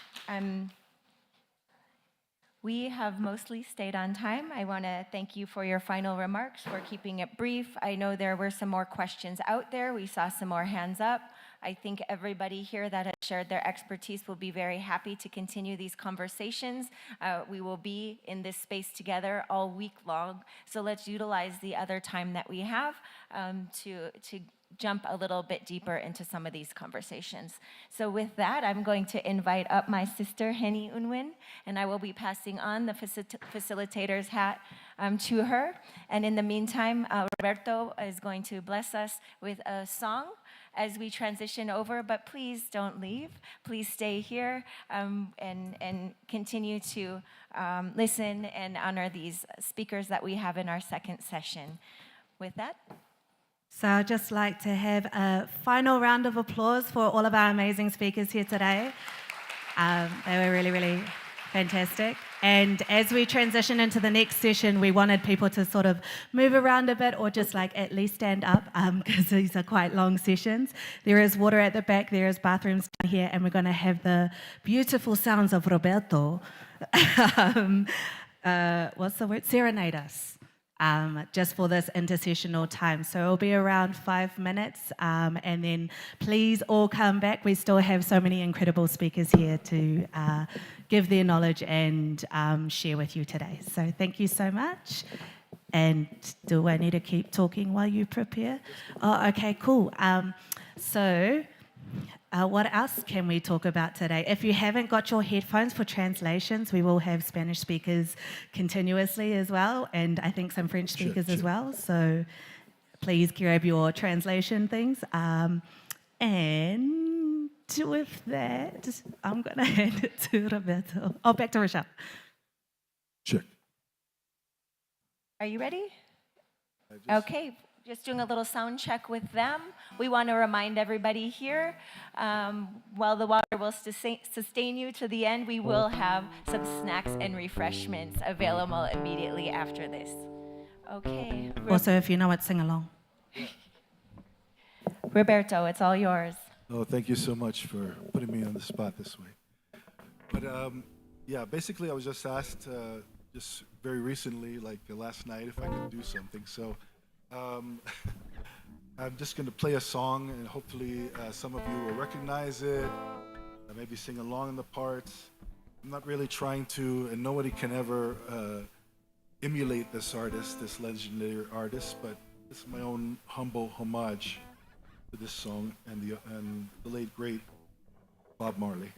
We have mostly stayed on time. I want to thank you for your final remarks, for keeping it brief. I know there were some more questions out there. We saw some more hands up. I think everybody here that has shared their expertise will be very happy to continue these conversations. We will be in this space together all week long. So let's utilize the other time that we have to jump a little bit deeper into some of these conversations. So with that, I'm going to invite up my sister, Henny Unwin, and I will be passing on the facilitator's hat to her. And in the meantime, Roberto is going to bless us with a song as we transition over, but please don't leave. Please stay here and continue to listen and honor these speakers that we have in our second session. With that, so I'd just like to have a final round of applause for all of our amazing speakers here today. They were really, really fantastic. And as we transition into the next session, we wanted people to sort of move around a bit or just like at least stand up because these are quite long sessions. There is water at the back, there is bathrooms down here, and we're going to have the beautiful sounds of Roberto. What's the word? Serenade us. Just for this intercessional time. So it'll be around 5 minutes, and then please all come back. We still have so many incredible speakers here to give their knowledge and share with you today. So thank you so much. And do I need to keep talking while you prepare? Oh, okay, cool. What else can we talk about today? If you haven't got your headphones for translations, we will have Spanish speakers continuously as well, and I think some French speakers as well. So please grab your translation things. And with that, I'm going to hand it to Roberto. Oh, back to Rochelle. Check. Are you ready? Okay. Just doing a little sound check with them. We want to remind everybody here, while the water will sustain you to the end, we will have some snacks and refreshments available immediately after this. Okay. Also, if you know it, sing along. Roberto, it's all yours. Oh, thank you so much for putting me on the spot this way. But yeah, basically I was just asked just very recently, like last night, if I could do something. So I'm just going to play a song, and hopefully some of you will recognize it, maybe sing along in the parts. I'm not really trying to, and nobody can ever emulate this artist, this legendary artist, but this is my own humble homage to this song and the late, great Bob Marley.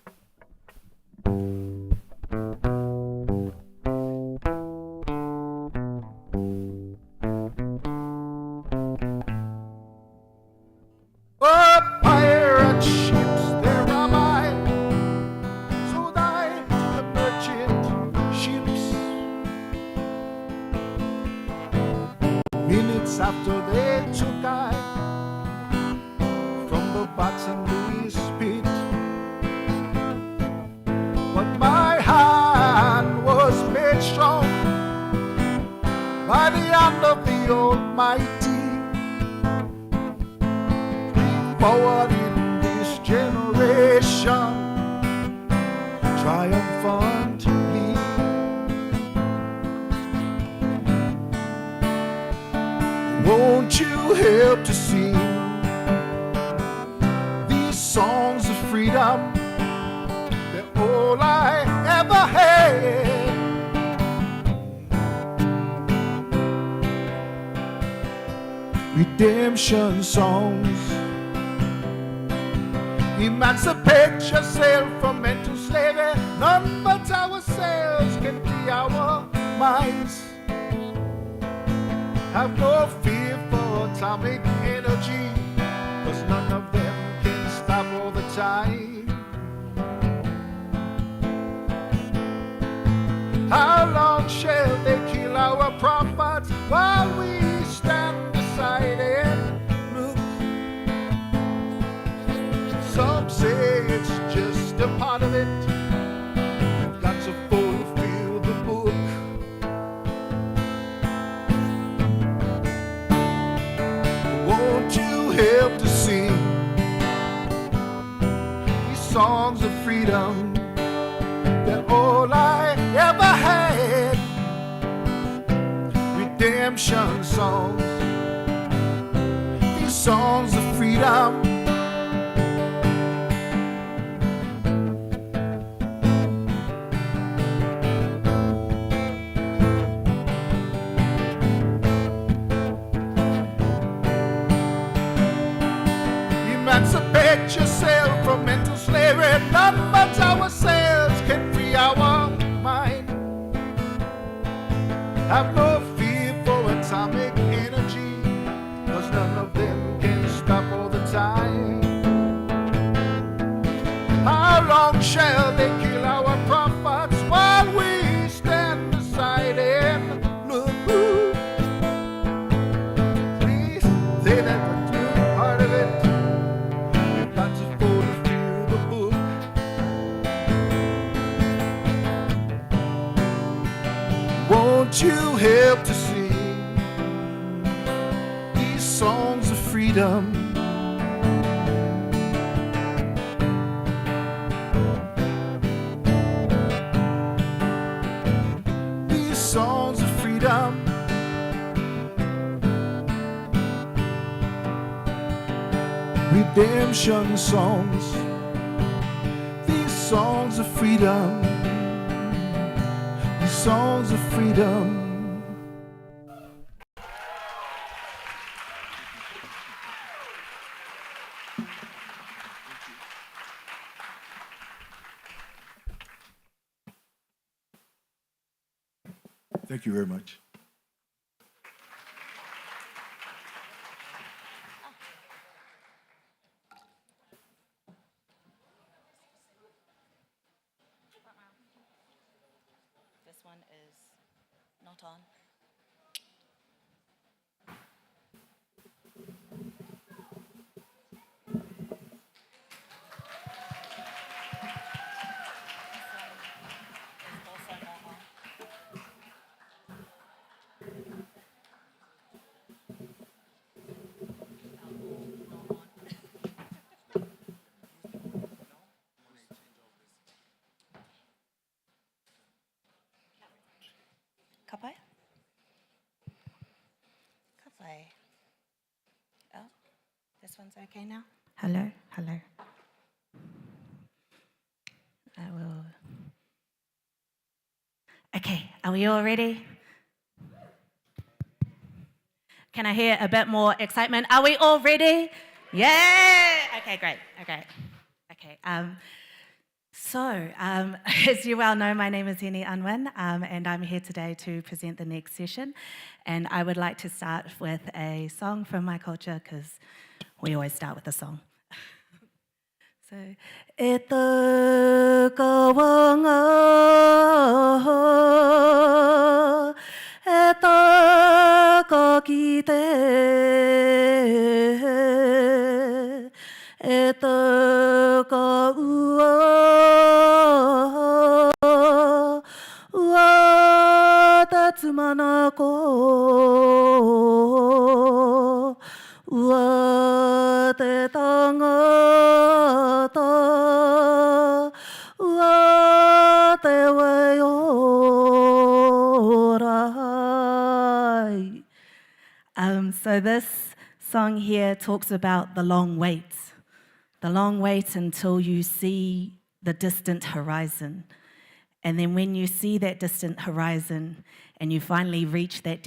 After they took I from the bottomless pit, but my hand was made strong by the hand of the Almighty. Forward in this generation, triumphantly. Won't you help to sing these songs of freedom? They're all I ever had. Redemption songs. Emancipate yourself from mental slavery. None but ourselves can free our minds. Have no fear for atomic energy, 'cause none of them can stop all the time. How long shall they kill our prophets while we stand aside and look? Some say it's just a part of it. We've got to fulfill the book. Won't you help to sing these songs of freedom? They're all I ever had. Redemption songs, these songs of freedom. Emancipate yourself from mental slavery. None but ourselves can free our mind. Have no fear for atomic energy, 'cause none of them can stop all the time. How long shall they kill our prophets while we stand aside and look? Please say that we're doing part of it. We've got to fulfill the book. you help to sing these songs of freedom. These songs of freedom. Redemption songs. These songs of freedom. These songs of freedom. Thank you very much. This one is not on. Kapai? Kapai. Oh, this one's okay now? Hello, hello. I will. Okay, are we all ready? Can I hear a bit more excitement? Are we all ready? Yeah! Okay, great, okay. Okay, as you well know, my name is Heni Anwan, and I'm here today to present the next session. And I would like to start with a song from my culture, because we always start with a song. So, e te kawanga, e te kakite, e te kaua, ua te tumanako, ua te tangata, ua te waiorai. So this song here talks about the long wait until you see the distant horizon. And then when you see that distant horizon and you finally reach that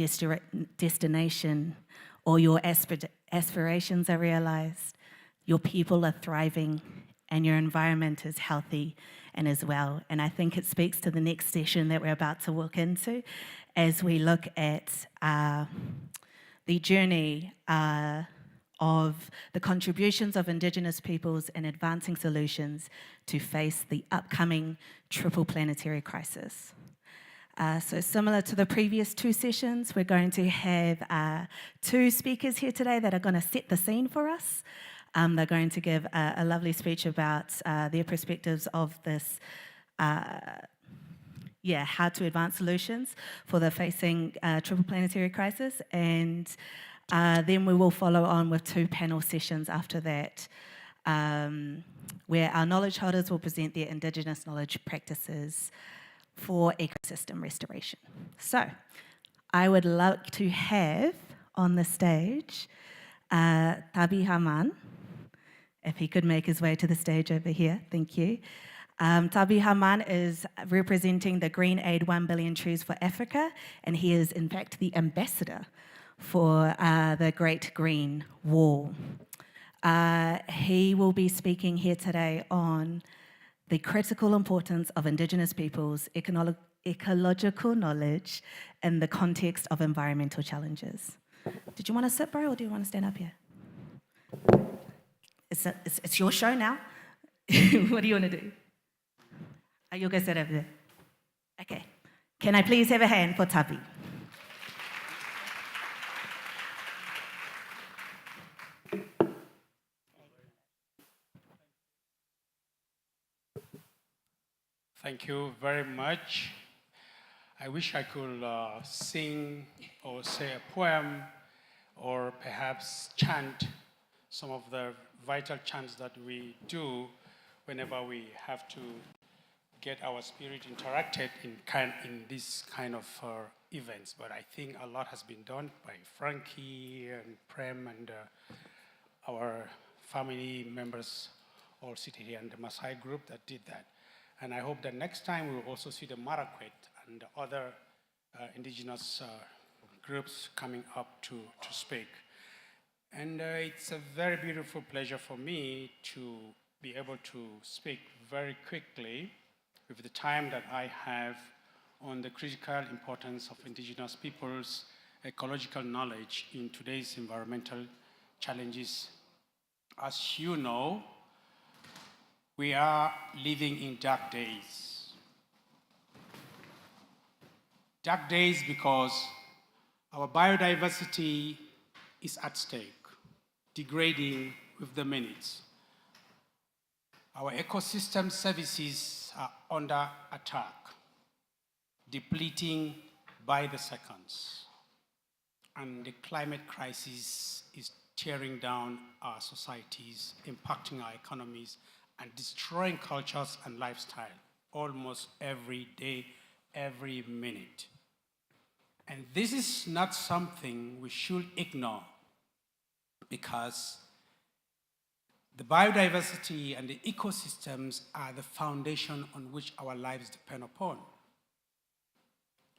destination, or your aspirations are realized, your people are thriving, and your environment is healthy and as well. And I think it speaks to the next session that we're about to walk into as we look at the journey of the contributions of Indigenous peoples in advancing solutions to face the upcoming triple planetary crisis. So similar to the previous two sessions, we're going to have two speakers here today that are going to set the scene for us. They're going to give a lovely speech about their perspectives of this, how to advance solutions for the facing triple planetary crisis. And then we will follow on with two panel sessions after that, where our knowledge holders will present their Indigenous knowledge practices for ecosystem restoration. So I would like to have on the stage Tabi Haman, if he could make his way to the stage over here, thank you. Tabi Haman is representing the Green Aid 1 Billion Trees for Africa, and he is in fact the ambassador for the Great Green Wall. He will be speaking here today on the critical importance of Indigenous peoples' ecological knowledge in the context of environmental challenges. Did you want to sit, bro, or do you want to stand up here? It's your show now. What do you want to do? You'll go sit over there. Okay. Can I please have a hand for Tabi? Thank you very much. I wish I could sing or say a poem or perhaps chant some of the vital chants that we do whenever we have to get our spirit interacted in this kind of events. But I think a lot has been done by Frankie and Prem and our family members all sitting here, and the Maasai group that did that. And I hope that next time we will also see the Marakwet and the other indigenous groups coming up to speak. And it's a very beautiful pleasure for me to be able to speak very quickly with the time that I have on the critical importance of indigenous peoples' ecological knowledge in today's environmental challenges. As you know, we are living in dark days. Dark days because our biodiversity is at stake, degrading with the minutes. Our ecosystem services are under attack, depleting by the seconds. And the climate crisis is tearing down our societies, impacting our economies, and destroying cultures and lifestyle almost every day, every minute. And this is not something we should ignore, because the biodiversity and the ecosystems are the foundation on which our lives depend upon.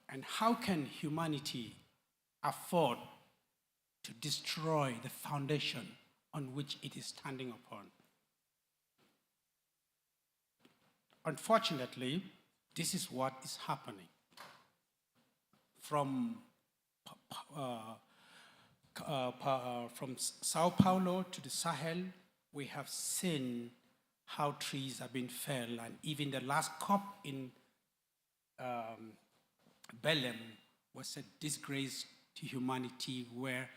And how can humanity afford to destroy the foundation on which it is standing upon? Unfortunately, this is what is happening. From Sao Paulo to the Sahel, we have seen how trees have been felled, and even the last COP in Belém was a disgrace to humanity, where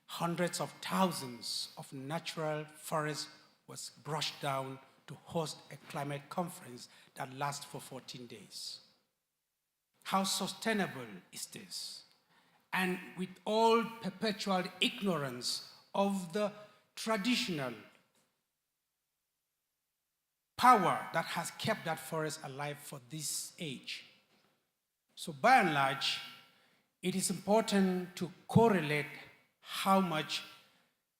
hundreds of thousands of natural forests was brushed down to host a climate conference that lasts for 14 days. How sustainable is this? And with all perpetual ignorance of the traditional power that has kept that forest alive for this age. So by and large, it is important to correlate how much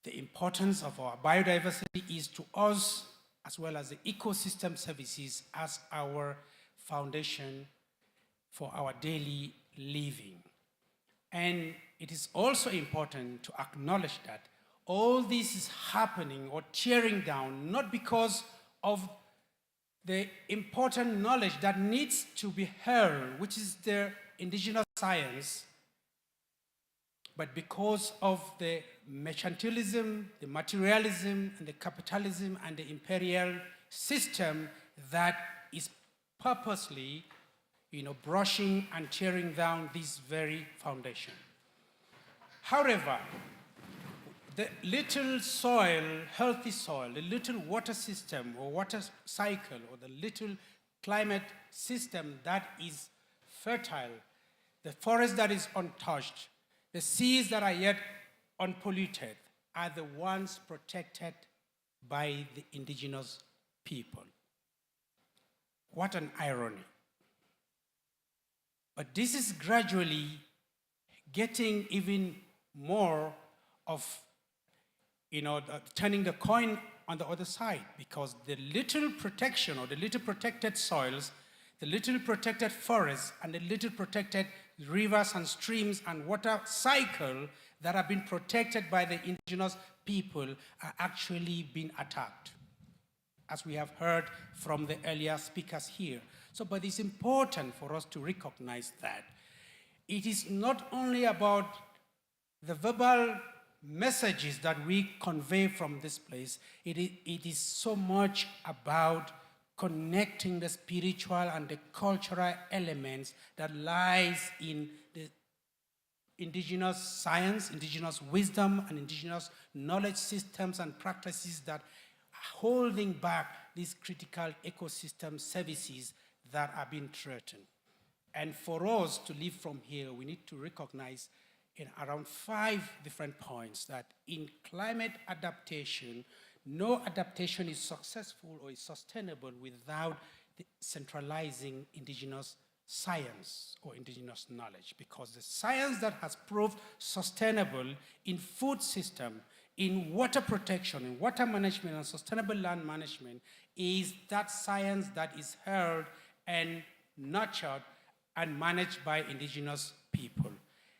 the importance of our biodiversity is to us, as well as the ecosystem services as our foundation for our daily living. And it is also important to acknowledge that all this is happening or tearing down, not because of the important knowledge that needs to be held, which is the indigenous science, but because of the mercantilism, the materialism, and the capitalism, and the imperial system that is purposely, brushing and tearing down this very foundation. However, the little soil, healthy soil, the little water system or water cycle, or the little climate system that is fertile, the forest that is untouched, the seas that are yet unpolluted, are the ones protected by the indigenous people. What an irony. But this is gradually getting even more of, turning the coin on the other side, because the little protection or the little protected soils, the little protected forests, and the little protected rivers and streams and water cycle that have been protected by the indigenous people are actually being attacked, as we have heard from the earlier speakers here. So, but it's important for us to recognize that it is not only about the verbal messages that we convey from this place, it is so much about connecting the spiritual and the cultural elements that lies in the indigenous science, indigenous wisdom, and indigenous knowledge systems and practices that are holding back these critical ecosystem services that are being threatened. And for us to live from here, we need to recognize in around 5 different points that in climate adaptation, no adaptation is successful or is sustainable without centralizing indigenous science or indigenous knowledge, because the science that has proved sustainable in food system, in water protection, in water management and sustainable land management is that science that is held and nurtured and managed by indigenous people.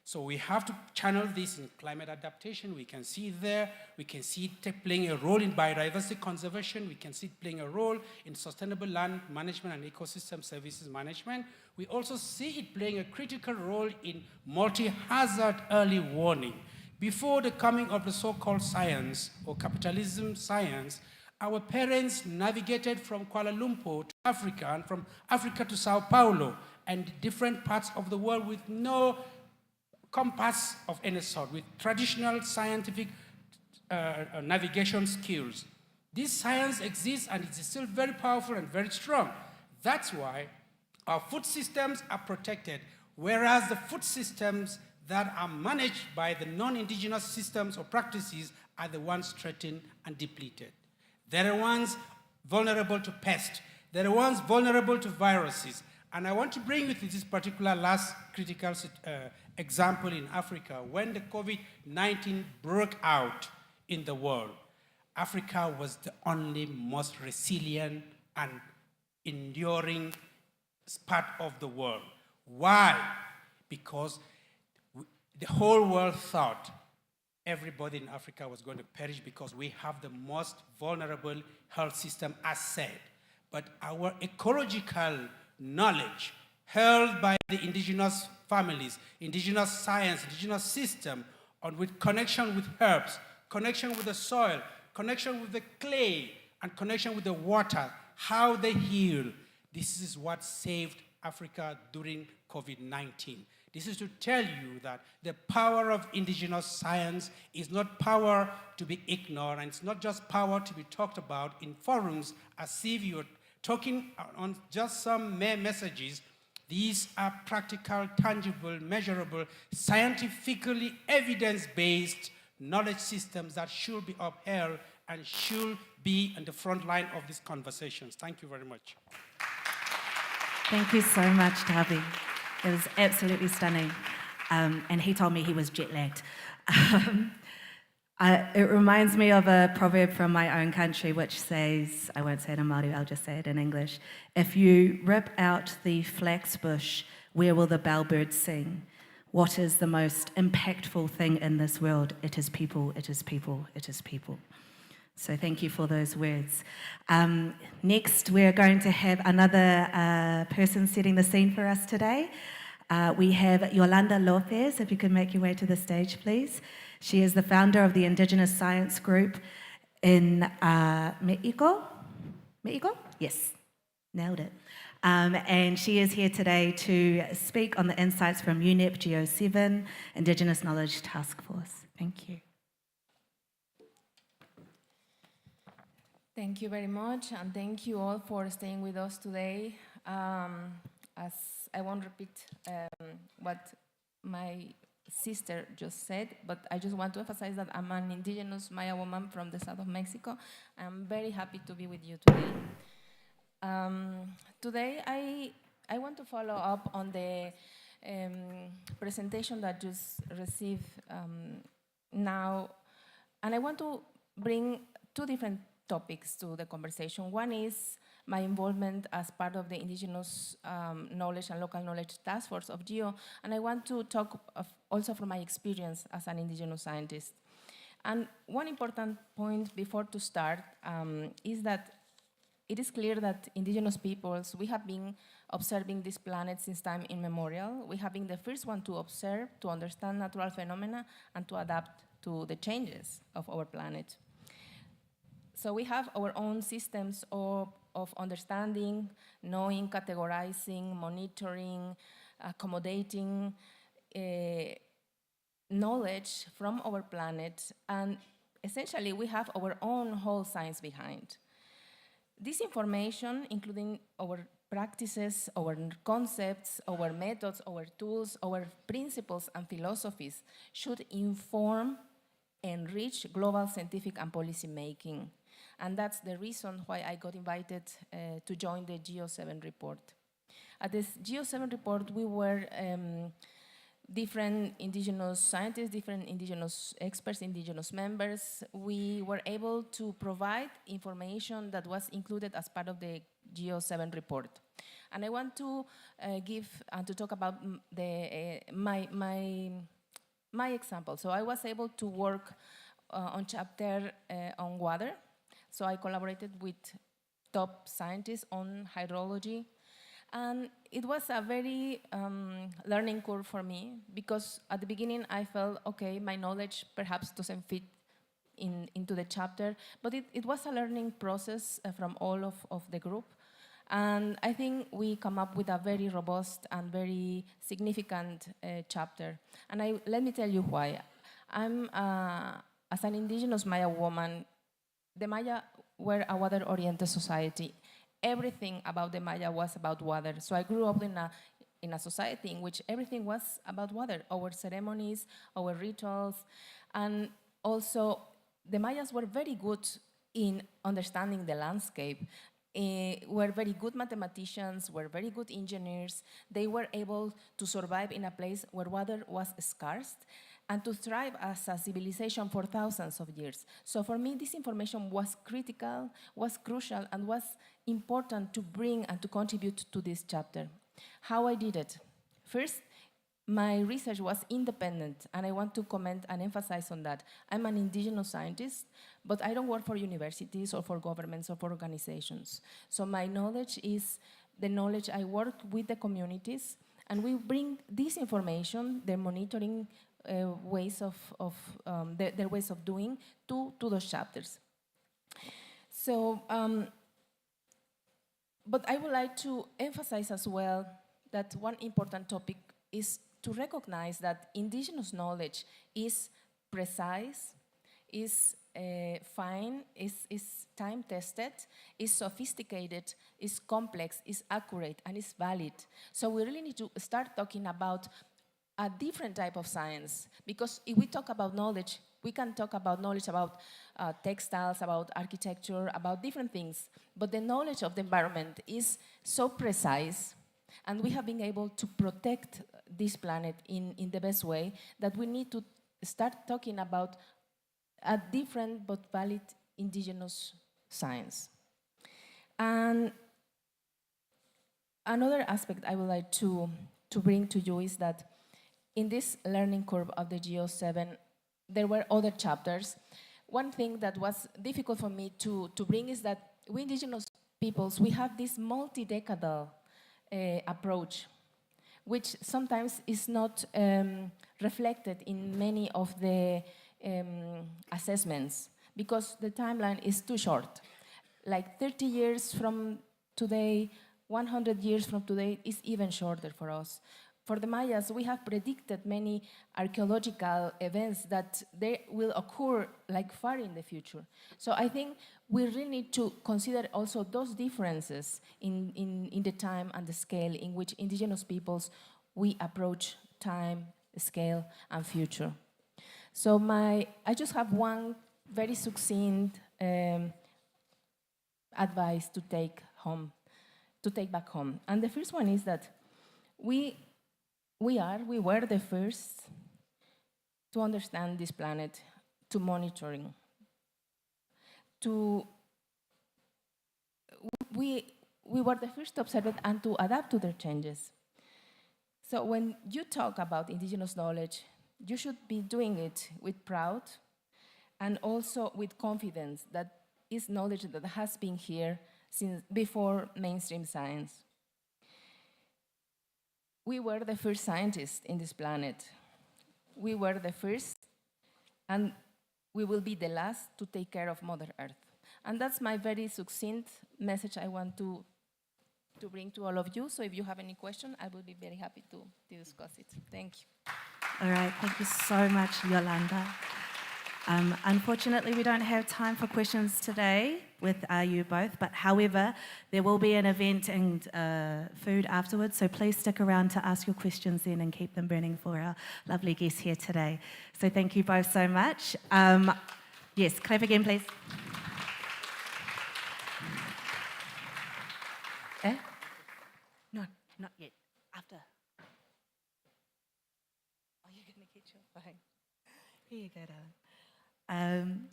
So we have to channel this in climate adaptation. We can see it there. We can see it playing a role in biodiversity conservation. We can see it playing a role in sustainable land management and ecosystem services management. We also see it playing a critical role in multi-hazard early warning. Before the coming of the so-called science or capitalism science, our parents navigated from Kuala Lumpur to Africa and from Africa to Sao Paulo and different parts of the world with no compass of any sort, with traditional scientific navigation skills. This science exists and it is still very powerful and very strong. That's why our food systems are protected, whereas the food systems that are managed by the non-indigenous systems or practices are the ones threatened and depleted. They're the ones vulnerable to pests. They're the ones vulnerable to viruses. And I want to bring you to this particular last critical example in Africa. When the COVID-19 broke out in the world, Africa was the only most resilient and enduring part of the world. Why? Because the whole world thought everybody in Africa was going to perish because we have the most vulnerable health system as said. But our ecological knowledge held by the indigenous families, indigenous science, indigenous system, with connection with herbs, connection with the soil, connection with the clay, and connection with the water, how they heal. This is what saved Africa during COVID-19. This is to tell you that the power of indigenous science is not power to be ignored, and it's not just power to be talked about in forums as if you're talking on just some mere messages. These are practical, tangible, measurable, scientifically evidence-based knowledge systems that should be upheld and should be in the front line of these conversations. Thank you very much. Thank you so much, Tavi. It was absolutely stunning. And he told me he was jet-lagged. It reminds me of a proverb from my own country which says, I won't say it in Māori, I'll just say it in English. If you rip out the flax bush, where will the bellbird sing? What is the most impactful thing in this world? It is people, it is people, it is people. So thank you for those words. Next, we're going to have another person setting the scene for us today. We have Yolanda Lopez, if you could make your way to the stage, please. She is the founder of the Indigenous Science Group in Mexico? Yes, nailed it. And she is here today to speak on the insights from UNEP GEO7 Indigenous Knowledge Task Force. Thank you. Thank you very much, and thank you all for staying with us today. As I won't repeat what my sister just said, but I just want to emphasize that I'm an indigenous Maya woman from the south of Mexico. I'm very happy to be with you today. Today, I want to follow up on the presentation that just received now, and I want to bring two different topics to the conversation. One is my involvement as part of the Indigenous Knowledge and Local Knowledge Task Force of GEO, and I want to talk also from my experience as an indigenous scientist. And one important point before to start is that it is clear that indigenous peoples, we have been observing this planet since time immemorial. We have been the first one to observe, to understand natural phenomena, and to adapt to the changes of our planet. So we have our own systems of understanding, knowing, categorizing, monitoring, accommodating knowledge from our planet, and essentially we have our own whole science behind. This information, including our practices, our concepts, our methods, our tools, our principles and philosophies should inform, enrich global scientific and policy making. And that's the reason why I got invited to join the GEO7 report. At this GEO7 report, we were different indigenous scientists, different indigenous experts, indigenous members. We were able to provide information that was included as part of the GEO7 report. And I want to give and to talk about my example. So I was able to work on chapter on water. So I collaborated with top scientists on hydrology. And it was a very learning curve for me, because at the beginning I felt, okay, my knowledge perhaps doesn't fit into the chapter, but it was a learning process from all of the group. And I think we come up with a very robust and very significant chapter. And let me tell you why. As an indigenous Maya woman, the Maya were a water-oriented society. Everything about the Maya was about water. So I grew up in a society in which everything was about water, our ceremonies, our rituals, and also the Mayas were very good in understanding the landscape. Were very good mathematicians, were very good engineers. They were able to survive in a place where water was scarce and to thrive as a civilization for thousands of years. So for me, this information was critical, was crucial, and was important to bring and to contribute to this chapter. How I did it? First, my research was independent, and I want to comment and emphasize on that. I'm an indigenous scientist, but I don't work for universities or for governments or for organizations. So my knowledge is the knowledge I work with the communities, and we bring this information, their monitoring ways their ways of doing to those chapters. So, but I would like to emphasize as well that one important topic is to recognize that indigenous knowledge is precise, is fine, is time-tested, is sophisticated, is complex, is accurate, and is valid. So we really need to start talking about a different type of science, because if we talk about knowledge, we can talk about knowledge about textiles, about architecture, about different things, but the knowledge of the environment is so precise, and we have been able to protect this planet in the best way, that we need to start talking about a different but valid indigenous science. And another aspect I would like to bring to you is that in this learning curve of the GEO7, there were other chapters. One thing that was difficult for me to bring is that we indigenous peoples, we have this multi-decadal approach, which sometimes is not reflected in many of the assessments, because the timeline is too short. Like 30 years from today, 100 years from today is even shorter for us. For the Mayas, we have predicted many archaeological events that they will occur like far in the future. So I think we really need to consider also those differences in the time and the scale in which indigenous peoples, we approach time, scale, and future. So I just have one very succinct advice to take back home. And the first one is that we were the first to understand this planet, to monitoring, we were the first to observe it and to adapt to their changes. So when you talk about indigenous knowledge, you should be doing it with pride and also with confidence that is knowledge that has been here since before mainstream science. We were the first scientists in this planet. We were the first, and we will be the last to take care of Mother Earth. And that's my very succinct message I want to bring to all of you. So if you have any question, I will be very happy to discuss it. Thank you. All right, thank you so much, Yolanda. Unfortunately, we don't have time for questions today with you both, but however, there will be an event and food afterwards, so please stick around to ask your questions then and keep them burning for our lovely guests here today. So thank you both so much. Yes, clap again, please. No, not yet. After. Oh, you're going to get your phone. Here you go, darling.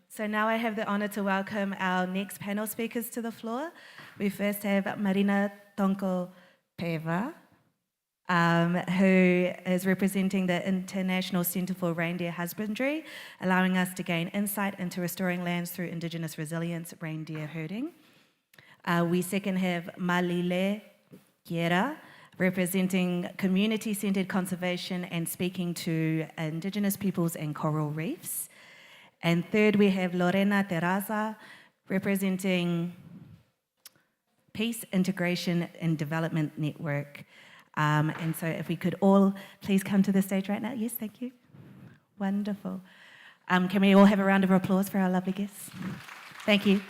So now I have the honour to welcome our next panel speakers to the floor. We first have Marina Tonko Peva, who is representing the International Centre for Reindeer Husbandry, allowing us to gain insight into restoring lands through Indigenous resilience reindeer herding. We second have Malile Kiera, representing community-centred conservation and speaking to Indigenous peoples and coral reefs. And third, we have Lorena Terraza, representing Peace, Integration and Development Network. And so if we could all please come to the stage right now. Yes, thank you. Wonderful. Can we all have a round of applause for our lovely guests? Thank you.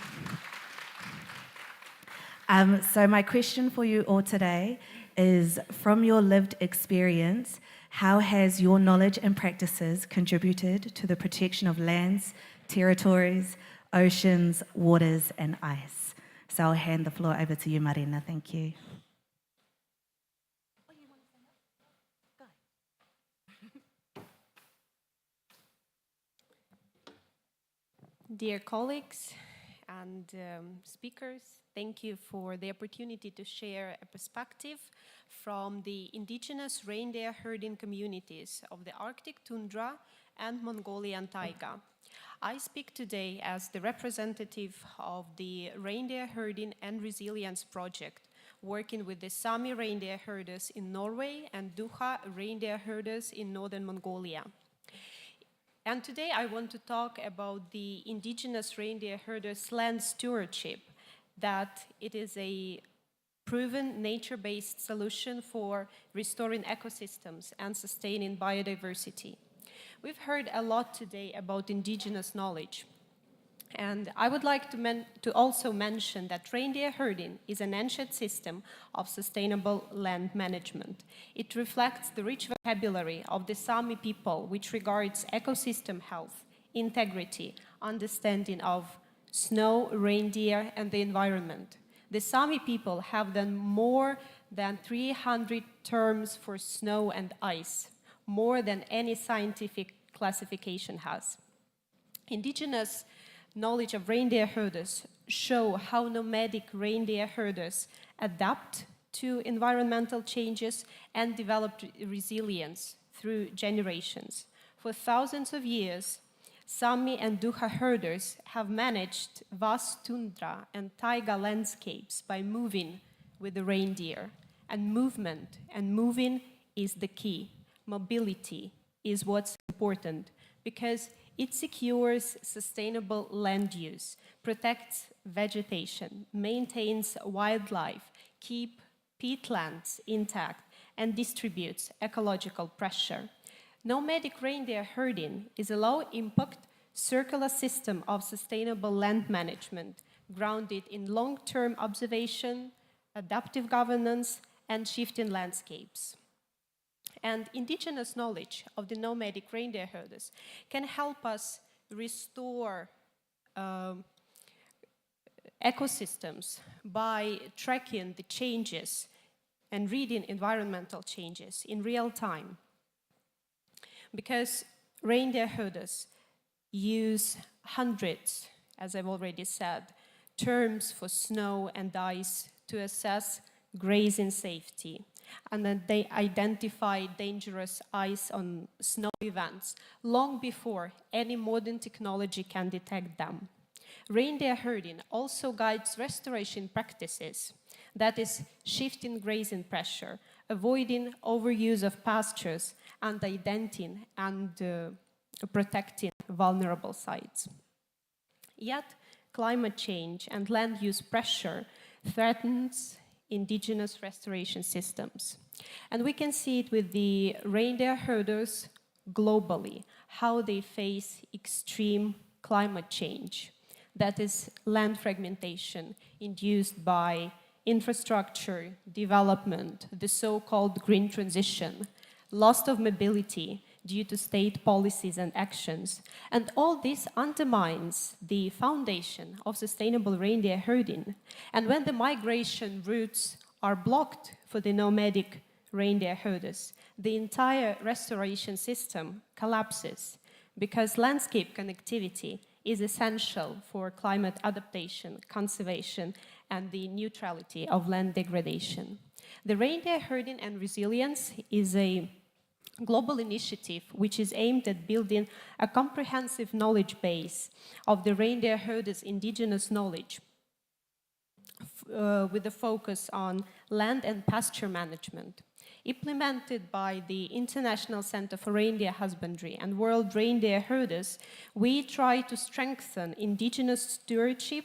So my question for you all today is, from your lived experience, how has your knowledge and practices contributed to the protection of lands, territories, oceans, waters, and ice? So I'll hand the floor over to you, Marina. Thank you. Dear colleagues and speakers, thank you for the opportunity to share a perspective from the indigenous reindeer herding communities of the Arctic tundra and Mongolian taiga. I speak today as the representative of the Reindeer Herding and Resilience Project, working with the Sami reindeer herders in Norway and Duha reindeer herders in northern Mongolia. And today I want to talk about the indigenous reindeer herders' land stewardship, that it is a proven nature-based solution for restoring ecosystems and sustaining biodiversity. We've heard a lot today about indigenous knowledge. And I would like to also mention that reindeer herding is an ancient system of sustainable land management. It reflects the rich vocabulary of the Sami people, which regards ecosystem health, integrity, understanding of snow, reindeer, and the environment. The Sami people have done more than 300 terms for snow and ice, more than any scientific classification has. Indigenous knowledge of reindeer herders show how nomadic reindeer herders adapt to environmental changes and develop resilience through generations. For thousands of years, Sami and Duha herders have managed vast tundra and taiga landscapes by moving with the reindeer. And moving is the key. Mobility is what's important, because it secures sustainable land use, protects vegetation, maintains wildlife, keeps peatlands intact, and distributes ecological pressure. Nomadic reindeer herding is a low-impact circular system of sustainable land management, grounded in long-term observation, adaptive governance, and shifting landscapes. And indigenous knowledge of the nomadic reindeer herders can help us restore ecosystems by tracking the changes and reading environmental changes in real time. Because reindeer herders use hundreds, as I've already said, terms for snow and ice to assess grazing safety. And then they identify dangerous ice on snow events long before any modern technology can detect them. Reindeer herding also guides restoration practices, that is, shifting grazing pressure, avoiding overuse of pastures, and identifying and protecting vulnerable sites. Yet, climate change and land use pressure threatens indigenous restoration systems. And we can see it with the reindeer herders globally how they face extreme climate change. That is land fragmentation induced by infrastructure, development, the so-called green transition, loss of mobility due to state policies and actions. And all this undermines the foundation of sustainable reindeer herding. And when the migration routes are blocked for the nomadic reindeer herders, the entire restoration system collapses because landscape connectivity is essential for climate adaptation, conservation, and the neutrality of land degradation. The reindeer herding and resilience is a global initiative which is aimed at building a comprehensive knowledge base of the reindeer herders' indigenous knowledge with a focus on land and pasture management. Implemented by the International Center for Reindeer Husbandry and World Reindeer Herders, we try to strengthen indigenous stewardship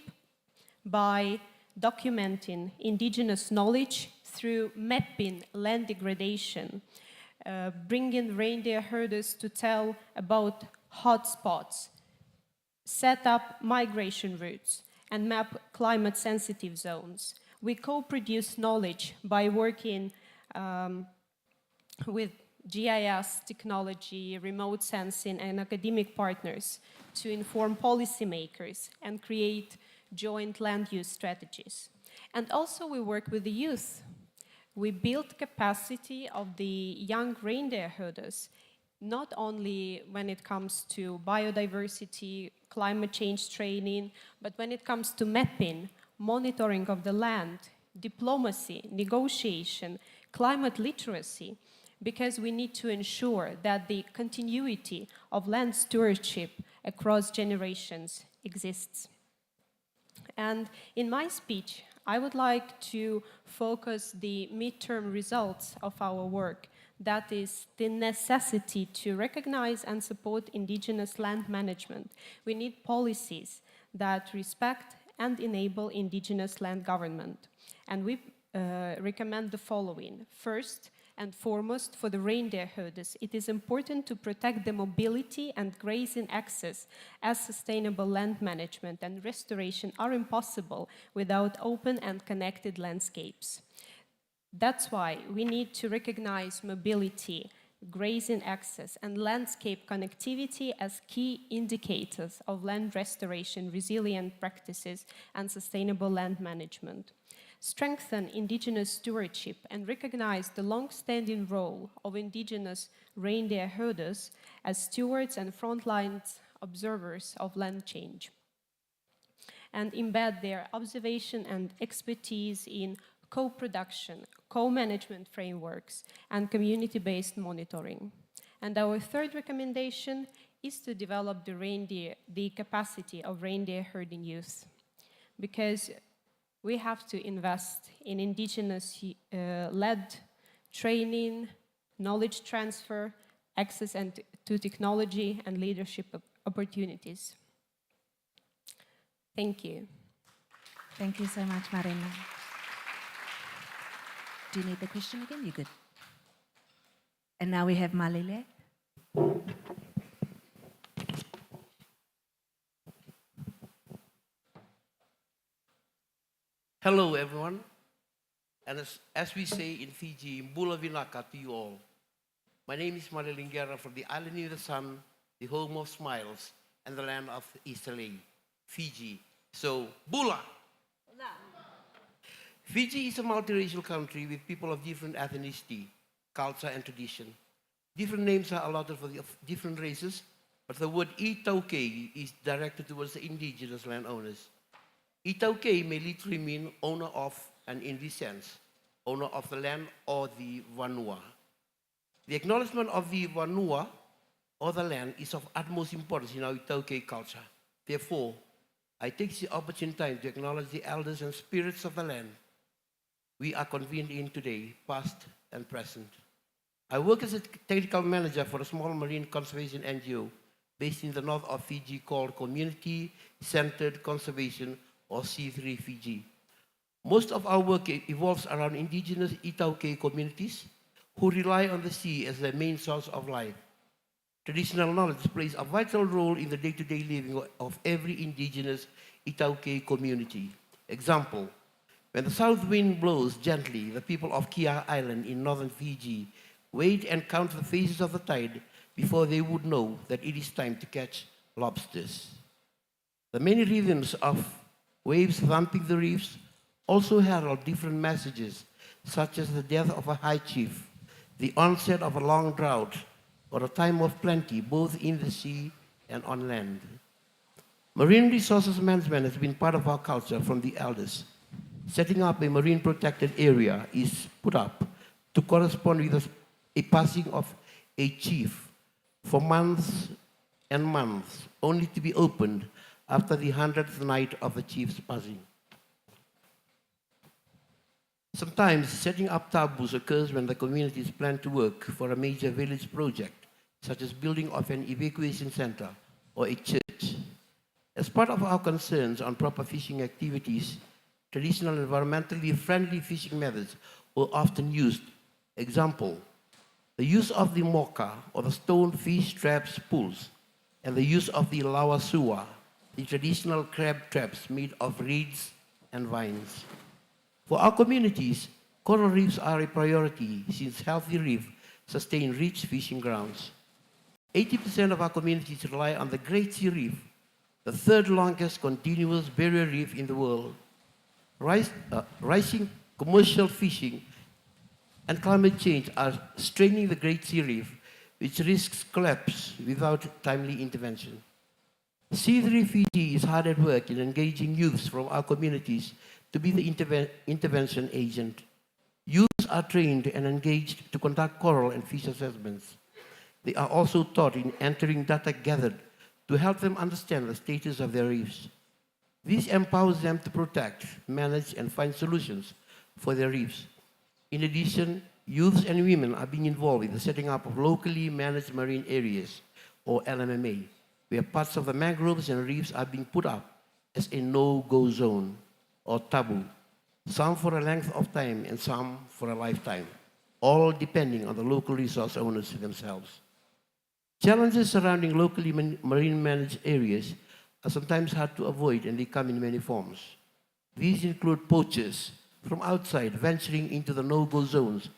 by documenting indigenous knowledge through mapping land degradation, bringing reindeer herders to tell about hotspots, set up migration routes, and map climate-sensitive zones. We co-produce knowledge by working with GIS technology, remote sensing, and academic partners to inform policymakers and create joint land use strategies. And also we work with the youth. We build capacity of the young reindeer herders, not only when it comes to biodiversity, climate change training, but when it comes to mapping, monitoring of the land, diplomacy, negotiation, climate literacy, because we need to ensure that the continuity of land stewardship across generations exists. And in my speech, I would like to focus the midterm results of our work. That is the necessity to recognize and support indigenous land management. We need policies that respect and enable indigenous land government. And we recommend the following. First and foremost, for the reindeer herders, it is important to protect the mobility and grazing access, as sustainable land management and restoration are impossible without open and connected landscapes. That's why we need to recognize mobility, grazing access, and landscape connectivity as key indicators of land restoration, resilient practices, and sustainable land management. Strengthen indigenous stewardship and recognize the long-standing role of indigenous reindeer herders as stewards and frontline observers of land change. And embed their observation and expertise in co-production, co-management frameworks, and community-based monitoring. And our third recommendation is to develop the capacity of reindeer herding youth, because we have to invest in indigenous-led training, knowledge transfer, access to technology, and leadership opportunities. Thank you. Thank you so much, Marina. Do you need the question again? You're good. And now we have Malile. Hello, everyone. And as we say in Fiji, Mbula Vinaka to you all. My name is Marilingera from the island of the sun, the home of smiles, and the land of Easterly, Fiji. So, Bula! Fiji is a multiracial country with people of different ethnicity, culture, and tradition. Different names are allotted for the different races, but the word Itauke is directed towards the indigenous landowners. Itauke may literally mean owner of, and in this sense, owner of the land or the vanua. The acknowledgement of the vanua or the land is of utmost importance in our Itauke culture. Therefore, I take the opportune time to acknowledge the elders and spirits of the land we are convened in today, past and present. I work as a technical manager for a small marine conservation NGO based in the north of Fiji called Community Centered Conservation, or C3 Fiji. Most of our work evolves around indigenous Itauke communities who rely on the sea as their main source of life. traditional knowledge plays a vital role in the day-to-day living of every indigenous Itaukei community. Example, when the south wind blows gently, the people of Kia Island in northern Fiji wait and count the phases of the tide before they would know that it is time to catch lobsters. The many rhythms of waves thumping the reefs also herald different messages, such as the death of a high chief, the onset of a long drought, or a time of plenty, both in the sea and on land. Marine resources management has been part of our culture from the elders. Setting up a marine protected area is put up to correspond with a passing of a chief for months and months, only to be opened after the 100th night of the chief's passing. Sometimes setting up taboos occurs when the communities plan to work for a major village project, such as building of an evacuation center or a church. As part of our concerns on proper fishing activities, traditional environmentally friendly fishing methods were often used. Example, the use of the moka or the stone fish traps pools, and the use of the lawasua, the traditional crab traps made of reeds and vines. For our communities, coral reefs are a priority since healthy reefs sustain rich fishing grounds. 80% of our communities rely on the Great Sea Reef, the third longest continuous barrier reef in the world. Rising commercial fishing and climate change are straining the Great Sea Reef, which risks collapse without timely intervention. Sea3 Fiji is hard at work in engaging youths from our communities to be the intervention agent. Youths are trained and engaged to conduct coral and fish assessments. They are also taught in entering data gathered to help them understand the status of their reefs. This empowers them to protect, manage, and find solutions for their reefs. In addition, youths and women are being involved in the setting up of locally managed marine areas, or LMMA, where parts of the mangroves and reefs are being put up as a no-go zone, or taboo, some for a length of time and some for a lifetime, all depending on the local resource owners themselves. Challenges surrounding locally marine managed areas are sometimes hard to avoid, and they come in many forms. These include poachers from outside venturing into the no-go zones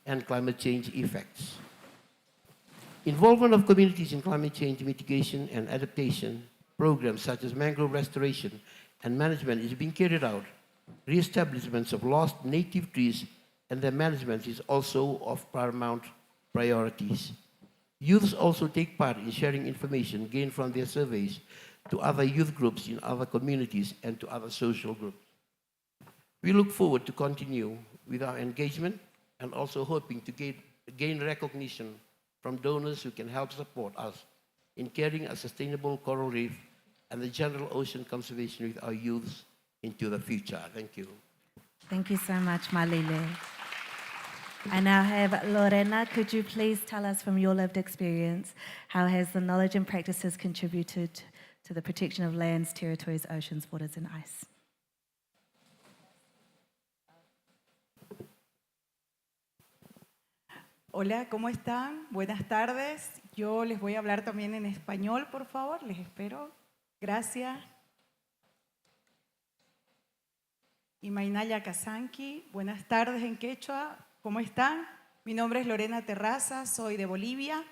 and climate change effects. Involvement of communities in climate change mitigation and adaptation programs such as mangrove restoration and management is being carried out. Re-establishments of lost native trees and their management is also of paramount priorities. Youths also take part in sharing information gained from their surveys to other youth groups in other communities and to other social groups. We look forward to continue with our engagement and also hoping to gain recognition from donors who can help support us in carrying a sustainable coral reef and the general ocean conservation with our youths into the future. Thank you. Thank you so much, Malile. I now have Lorena. Could you please tell us from your lived experience, how has the knowledge and practices contributed to the protection of lands, territories, oceans, waters, and ice? Hola, ¿cómo están? Buenas tardes. Yo les voy a hablar también en español, por favor. Les espero. Gracias. Imainaya Kazanki. Buenas tardes en quechua. ¿Cómo están? Mi nombre es Lorena Terraza, soy de Bolivia.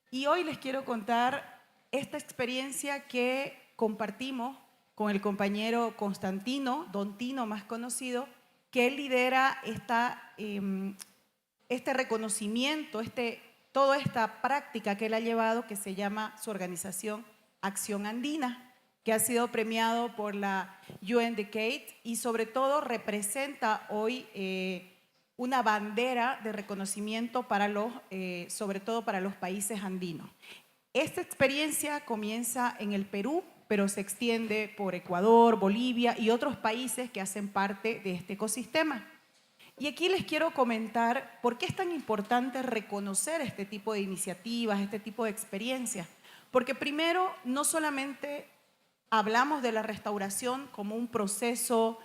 Y hoy les quiero contar esta experiencia que compartimos con el compañero Constantino, Don Tino más conocido, que él lidera este reconocimiento, toda esta práctica que él ha llevado, que se llama su organización Acción Andina, que ha sido premiado por la UNEP y sobre todo representa hoy una bandera de reconocimiento para sobre todo para los países andinos. Esta experiencia comienza en el Perú, pero se extiende por Ecuador, Bolivia y otros países que hacen parte de este ecosistema. Y aquí les quiero comentar por qué es tan importante reconocer este tipo de iniciativas, este tipo de experiencias. Porque primero, no solamente hablamos de la restauración como un proceso,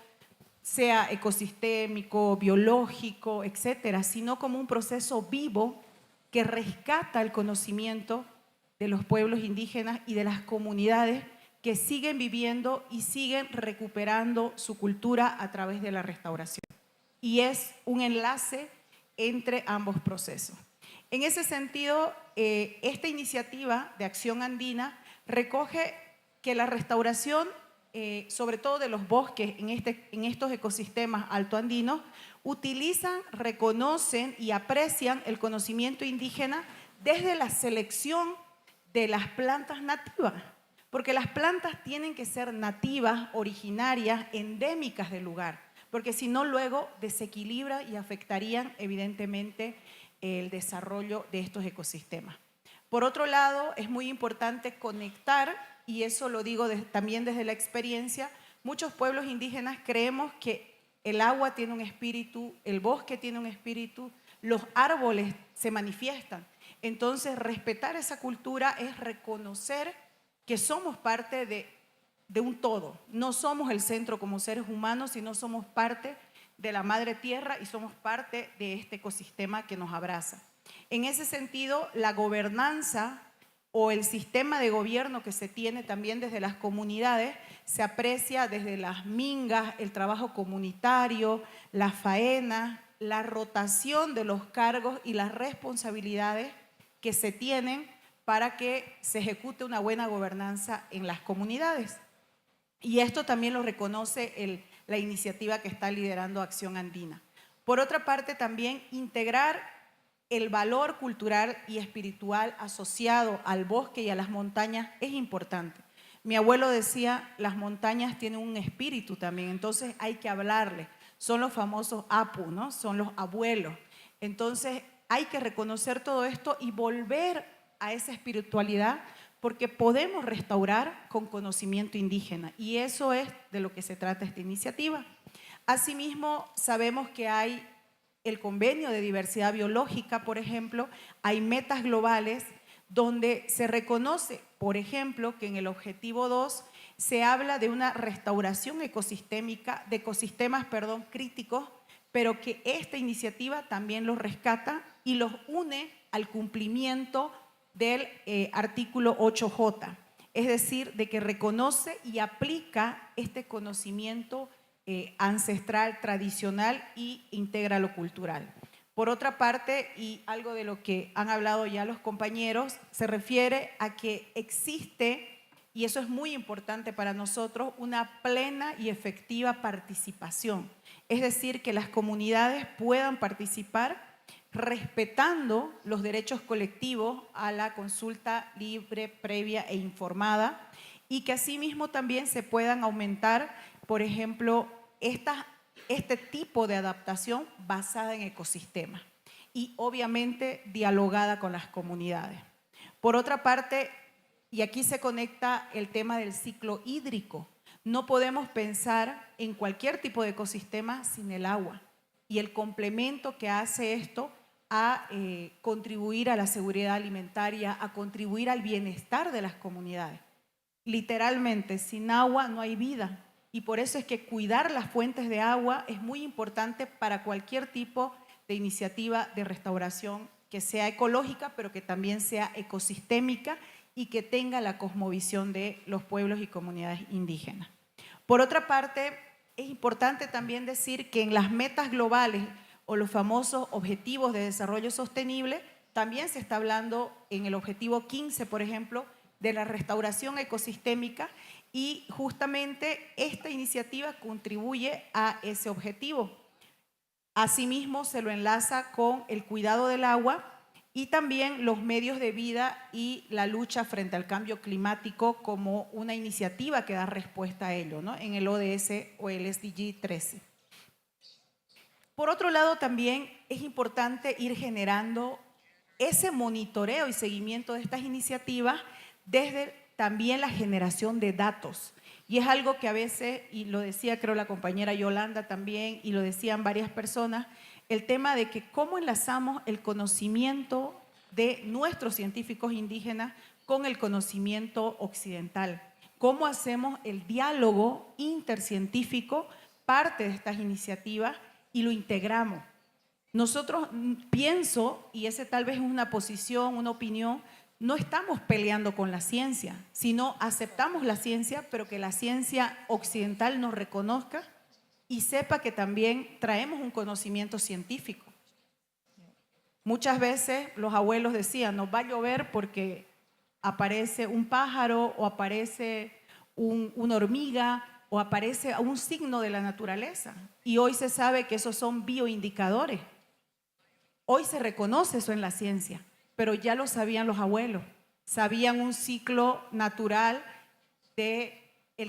sea ecosistémico, biológico, etcétera, sino como un proceso vivo que rescata el conocimiento de los pueblos indígenas y de las comunidades que siguen viviendo y siguen recuperando su cultura a través de la restauración. Y es un enlace entre ambos procesos. En ese sentido, esta iniciativa de Acción Andina recoge que la restauración, sobre todo de los bosques en estos ecosistemas altoandinos, utilizan, reconocen y aprecian el conocimiento indígena desde la selección de las plantas nativas, porque las plantas tienen que ser nativas, originarias, endémicas del lugar, porque si no luego desequilibra y afectarían evidentemente el desarrollo de estos ecosistemas. Por otro lado, es muy importante conectar, y eso lo digo también desde la experiencia, muchos pueblos indígenas creemos que el agua tiene un espíritu, el bosque tiene un espíritu, los árboles se manifiestan. Entonces, respetar esa cultura es reconocer que somos parte de un todo. No somos el centro como seres humanos, sino somos parte de la madre tierra y somos parte de este ecosistema que nos abraza. En ese sentido, la gobernanza o el sistema de gobierno que se tiene también desde las comunidades se aprecia desde las mingas, el trabajo comunitario, la faena, la rotación de los cargos y las responsabilidades que se tienen para que se ejecute una buena gobernanza en las comunidades. Y esto también lo reconoce la iniciativa que está liderando Acción Andina. Por otra parte, también integrar el valor cultural y espiritual asociado al bosque y a las montañas es importante. Mi abuelo decía, las montañas tienen un espíritu también, entonces hay que hablarle. Son los famosos apu, ¿no? Son los abuelos. Entonces hay que reconocer todo esto y volver a esa espiritualidad, porque podemos restaurar con conocimiento indígena, y eso es de lo que se trata esta iniciativa. Asimismo, sabemos que hay el convenio de diversidad biológica, por ejemplo, hay metas globales donde se reconoce, por ejemplo, que en el objetivo 2 se habla de una restauración ecosistémica, de ecosistemas, críticos, pero que esta iniciativa también los rescata y los une al cumplimiento del artículo 8J, es decir, de que reconoce y aplica este conocimiento ancestral, tradicional y integra lo cultural. Por otra parte, y algo de lo que han hablado ya los compañeros, se refiere a que existe, y eso es muy importante para nosotros, una plena y efectiva participación. Es decir, que las comunidades puedan participar respetando los derechos colectivos a la consulta libre, previa e informada, y que asimismo también se puedan aumentar, por ejemplo, este tipo de adaptación basada en ecosistemas y obviamente dialogada con las comunidades. Por otra parte, y aquí se conecta el tema del ciclo hídrico, no podemos pensar en cualquier tipo de ecosistema sin el agua, y el complemento que hace esto a contribuir a la seguridad alimentaria, a contribuir al bienestar de las comunidades. Literalmente, sin agua no hay vida, y por eso es que cuidar las fuentes de agua es muy importante para cualquier tipo de iniciativa de restauración que sea ecológica, pero que también sea ecosistémica y que tenga la cosmovisión de los pueblos y comunidades indígenas. Por otra parte, es importante también decir que en las metas globales o los famosos objetivos de desarrollo sostenible, también se está hablando en el objetivo 15, por ejemplo, de la restauración ecosistémica, y justamente esta iniciativa contribuye a ese objetivo. Asimismo, se lo enlaza con el cuidado del agua y también los medios de vida y la lucha frente al cambio climático como una iniciativa que da respuesta a ello, ¿no? En el ODS o el SDG 13. Por otro lado, también es importante ir generando ese monitoreo y seguimiento de estas iniciativas desde también la generación de datos. Y es algo que a veces, y lo decía creo la compañera Yolanda también, y lo decían varias personas, el tema de que cómo enlazamos el conocimiento de nuestros científicos indígenas con el conocimiento occidental. Cómo hacemos el diálogo intercientífico, parte de estas iniciativas, y lo integramos. Nosotros pienso, y ese tal vez es una posición, una opinión, no estamos peleando con la ciencia, sino aceptamos la ciencia, pero que la ciencia occidental nos reconozca y sepa que también traemos un conocimiento científico. Muchas veces los abuelos decían, nos va a llover porque aparece un pájaro o aparece una hormiga o aparece un signo de la naturaleza. Y hoy se sabe que esos son bioindicadores. Hoy se reconoce eso en la ciencia, pero ya lo sabían los abuelos. Sabían un ciclo natural del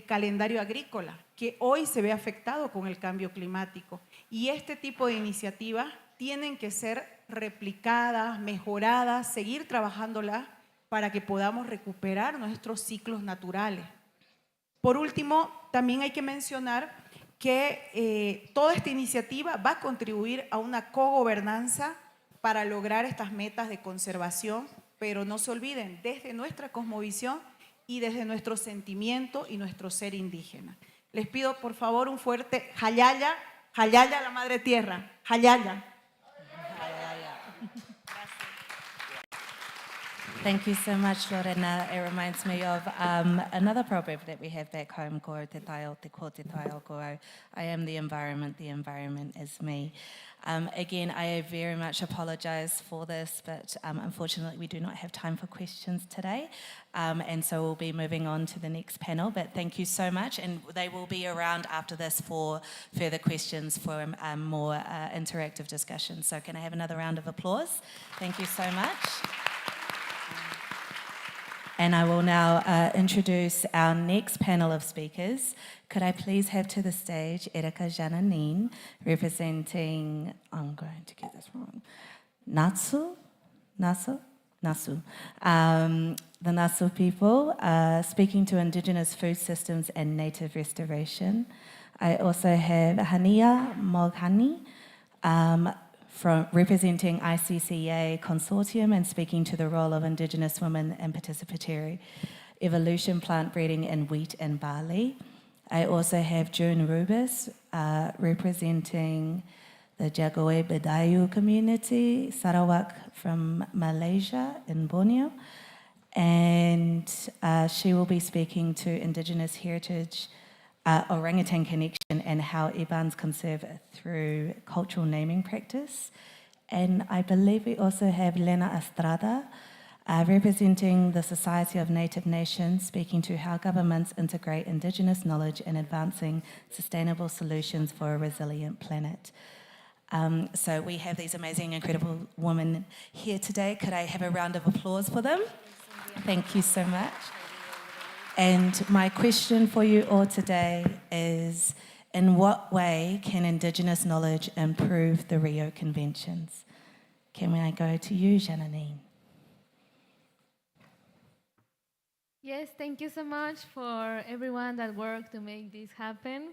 calendario agrícola, que hoy se ve afectado con el cambio climático. Y este tipo de iniciativas tienen que ser replicadas, mejoradas, seguir trabajándolas para que podamos recuperar nuestros ciclos naturales. Por último, también hay que mencionar que toda esta iniciativa va a contribuir a una cogobernanza para lograr estas metas de conservación, pero no se olviden, desde nuestra cosmovisión y desde nuestro sentimiento y nuestro ser indígena. Les pido por favor un fuerte Hayaya, Hayaya la Madre Tierra, Hayaya. Thank you so much, Lorena. It reminds me of another proverb that we have back home, ko te tai o te ko te tai o ko au. I am the environment is me. Again, I very much apologize for this, but unfortunately we do not have time for questions today. And so we'll be moving on to the next panel, but thank you so much. And they will be around after this for further questions, for more interactive discussion. So can I have another round of applause? Thank you so much. And I will now introduce our next panel of speakers. Could I please have to the stage Erika Jananin, representing, I'm going to get this wrong, Nasu? The Nasu people, speaking to Indigenous food systems and native restoration. I also have Hania Moghani, from representing ICCA Consortium and speaking to the role of Indigenous women in participatory evolution, plant breeding in wheat and barley. I also have June Rubis, representing the Jagoe Bedayu community, Sarawak from Malaysia in Borneo. And she will be speaking to Indigenous heritage, orangutan connection, and how Ibans conserve through cultural naming practice. And I believe we also have Lena Estrada, representing the Society of Native Nations, speaking to how governments integrate Indigenous knowledge in advancing sustainable solutions for a resilient planet. So we have these amazing, incredible women here today. Could I have a round of applause for them? Thank you so much. And my question for you all today is, in what way can Indigenous knowledge improve the Rio Conventions? Can I go to you, Janine? Yes, thank you so much for everyone that worked to make this happen.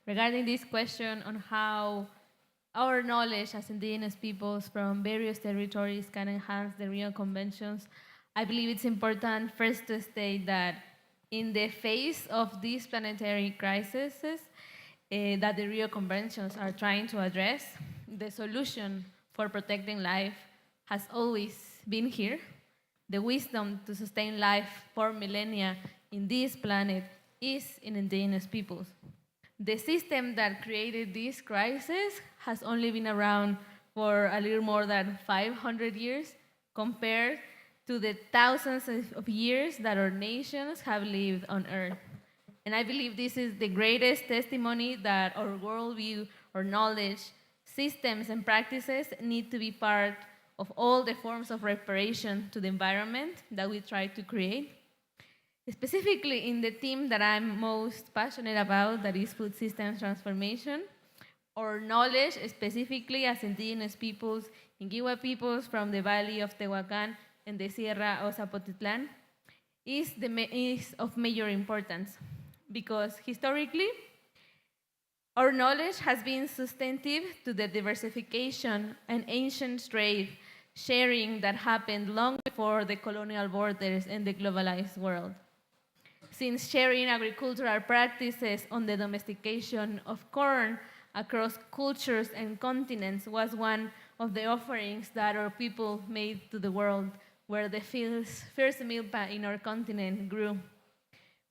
Regarding this question on how our knowledge as Indigenous peoples from various territories can enhance the Rio Conventions, I believe it's important first to state that in the face of these planetary crises that the Rio Conventions are trying to address, the solution for protecting life has always been here. The wisdom to sustain life for millennia in this planet is in Indigenous peoples. The system that created this crisis has only been around for a little more than 500 years compared to the thousands of years that our nations have lived on Earth. And I believe this is the greatest testimony that our worldview, our knowledge, systems, and practices need to be part of all the forms of reparation to the environment that we try to create. Specifically in the theme that I'm most passionate about, that is food systems transformation, our knowledge, specifically as Indigenous peoples, Ingiwa peoples from the Valley of Tehuacan and the Sierra of Zapotitlan, is of major importance because historically, our knowledge has been substantive to the diversification and ancient trade sharing that happened long before the colonial borders and the globalized world. Since sharing agricultural practices on the domestication of corn across cultures and continents was one of the offerings that our people made to the world where the first milpa in our continent grew.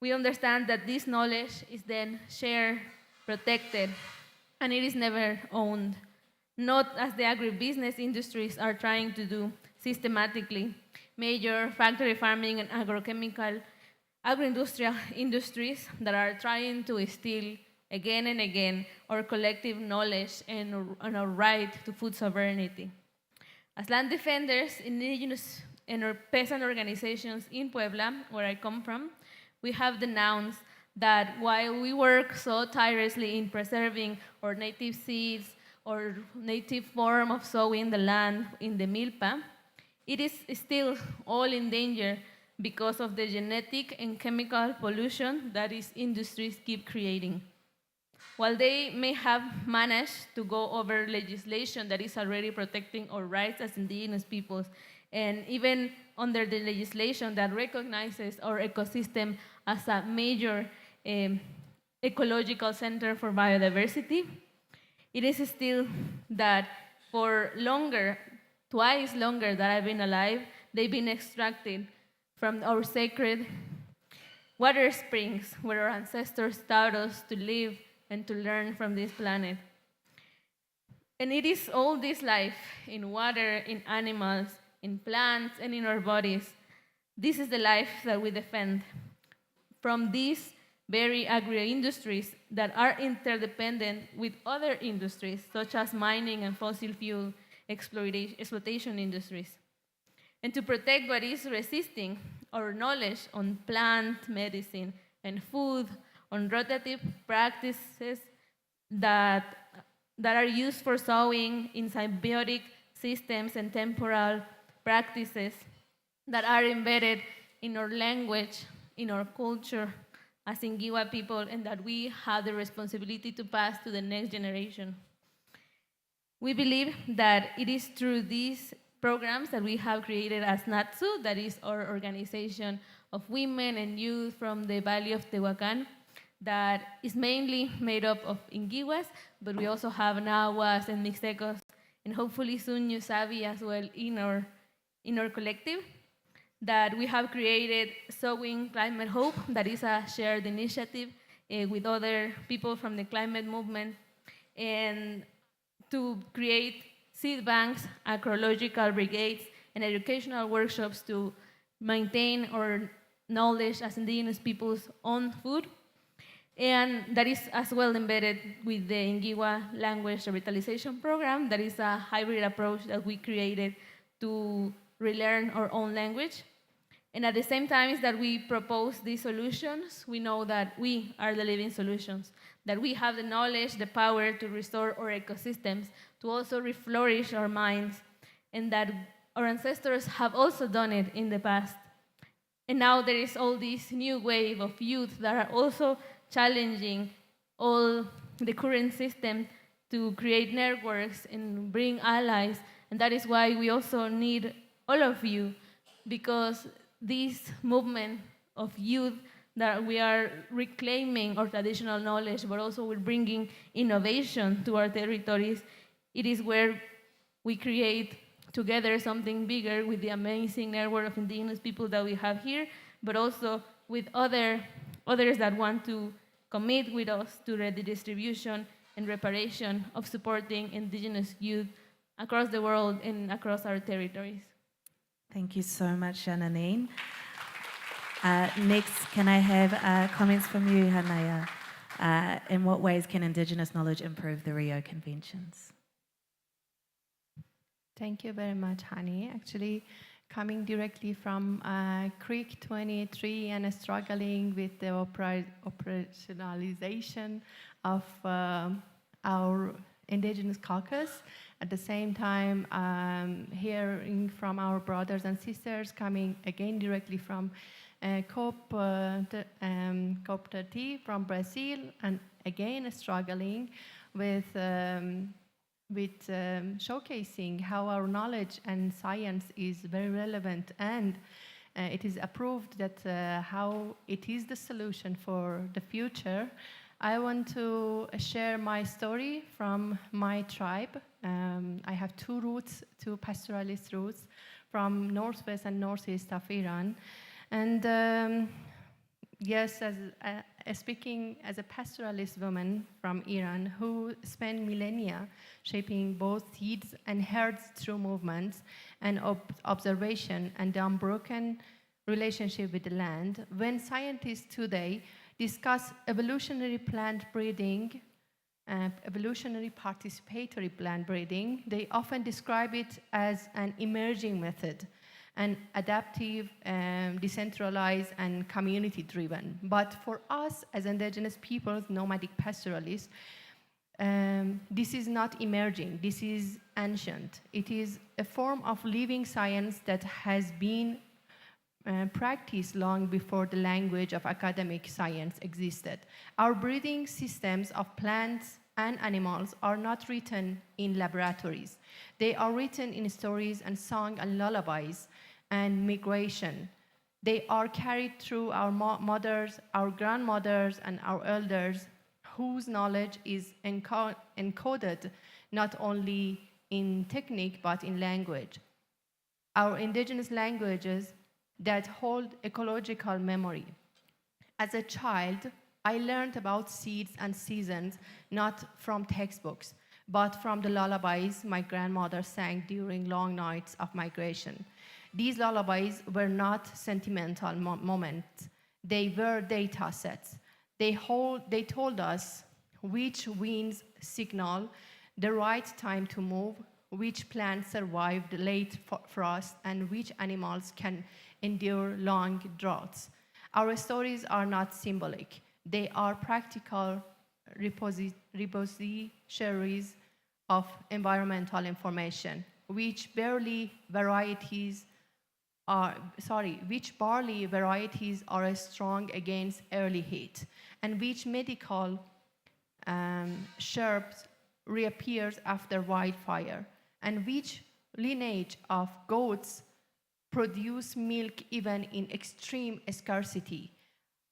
We understand that this knowledge is then shared, protected, and it is never owned, not as the agribusiness industries are trying to do systematically. Major factory farming and agrochemical, agro-industrial industries that are trying to steal again and again our collective knowledge and our right to food sovereignty. As land defenders, indigenous and our peasant organizations in Puebla, where I come from, we have denounced that while we work so tirelessly in preserving our native seeds or native form of sowing the land in the milpa, it is still all in danger because of the genetic and chemical pollution that these industries keep creating. While they may have managed to go over legislation that is already protecting our rights as indigenous peoples, and even under the legislation that recognizes our ecosystem as a major ecological center for biodiversity, it is still that for longer, twice longer that I've been alive, they've been extracted from our sacred water springs where our ancestors taught us to live and to learn from this planet. And it is all this life in water, in animals, in plants, and in our bodies. This is the life that we defend from these very agri-industries that are interdependent with other industries, such as mining and fossil fuel exploitation industries. And to protect what is resisting our knowledge on plant medicine and food, on rotative practices that are used for sowing in symbiotic systems and temporal practices that are embedded in our language, in our culture as Ingiwa people, and that we have the responsibility to pass to the next generation. We believe that it is through these programs that we have created as NATSU, that is our organization of women and youth from the Valley of Tehuacan, that is mainly made up of Ingiwas, but we also have Nahuas and Mixtecos, and hopefully soon Yusabi as well in our collective, that we have created Sowing Climate Hope, that is a shared initiative with other people from the climate movement, and to create seed banks, agroecological brigades, and educational workshops to maintain our knowledge as indigenous peoples on food. And that is as well embedded with the Ingiwa Language Revitalization Program. That is a hybrid approach that we created to relearn our own language. And at the same time that we propose these solutions, we know that we are the living solutions, that we have the knowledge, the power to restore our ecosystems, to also reflourish our minds, and that our ancestors have also done it in the past. And now there is all this new wave of youth that are also challenging all the current system to create networks and bring allies. And that is why we also need all of you, because this movement of youth that we are reclaiming our traditional knowledge, but also we're bringing innovation to our territories. It is where we create together something bigger with the amazing network of indigenous people that we have here, but also with others that want to commit with us to the distribution and reparation of supporting indigenous youth across the world and across our territories. Thank you so much, Jananine. Next, can I have comments from you, Hanaya? In what ways can Indigenous knowledge improve the Rio Conventions? Thank you very much, Hani. Actually, coming directly from Creek 23 and struggling with the operationalization of our Indigenous caucus, at the same time hearing from our brothers and sisters coming again directly from COP30 from Brazil, and again struggling with showcasing how our knowledge and science is very relevant, and it is approved that how it is the solution for the future. I want to share my story from my tribe. I have two pastoralist roots from northwest and northeast of Iran. And yes, speaking as a pastoralist woman from Iran who spent millennia shaping both seeds and herds through movements and observation and the unbroken relationship with the land, when scientists today discuss evolutionary plant breeding, evolutionary participatory plant breeding, they often describe it as an emerging method, an adaptive, decentralized, and community-driven. But for us as indigenous peoples, nomadic pastoralists, this is not emerging, this is ancient. It is a form of living science that has been practiced long before the language of academic science existed. Our breeding systems of plants and animals are not written in laboratories. They are written in stories and song and lullabies and migration. They are carried through our mothers, our grandmothers, and our elders, whose knowledge is encoded not only in technique but in language. Our indigenous languages that hold ecological memory. As a child, I learned about seeds and seasons not from textbooks, but from the lullabies my grandmother sang during long nights of migration. These lullabies were not sentimental moments. They were data sets. They told us which winds signal the right time to move, which plants survived late frost, and which animals can endure long droughts. Our stories are not symbolic. They are practical repositories of environmental information, which barley varieties are strong against early heat, and which medical shrubs reappears after wildfire, and which lineage of goats produce milk even in extreme scarcity,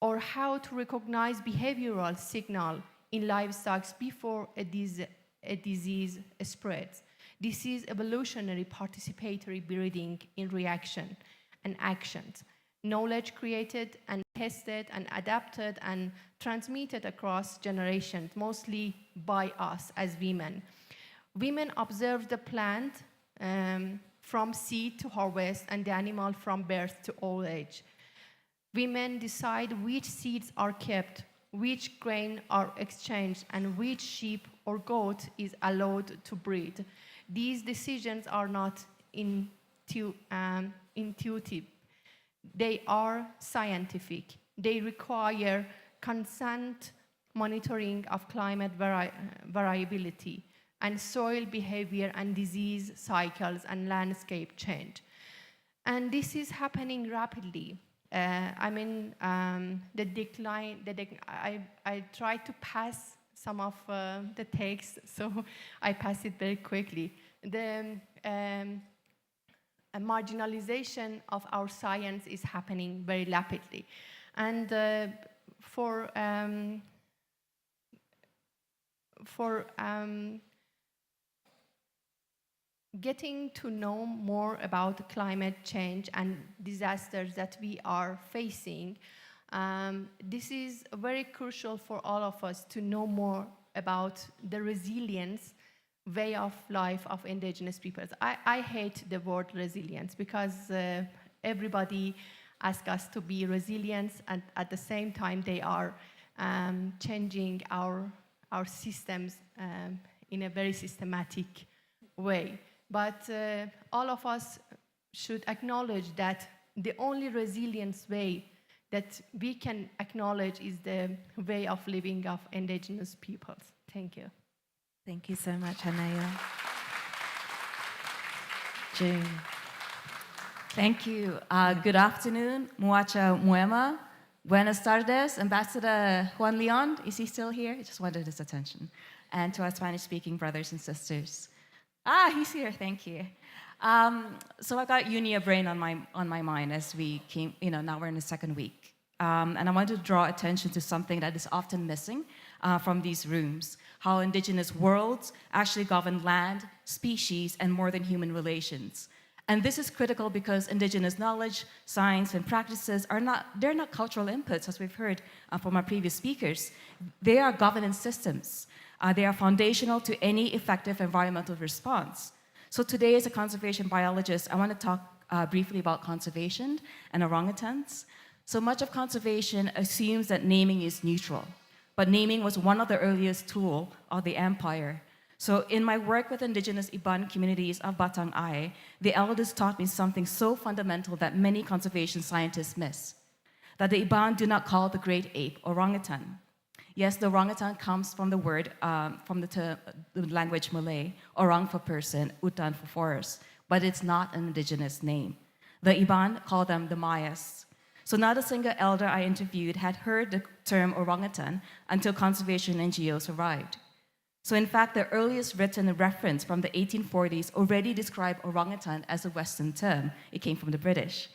or how to recognize behavioral signal in livestock before a disease spreads. This is evolutionary participatory breeding in reaction and actions. Knowledge created and tested and adapted and transmitted across generations, mostly by us as women. Women observe the plant from seed to harvest and the animal from birth to old age. Women decide which seeds are kept, which grain are exchanged, and which sheep or goat is allowed to breed. These decisions are not intuitive. They are scientific. They require constant monitoring of climate variability and soil behavior and disease cycles and landscape change. And this is happening rapidly. The decline, I tried to pass some of the text, so I pass it very quickly. The marginalization of our science is happening very rapidly. And for getting to know more about climate change and disasters that we are facing, this is very crucial for all of us to know more about the resilience way of life of indigenous peoples. I hate the word resilience because everybody asks us to be resilient, and at the same time they are changing our systems in a very systematic way. But all of us should acknowledge that the only resilience way that we can acknowledge is the way of living of indigenous peoples. Thank you. Thank you so much, Hanaya. June. Thank you. Good afternoon. Muacha Muema. Buenas tardes. Ambassador Juan Leon, is he still here? I just wanted his attention. And to our Spanish-speaking brothers and sisters. He's here. Thank you. So I got UNEP brain on my mind as we came, now we're in the second week. And I wanted to draw attention to something that is often missing from these rooms, how indigenous worlds actually govern land, species, and more than human relations. And this is critical because indigenous knowledge, science, and practices they're not cultural inputs, as we've heard from our previous speakers. They are governance systems. They are foundational to any effective environmental response. So today, as a conservation biologist, I want to talk briefly about conservation and orangutans. So much of conservation assumes that naming is neutral, but naming was one of the earliest tools of the empire. So in my work with indigenous Iban communities of Batang Ai, the elders taught me something so fundamental that many conservation scientists miss, that the Iban do not call the great ape orangutan. Yes, the orangutan comes from the word, from the language Malay, orang for person, utan for forest, but it's not an indigenous name. The Iban call them the Mayas. So not a single elder I interviewed had heard the term orangutan until conservation NGOs arrived. So in fact, the earliest written reference from the 1840s already described orangutan as a Western term. It came from the British.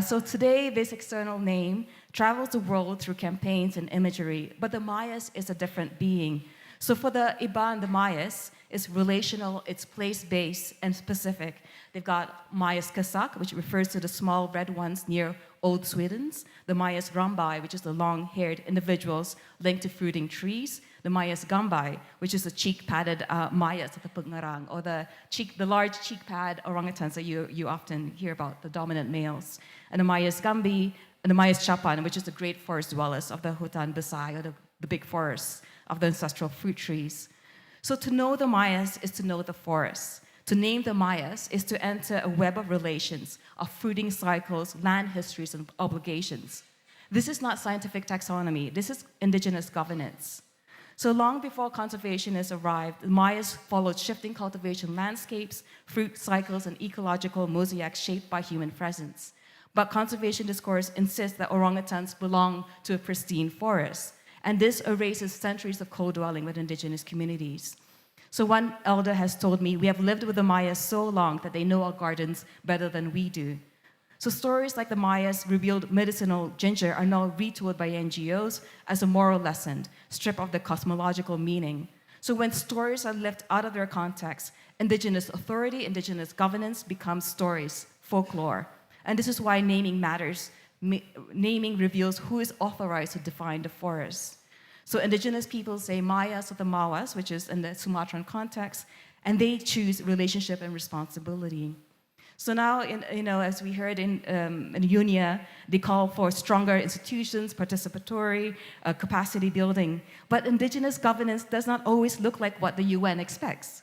So today, this external name travels the world through campaigns and imagery, but the Mayas is a different being. So for the Iban, the Mayas is relational, it's place-based and specific. They've got Mayas Kasak, which refers to the small red ones near Old Swedens, the Mayas Rambai, which is the long-haired individuals linked to fruiting trees, the Mayas Gambay, which is the cheek-padded Mayas of the Pugnarang, or the large cheek-pad orangutans that you often hear about, the dominant males, and the Mayas Gambi, and the Mayas Chapan, which is the great forest dwellers of the Hutan Basay, or the big forests of the ancestral fruit trees. So to know the Mayas is to know the forest. To name the Mayas is to enter a web of relations, of fruiting cycles, land histories, and obligations. This is not scientific taxonomy, this is indigenous governance. So long before conservationists arrived, the Mayas followed shifting cultivation landscapes, fruit cycles, and ecological mosaics shaped by human presence. But conservation discourse insists that orangutans belong to a pristine forest, and this erases centuries of co-dwelling with indigenous communities. So one elder has told me, we have lived with the Mayas so long that they know our gardens better than we do. So stories like the Mayas revealed medicinal ginger are now retooled by NGOs as a moral lesson, stripped of the cosmological meaning. So when stories are left out of their context, indigenous authority, indigenous governance becomes stories, folklore. And this is why naming matters. Naming reveals who is authorized to define the forest. So indigenous people say Mayas or the Mawas, which is in the Sumatran context, and they choose relationship and responsibility. So now, as we heard in UNEP, they call for stronger institutions, participatory, capacity building. But indigenous governance does not always look like what the UN expects.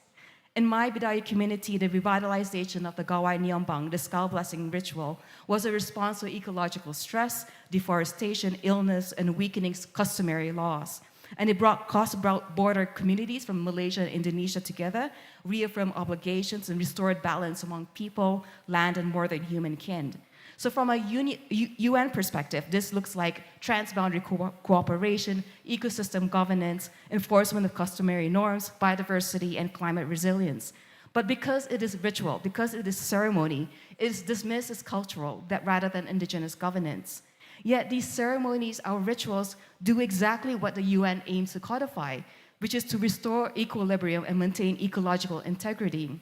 In my Bidayu community, the revitalization of the Gawai Nyombang, the skull blessing ritual, was a response to ecological stress, deforestation, illness, and weakening customary laws. And it brought cross-border communities from Malaysia and Indonesia together, reaffirmed obligations, and restored balance among people, land, and more than human kin. So from a UN perspective, this looks like transboundary cooperation, ecosystem governance, enforcement of customary norms, biodiversity, and climate resilience. But because it is ritual, because it is ceremony, it is dismissed as cultural rather than indigenous governance. Yet these ceremonies, our rituals, do exactly what the UN aims to codify, which is to restore equilibrium and maintain ecological integrity.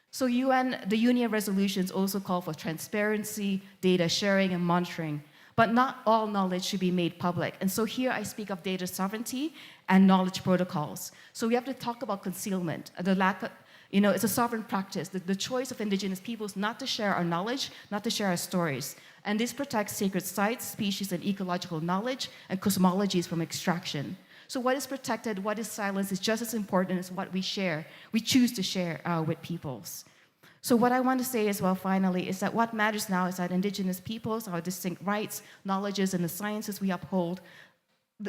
So the UNEP resolutions also call for transparency, data sharing, and monitoring. But not all knowledge should be made public. And so here I speak of data sovereignty and knowledge protocols. So we have to talk about concealment, the lack of, it's a sovereign practice, the choice of indigenous peoples not to share our knowledge, not to share our stories. And this protects sacred sites, species, and ecological knowledge and cosmologies from extraction. So what is protected, what is silenced is just as important as what we share, we choose to share with peoples. So what I want to say as well, finally, is that what matters now is that indigenous peoples, our distinct rights, knowledges, and the sciences we uphold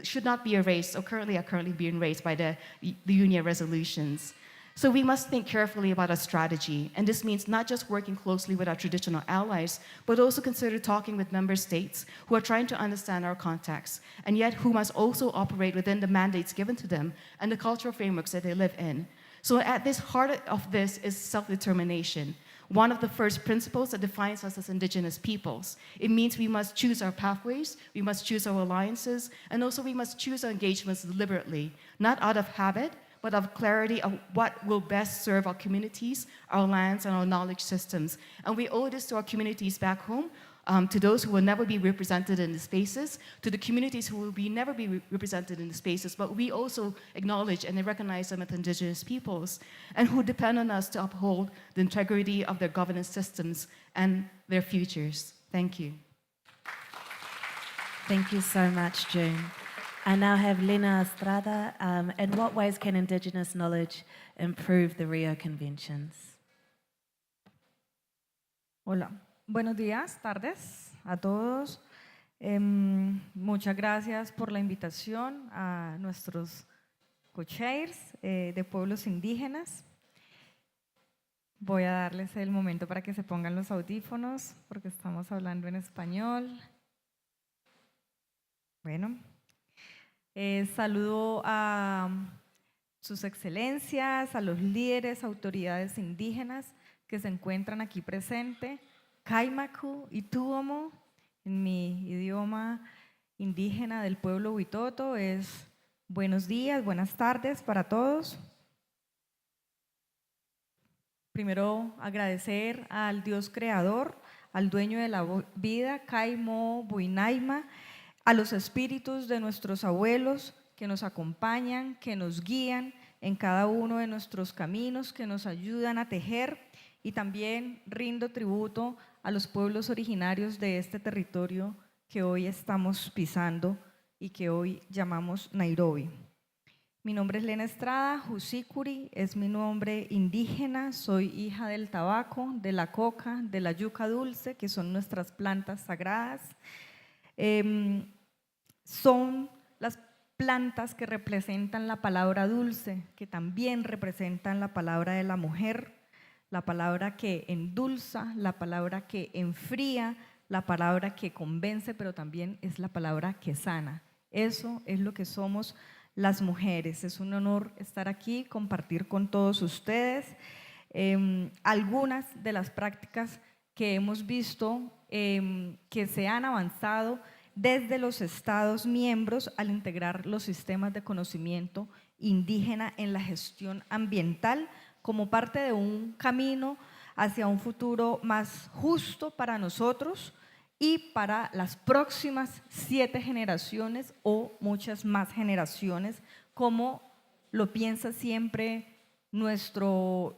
should not be erased, or are currently being erased by the UNEP resolutions. So we must think carefully about our strategy, and this means not just working closely with our traditional allies, but also consider talking with member states who are trying to understand our context, and yet who must also operate within the mandates given to them and the cultural frameworks that they live in. So at this heart of this is self-determination, one of the first principles that defines us as indigenous peoples. It means we must choose our pathways, we must choose our alliances, and also we must choose our engagements deliberately, not out of habit, but of clarity of what will best serve our communities, our lands, and our knowledge systems. And we owe this to our communities back home, to those who will never be represented in the spaces, to the communities who will never be represented in the spaces, but we also acknowledge and recognize them as Indigenous peoples and who depend on us to uphold the integrity of their governance systems and their futures. Thank you. Thank you so much, June. I now have Lena Estrada. In what ways can Indigenous knowledge improve the Rio Conventions? Hola, buenos días, tardes a todos. Muchas gracias por la invitación a nuestros co-chairs de pueblos indígenas. Voy a darles el momento para que se pongan los audífonos porque estamos hablando en español. Bueno, saludo a sus excelencias, a los líderes, autoridades indígenas que se encuentran aquí presentes. Kaimaku y Tuomo, en mi idioma indígena del pueblo Huitoto, es buenos días, buenas tardes para todos. Primero, agradecer al Dios creador, al dueño de la vida, Kaimo Buinaima, a los espíritus de nuestros abuelos que nos acompañan, que nos guían en cada uno de nuestros caminos, que nos ayudan a tejer, y también rindo tributo a los pueblos originarios de este territorio que hoy estamos pisando y que hoy llamamos Nairobi. Mi nombre es Lena Estrada, Jusikuri es mi nombre indígena, soy hija del tabaco, de la coca, de la yuca dulce, que son nuestras plantas sagradas. Son las plantas que representan la palabra dulce, que también representan la palabra de la mujer, la palabra que endulza, la palabra que enfría, la palabra que convence, pero también es la palabra que sana. Eso es lo que somos las mujeres. Es un honor estar aquí, compartir con todos ustedes algunas de las prácticas que hemos visto que se han avanzado desde los Estados miembros al integrar los sistemas de conocimiento indígena en la gestión ambiental como parte de un camino hacia un futuro más justo para nosotros y para las próximas 7 generaciones o muchas más generaciones, como lo piensan siempre nuestros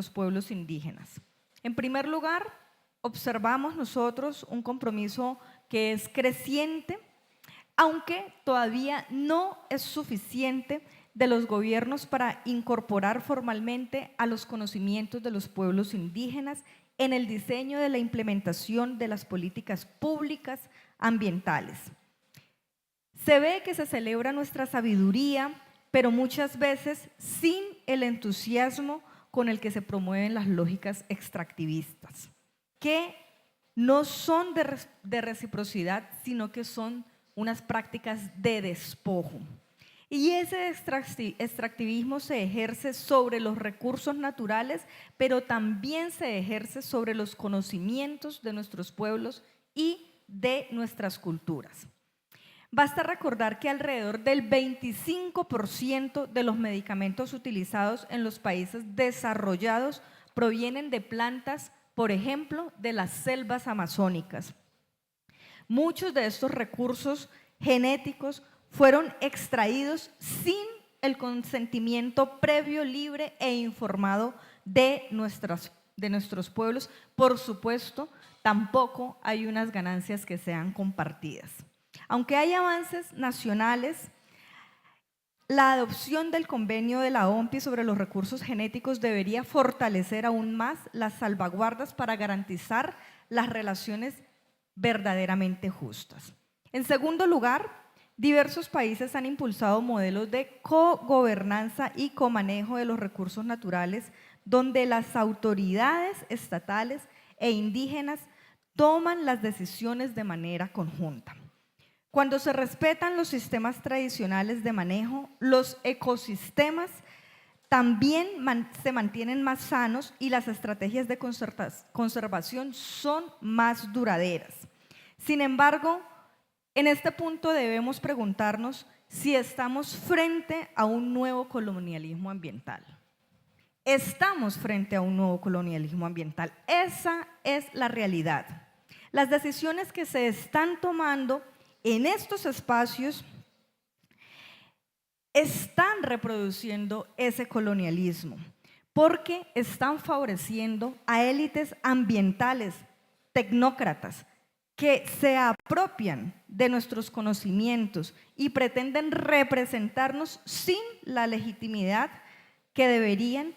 pueblos indígenas. En primer lugar, observamos nosotros un compromiso que es creciente, aunque todavía no es suficiente, de los gobiernos para incorporar formalmente a los conocimientos de los pueblos indígenas en el diseño de la implementación de las políticas públicas ambientales. Se ve que se celebra nuestra sabiduría, pero muchas veces sin el entusiasmo con el que se promueven las lógicas extractivistas, que no son de reciprocidad, sino que son unas prácticas de despojo. Y ese extractivismo se ejerce sobre los recursos naturales, pero también se ejerce sobre los conocimientos de nuestros pueblos y de nuestras culturas. Basta recordar que alrededor del 25% de los medicamentos utilizados en los países desarrollados provienen de plantas, por ejemplo, de las selvas amazónicas. Muchos de estos recursos genéticos fueron extraídos sin el consentimiento previo, libre e informado de nuestros pueblos. Por supuesto, tampoco hay unas ganancias que sean compartidas. Aunque hay avances nacionales, la adopción del convenio de la OMPI sobre los recursos genéticos debería fortalecer aún más las salvaguardas para garantizar las relaciones verdaderamente justas. En segundo lugar, diversos países han impulsado modelos de cogobernanza y comanejo de los recursos naturales, donde las autoridades estatales e indígenas toman las decisiones de manera conjunta. Cuando se respetan los sistemas tradicionales de manejo, los ecosistemas también se mantienen más sanos y las estrategias de conservación son más duraderas. Sin embargo, en este punto debemos preguntarnos si estamos frente a un nuevo colonialismo ambiental. Estamos frente a un nuevo colonialismo ambiental. Esa es la realidad. Las decisiones que se están tomando en estos espacios están reproduciendo ese colonialismo porque están favoreciendo a élites ambientales, tecnócratas, que se apropian de nuestros conocimientos y pretenden representarnos sin la legitimidad que deberían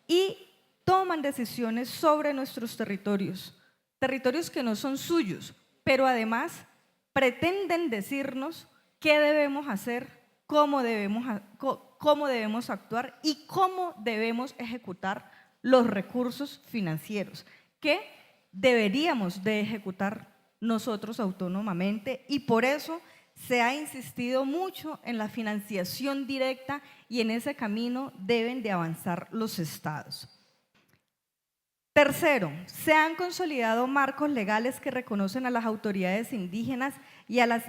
y toman decisiones sobre nuestros territorios, territorios que no son suyos, pero además pretenden decirnos qué debemos hacer, cómo debemos actuar y cómo debemos ejecutar los recursos financieros que deberíamos de ejecutar nosotros autónomamente, y por eso se ha insistido mucho en la financiación directa y en ese camino deben de avanzar los estados. Tercero, se han consolidado marcos legales que reconocen a las autoridades indígenas y a las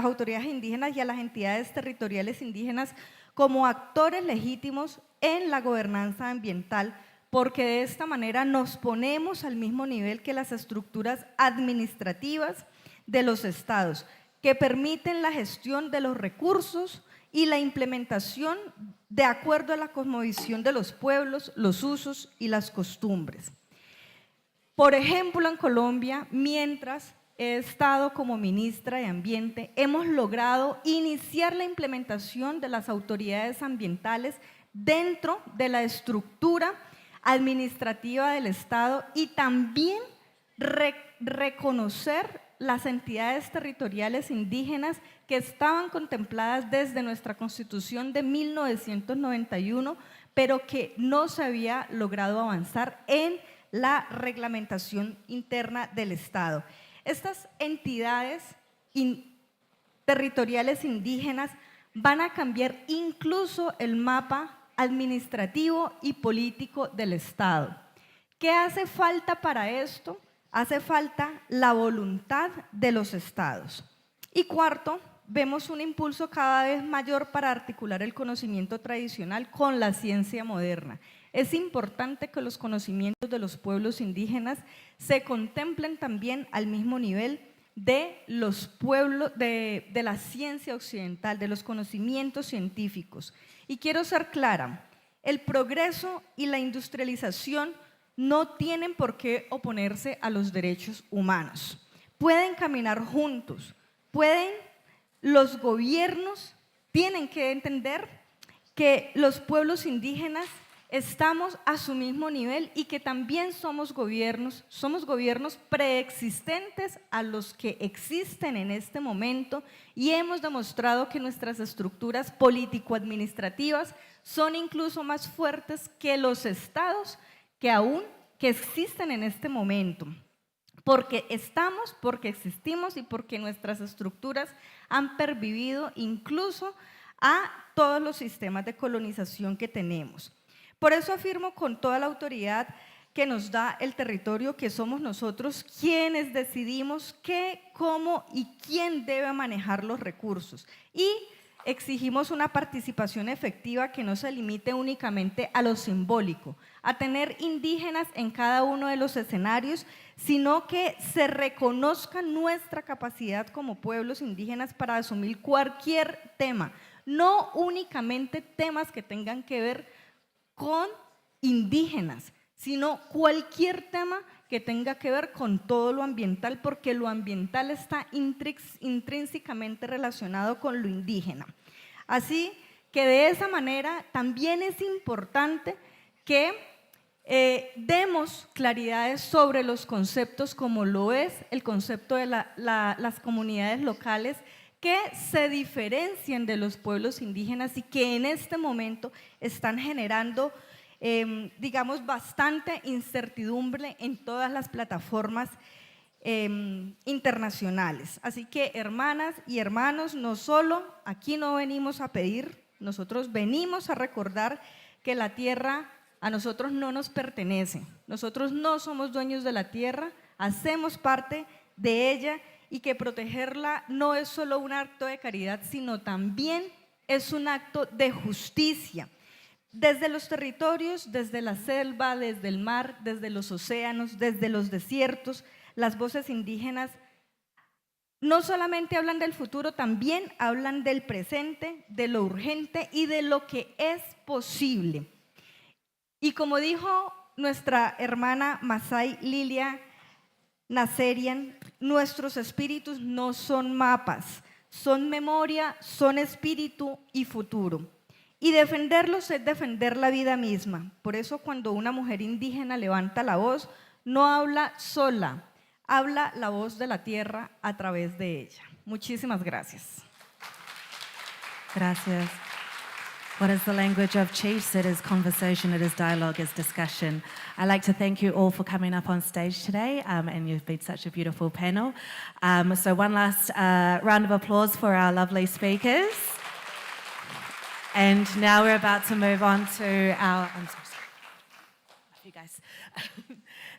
autoridades indígenas y a las entidades territoriales indígenas como actores legítimos en la gobernanza ambiental, porque de esta manera nos ponemos al mismo nivel que las estructuras administrativas de los estados, que permiten la gestión de los recursos y la implementación de acuerdo a la cosmovisión de los pueblos, los usos y las costumbres. Por ejemplo, en Colombia, mientras he estado como ministra de Ambiente, hemos logrado iniciar la implementación de las autoridades ambientales dentro de la estructura administrativa del Estado y también reconocer las entidades territoriales indígenas que estaban contempladas desde nuestra Constitución de 1991, pero que no se había logrado avanzar en la reglamentación interna del Estado. Estas entidades territoriales indígenas van a cambiar incluso el mapa administrativo y político del Estado. ¿Qué hace falta para esto? Hace falta la voluntad de los estados. Y cuarto, vemos un impulso cada vez mayor para articular el conocimiento tradicional con la ciencia moderna. Es importante que los conocimientos de los pueblos indígenas se contemplen también al mismo nivel de los pueblos, de la ciencia occidental, de los conocimientos científicos. Y quiero ser clara, el progreso y la industrialización no tienen por qué oponerse a los derechos humanos. Pueden caminar juntos, los gobiernos tienen que entender que los pueblos indígenas estamos a su mismo nivel y que también somos gobiernos preexistentes a los que existen en este momento, y hemos demostrado que nuestras estructuras político-administrativas son incluso más fuertes que los estados que existen en este momento, porque existimos y porque nuestras estructuras han pervivido incluso a todos los sistemas de colonización que tenemos. Por eso afirmo con toda la autoridad que nos da el territorio que somos nosotros quienes decidimos qué, cómo y quién debe manejar los recursos, y exigimos una participación efectiva que no se limite únicamente a lo simbólico, a tener indígenas en cada uno de los escenarios, sino que se reconozca nuestra capacidad como pueblos indígenas para asumir cualquier tema, no únicamente temas que tengan que ver con indígenas, sino cualquier tema que tenga que ver con todo lo ambiental, porque lo ambiental está intrínsecamente relacionado con lo indígena. Así que de esa manera también es importante que demos claridades sobre los conceptos, como lo es el concepto de las comunidades locales, que se diferencian de los pueblos indígenas y que en este momento están generando digamos, bastante incertidumbre en todas las plataformas internacionales. Así que, hermanas y hermanos, aquí no venimos a pedir, nosotros venimos a recordar que la tierra a nosotros no nos pertenece. Nosotros no somos dueños de la tierra, hacemos parte de ella y que protegerla no es solo un acto de caridad, sino también es un acto de justicia. Desde los territorios, desde la selva, desde el mar, desde los océanos, desde los desiertos, las voces indígenas no solamente hablan del futuro, también hablan del presente, de lo urgente y de lo que es posible. Y como dijo nuestra hermana Masai Lilia Naserian, nuestros espíritus no son mapas, son memoria, son espíritu y futuro. Y defenderlos es defender la vida misma. Por eso cuando una mujer indígena levanta la voz, no habla sola, habla la voz de la tierra a través de ella. Muchísimas gracias. Gracias. What is the language of chiefs? It is conversation, it is dialogue, it is discussion. I'd like to thank you all for coming up on stage today, and you've been such a beautiful panel. So one last round of applause for our lovely speakers. And now we're about to move on to our, I'm so sorry, love you guys.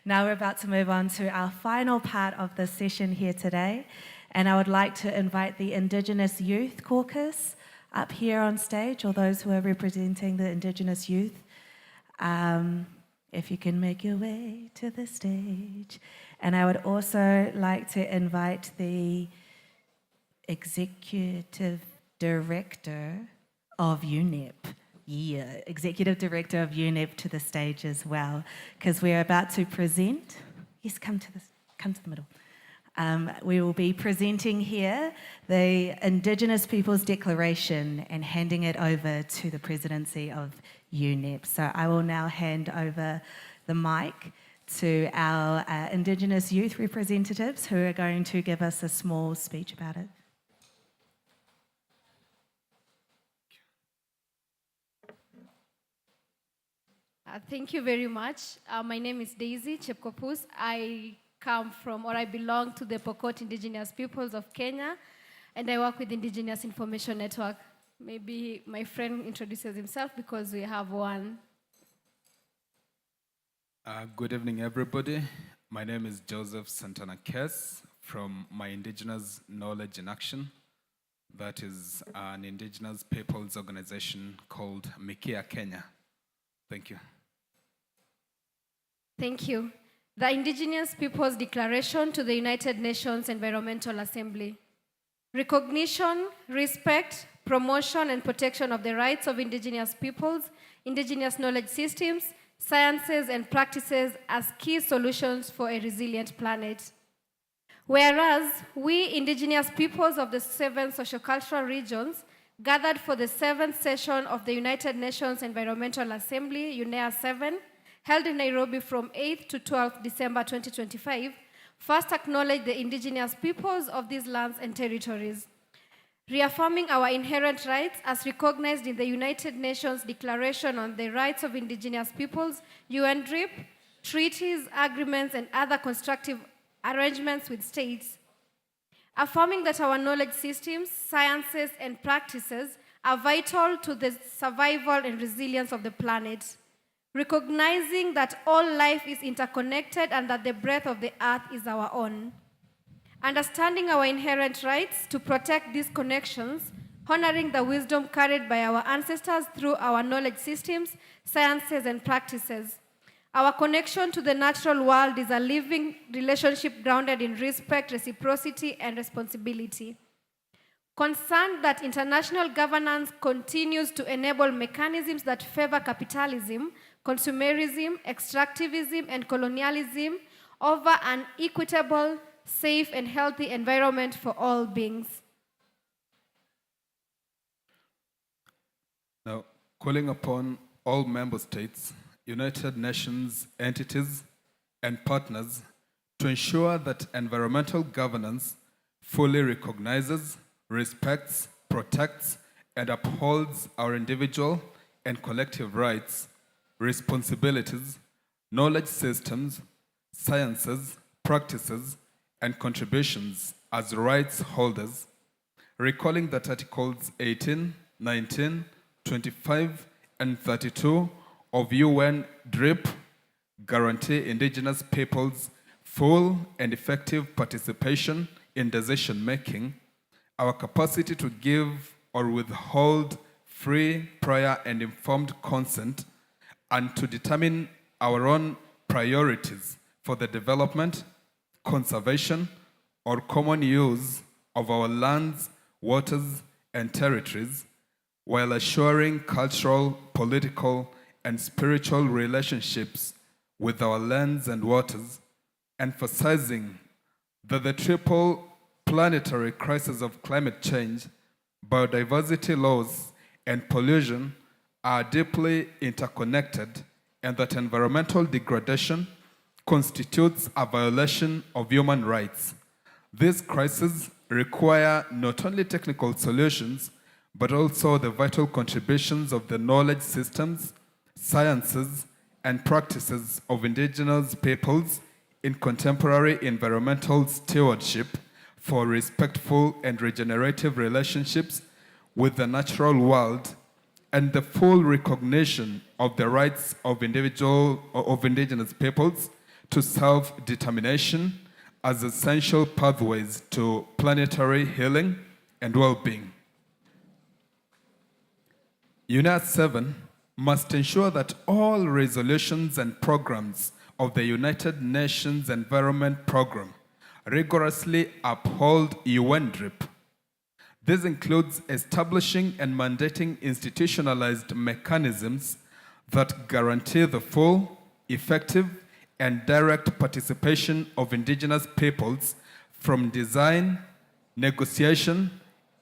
Now we're about to move on to our final part of the session here today. And I would like to invite the Indigenous Youth Caucus up here on stage, or those who are representing the Indigenous youth. If you can make your way to the stage. And I would also like to invite the Executive Director of UNEP, Executive Director of UNEP to the stage as well, because we're about to present. Yes, come to the middle. We will be presenting here the Indigenous Peoples Declaration and handing it over to the presidency of UNEP. So I will now hand over the mic to our Indigenous youth representatives who are going to give us a small speech about it. Thank you very much. My name is Daisy Chepkopus. I come from, or I belong to the Pokot Indigenous Peoples of Kenya, and I work with Indigenous Information Network. Maybe my friend introduces himself because we have one. Good evening, everybody. My name is Joseph Santana Kes from my Indigenous Knowledge in Action. That is an Indigenous peoples organization called Mikia Kenya. Thank you. Thank you. The Indigenous Peoples Declaration to the United Nations Environmental Assembly. Recognition, respect, promotion, and protection of the rights of Indigenous peoples, Indigenous knowledge systems, sciences, and practices as key solutions for a resilient planet. Whereas we, Indigenous peoples of the 7 sociocultural regions, gathered for the 7th session of the United Nations Environmental Assembly, UNEA 7, held in Nairobi from 8th to 12th December 2025, first acknowledge the Indigenous peoples of these lands and territories, reaffirming our inherent rights as recognized in the United Nations Declaration on the Rights of Indigenous Peoples, UNDRIP, treaties, agreements, and other constructive arrangements with states, affirming that our knowledge systems, sciences, and practices are vital to the survival and resilience of the planet, recognizing that all life is interconnected and that the breath of the earth is our own, understanding our inherent rights to protect these connections, honoring the wisdom carried by our ancestors through our knowledge systems, sciences, and practices. Our connection to the natural world is a living relationship grounded in respect, reciprocity, and responsibility. Concerned that international governance continues to enable mechanisms that favor capitalism, consumerism, extractivism, and colonialism over an equitable, safe, and healthy environment for all beings. Now, calling upon all member states, United Nations entities, and partners to ensure that environmental governance fully recognizes, respects, protects, and upholds our individual and collective rights, responsibilities, knowledge systems, sciences, practices, and contributions as rights holders, recalling that Articles 18, 19, 25, and 32 of UNDRIP guarantee Indigenous peoples full and effective participation in decision making, our capacity to give or withhold free, prior, and informed consent, and to determine our own priorities for the development, conservation, or common use of our lands, waters, and territories, while assuring cultural, political, and spiritual relationships with our lands and waters, emphasizing that the triple planetary crisis of climate change, biodiversity loss, and pollution are deeply interconnected, and that environmental degradation constitutes a violation of human rights. These crises require not only technical solutions, but also the vital contributions of the knowledge systems, sciences, and practices of indigenous peoples in contemporary environmental stewardship for respectful and regenerative relationships with the natural world, and the full recognition of the rights of indigenous peoples to self-determination as essential pathways to planetary healing and well-being. UNEP 7 must ensure that all resolutions and programs of the United Nations Environment Programme rigorously uphold UNDRIP. This includes establishing and mandating institutionalized mechanisms that guarantee the full, effective, and direct participation of indigenous peoples from design, negotiation,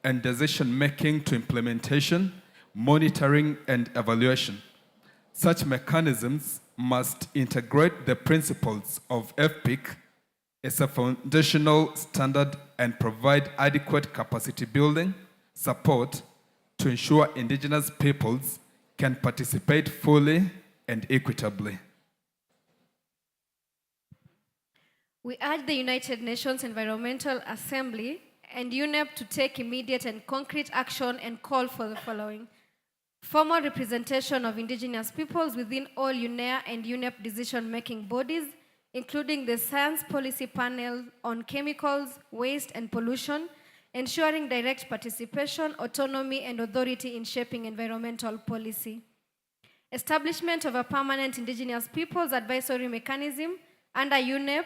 and decision-making to implementation, monitoring, and evaluation. Such mechanisms must integrate the principles of FPIC as a foundational standard and provide adequate capacity building support to ensure indigenous peoples can participate fully and equitably. We urge the United Nations Environmental Assembly and UNEP to take immediate and concrete action and call for the following: formal representation of indigenous peoples within all UNEA and UNEP decision-making bodies, including the Science Policy Panel on Chemicals, Waste, and Pollution, ensuring direct participation, autonomy, and authority in shaping environmental policy. Establishment of a permanent indigenous peoples advisory mechanism under UNEP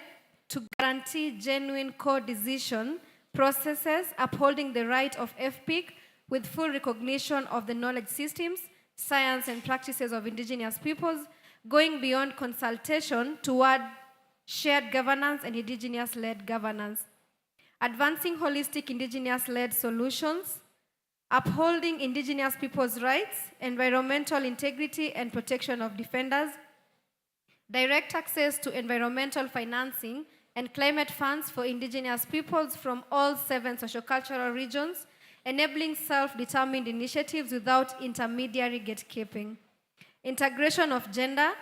to guarantee genuine co-decision processes upholding the right of FPIC with full recognition of the knowledge systems, science, and practices of indigenous peoples, going beyond consultation toward shared governance and indigenous-led governance. Advancing holistic indigenous-led solutions, upholding indigenous people's rights, environmental integrity and protection of defenders, direct access to environmental financing and climate funds for indigenous peoples from all 7 sociocultural regions, enabling self-determined initiatives without intermediary gatekeeping. Integration of gender,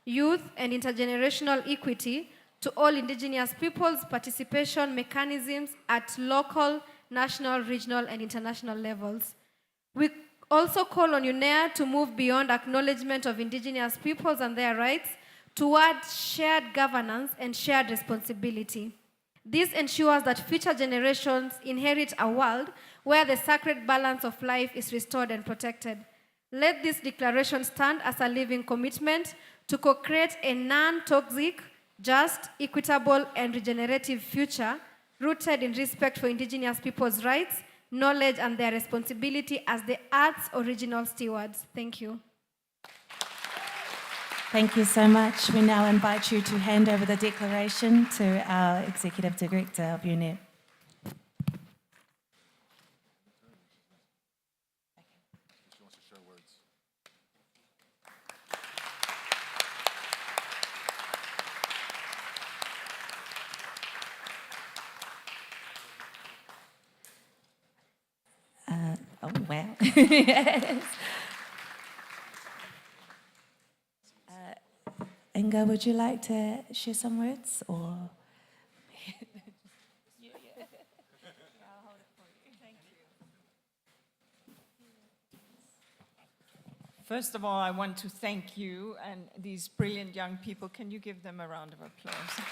youth, and intergenerational equity to all indigenous peoples' participation mechanisms at local, national, regional, and international levels. We also call on UNEA to move beyond acknowledgement of indigenous peoples and their rights toward shared governance and shared responsibility. This ensures that future generations inherit a world where the sacred balance of life is restored and protected. Let this declaration stand as a living commitment to co-create a non-toxic, just, equitable, and regenerative future rooted in respect for indigenous people's rights, knowledge, and their responsibility as the Earth's original stewards. Thank you. Thank you so much. We now invite you to hand over the declaration to our Executive Director of UNEP. Oh, wow. Yes. Inga, would you like to share some words, or? First of all, I want to thank you and these brilliant young people. Can you give them a round of applause?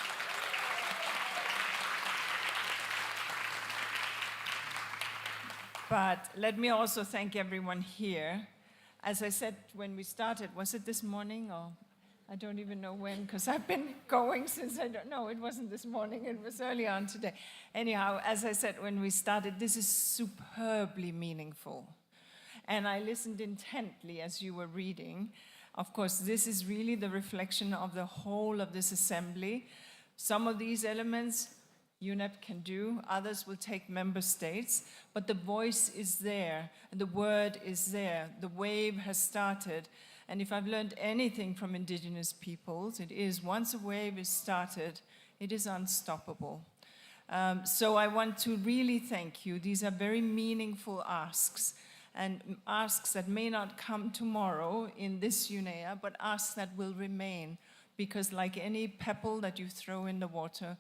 But let me also thank everyone here. As I said when we started, was it this morning or I don't even know when, because I've been going since I don't know, it wasn't this morning, it was early on today. Anyhow, as I said when we started, this is superbly meaningful. And I listened intently as you were reading. Of course, this is really the reflection of the whole of this assembly. Some of these elements UNEP can do, others will take member states, but the voice is there, and the word is there. The wave has started, and if I've learned anything from indigenous peoples, it is once a wave is started, it is unstoppable. So I want to really thank you. These are very meaningful asks, and asks that may not come tomorrow in this UNEA, but asks that will remain, because like any pebble that you throw in the water,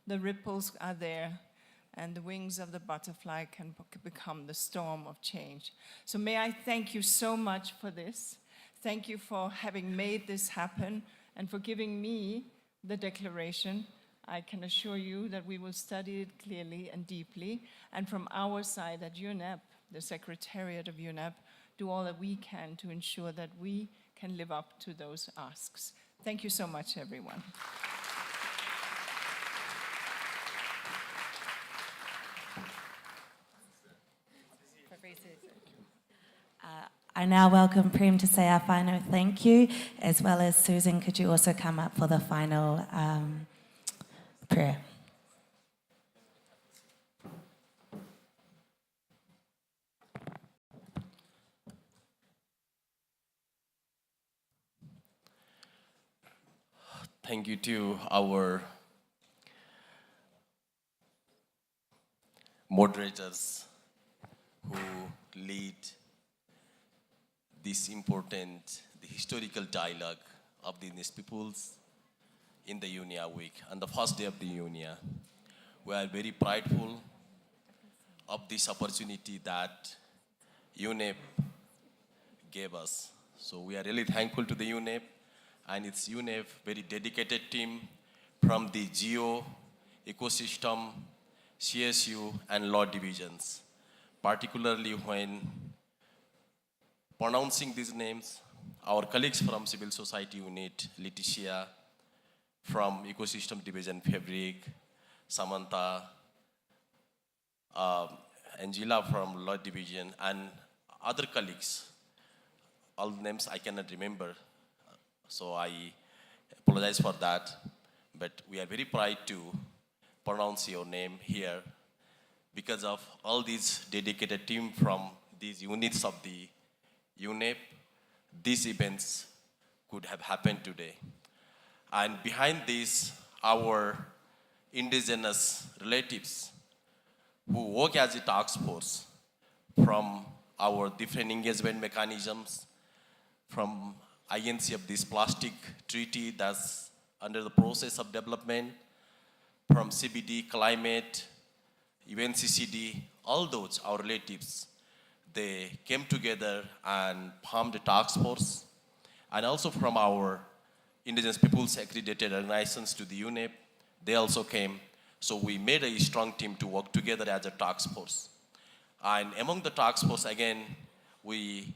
the ripples are there, and the wings of the butterfly can become the storm of change. So may I thank you so much for this. Thank you for having made this happen and for giving me the declaration. I can assure you that we will study it clearly and deeply, and from our side at UNEP, the Secretariat of UNEP, do all that we can to ensure that we can live up to those asks. Thank you so much, everyone. I now welcome Prem to say our final thank you, as well as Susan, could you also come up for the final prayer? Thank you to our moderators who lead this important, the historical dialogue of the indigenous peoples in the UNEA week, on the first day of the UNEA. We are very prideful of this opportunity that UNEP gave us. So we are really thankful to the UNEP and its UNEP, very dedicated team from the geo, ecosystem, CSU, and law divisions, particularly when pronouncing these names, our colleagues from Civil Society Unit, Leticia, from Ecosystem Division, Fabric, Samantha, Angela from Law Division, and other colleagues. All names I cannot remember, so I apologize for that. But we are very proud to pronounce your name here because of all these dedicated team from these units of the UNEP. These events could have happened today. And behind this, our indigenous relatives who work as a task force from our different engagement mechanisms, from INC of this plastic treaty that's under the process of development, from CBD, climate, UNCCD, all those, our relatives, they came together and formed a task force. And also from our indigenous peoples accredited organizations to the UNEP, they also came. So we made a strong team to work together as a task force. And among the task force, again, we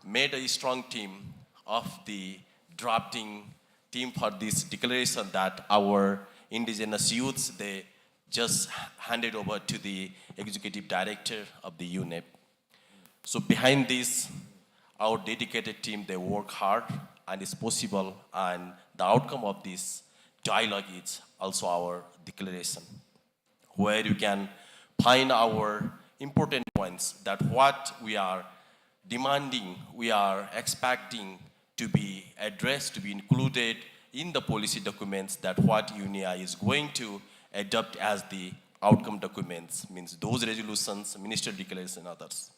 made a strong team of the drafting team for this declaration that our indigenous youths, they just handed over to the executive director of the UNEP. So behind this, our dedicated team, they work hard and it's possible, and the outcome of this dialogue is also our declaration, where you can find our important points that what we are demanding, we are expecting to be addressed, to be included in the policy documents, that what UNEA is going to adopt as the outcome documents, means those resolutions, ministerial declarations and others.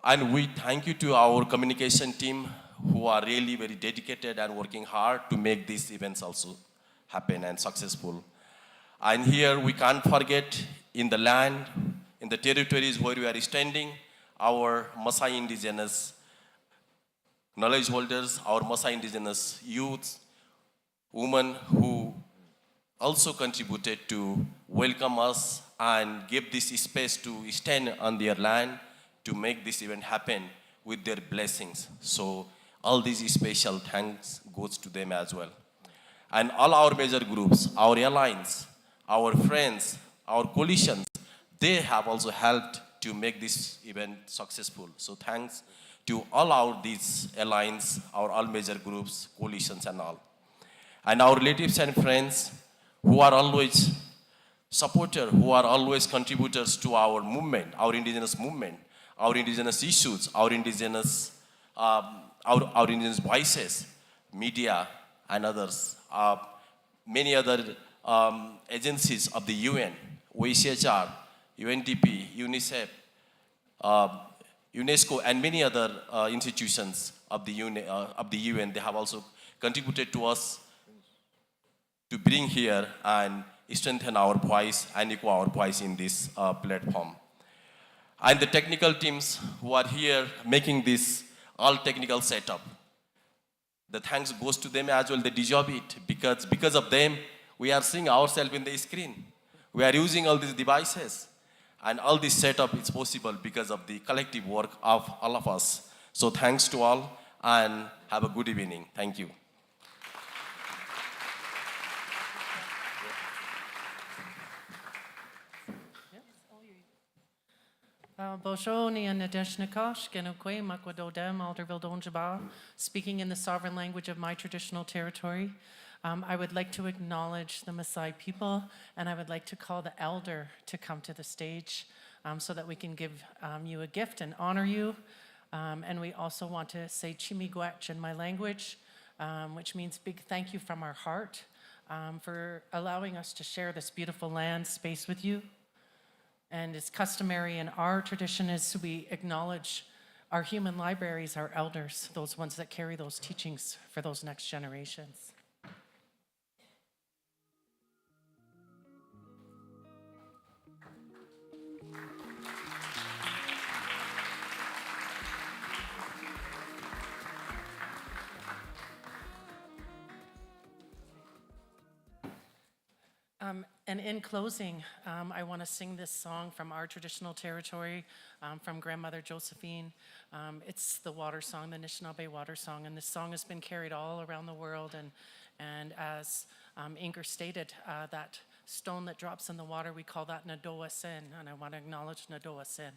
And we thank you to our communication team who are really very dedicated and working hard to make these events also happen and successful. And here we can't forget in the land, in the territories where we are standing, our Maasai indigenous knowledge holders, our Maasai indigenous youths, women who also contributed to welcome us and give this space to stand on their land to make this event happen with their blessings. So all these special thanks goes to them as well. And all our major groups, our alliance, our friends, our coalitions, they have also helped to make this event successful. So thanks to all our these alliance, our all major groups, coalitions and all. And our relatives and friends who are always supporters, who are always contributors to our movement, our indigenous issues, our indigenous voices, media and others, many other agencies of the UN, OHCHR, UNDP, UNICEF, UNESCO, and many other institutions of the UN, they have also contributed to us to bring here and strengthen our voice and echo our voice in this platform. And the technical teams who are here making this all technical setup, the thanks goes to them as well. They deserve it because of them, we are seeing ourselves in the screen. We are using all these devices. And all this setup is possible because of the collective work of all of us. So thanks to all and have a good evening. Thank you. Bonjour, ni Nadeshnikosh, Genukwe, Makwadodem, Aldervildonjaba, speaking in the sovereign language of my traditional territory. I would like to acknowledge the Maasai people, and I would like to call the elder to come to the stage so that we can give you a gift and honor you. And we also want to say Chimigwech in my language, which means big thank you from our heart for allowing us to share this beautiful land space with you. And it's customary in our tradition is we acknowledge our human libraries, our elders, those ones that carry those teachings for those next generations. And in closing, I want to sing this song from our traditional territory, from Grandmother Josephine. It's the water song, the Anishinaabe water song, and this song has been carried all around the world. And as Inger stated, that stone that drops in the water, we call that Nadoa Sin, and I want to acknowledge Nadoa Sin,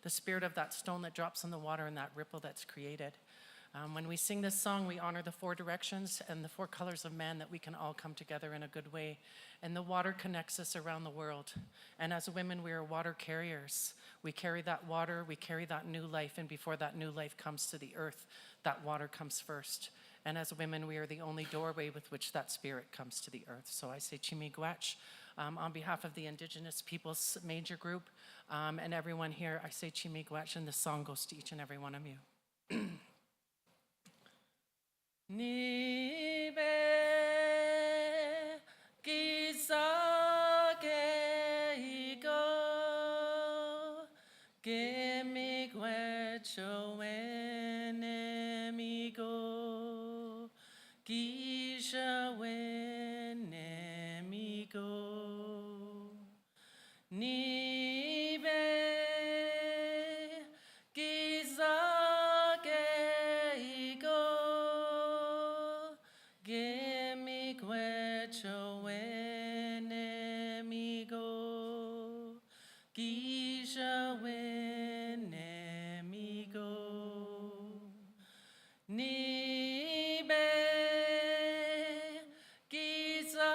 the spirit of that stone that drops in the water and that ripple that's created. When we sing this song, we honor the four directions and the four colors of man that we can all come together in a good way. And the water connects us around the world. And as women, we are water carriers. We carry that water, we carry that new life, and before that new life comes to the earth, that water comes first. And as women, we are the only doorway with which that spirit comes to the earth. So I say Chimigwech on behalf of the Indigenous Peoples Major Group and everyone here, I say Chimigwech, and this song goes to each and every one of you. Nibe kisake iko gemigwecho enemigo kisha enemigo nibe kisake iko gemigwecho enemigo kisha enemigo nibe kisake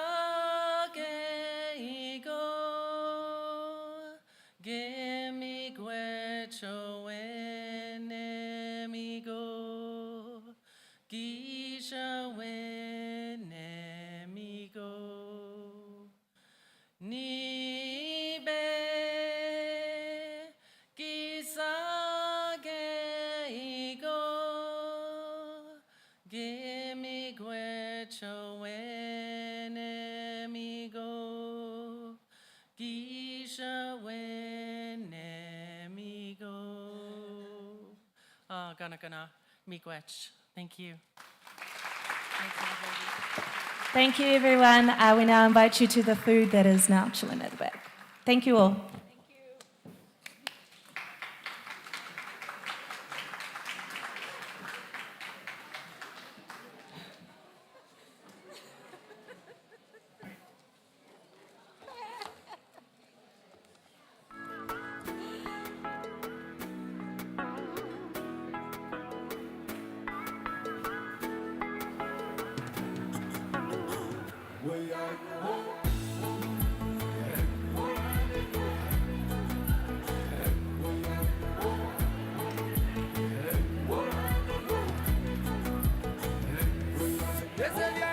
iko gemigwecho enemigo kisha enemigo nibe kisage iko gemigwecho enemigo kisha enemigo. Gana miigwech. Thank you. Thank you, everyone. We now invite you to the food that is now chilling at the back. Thank you all. Yes,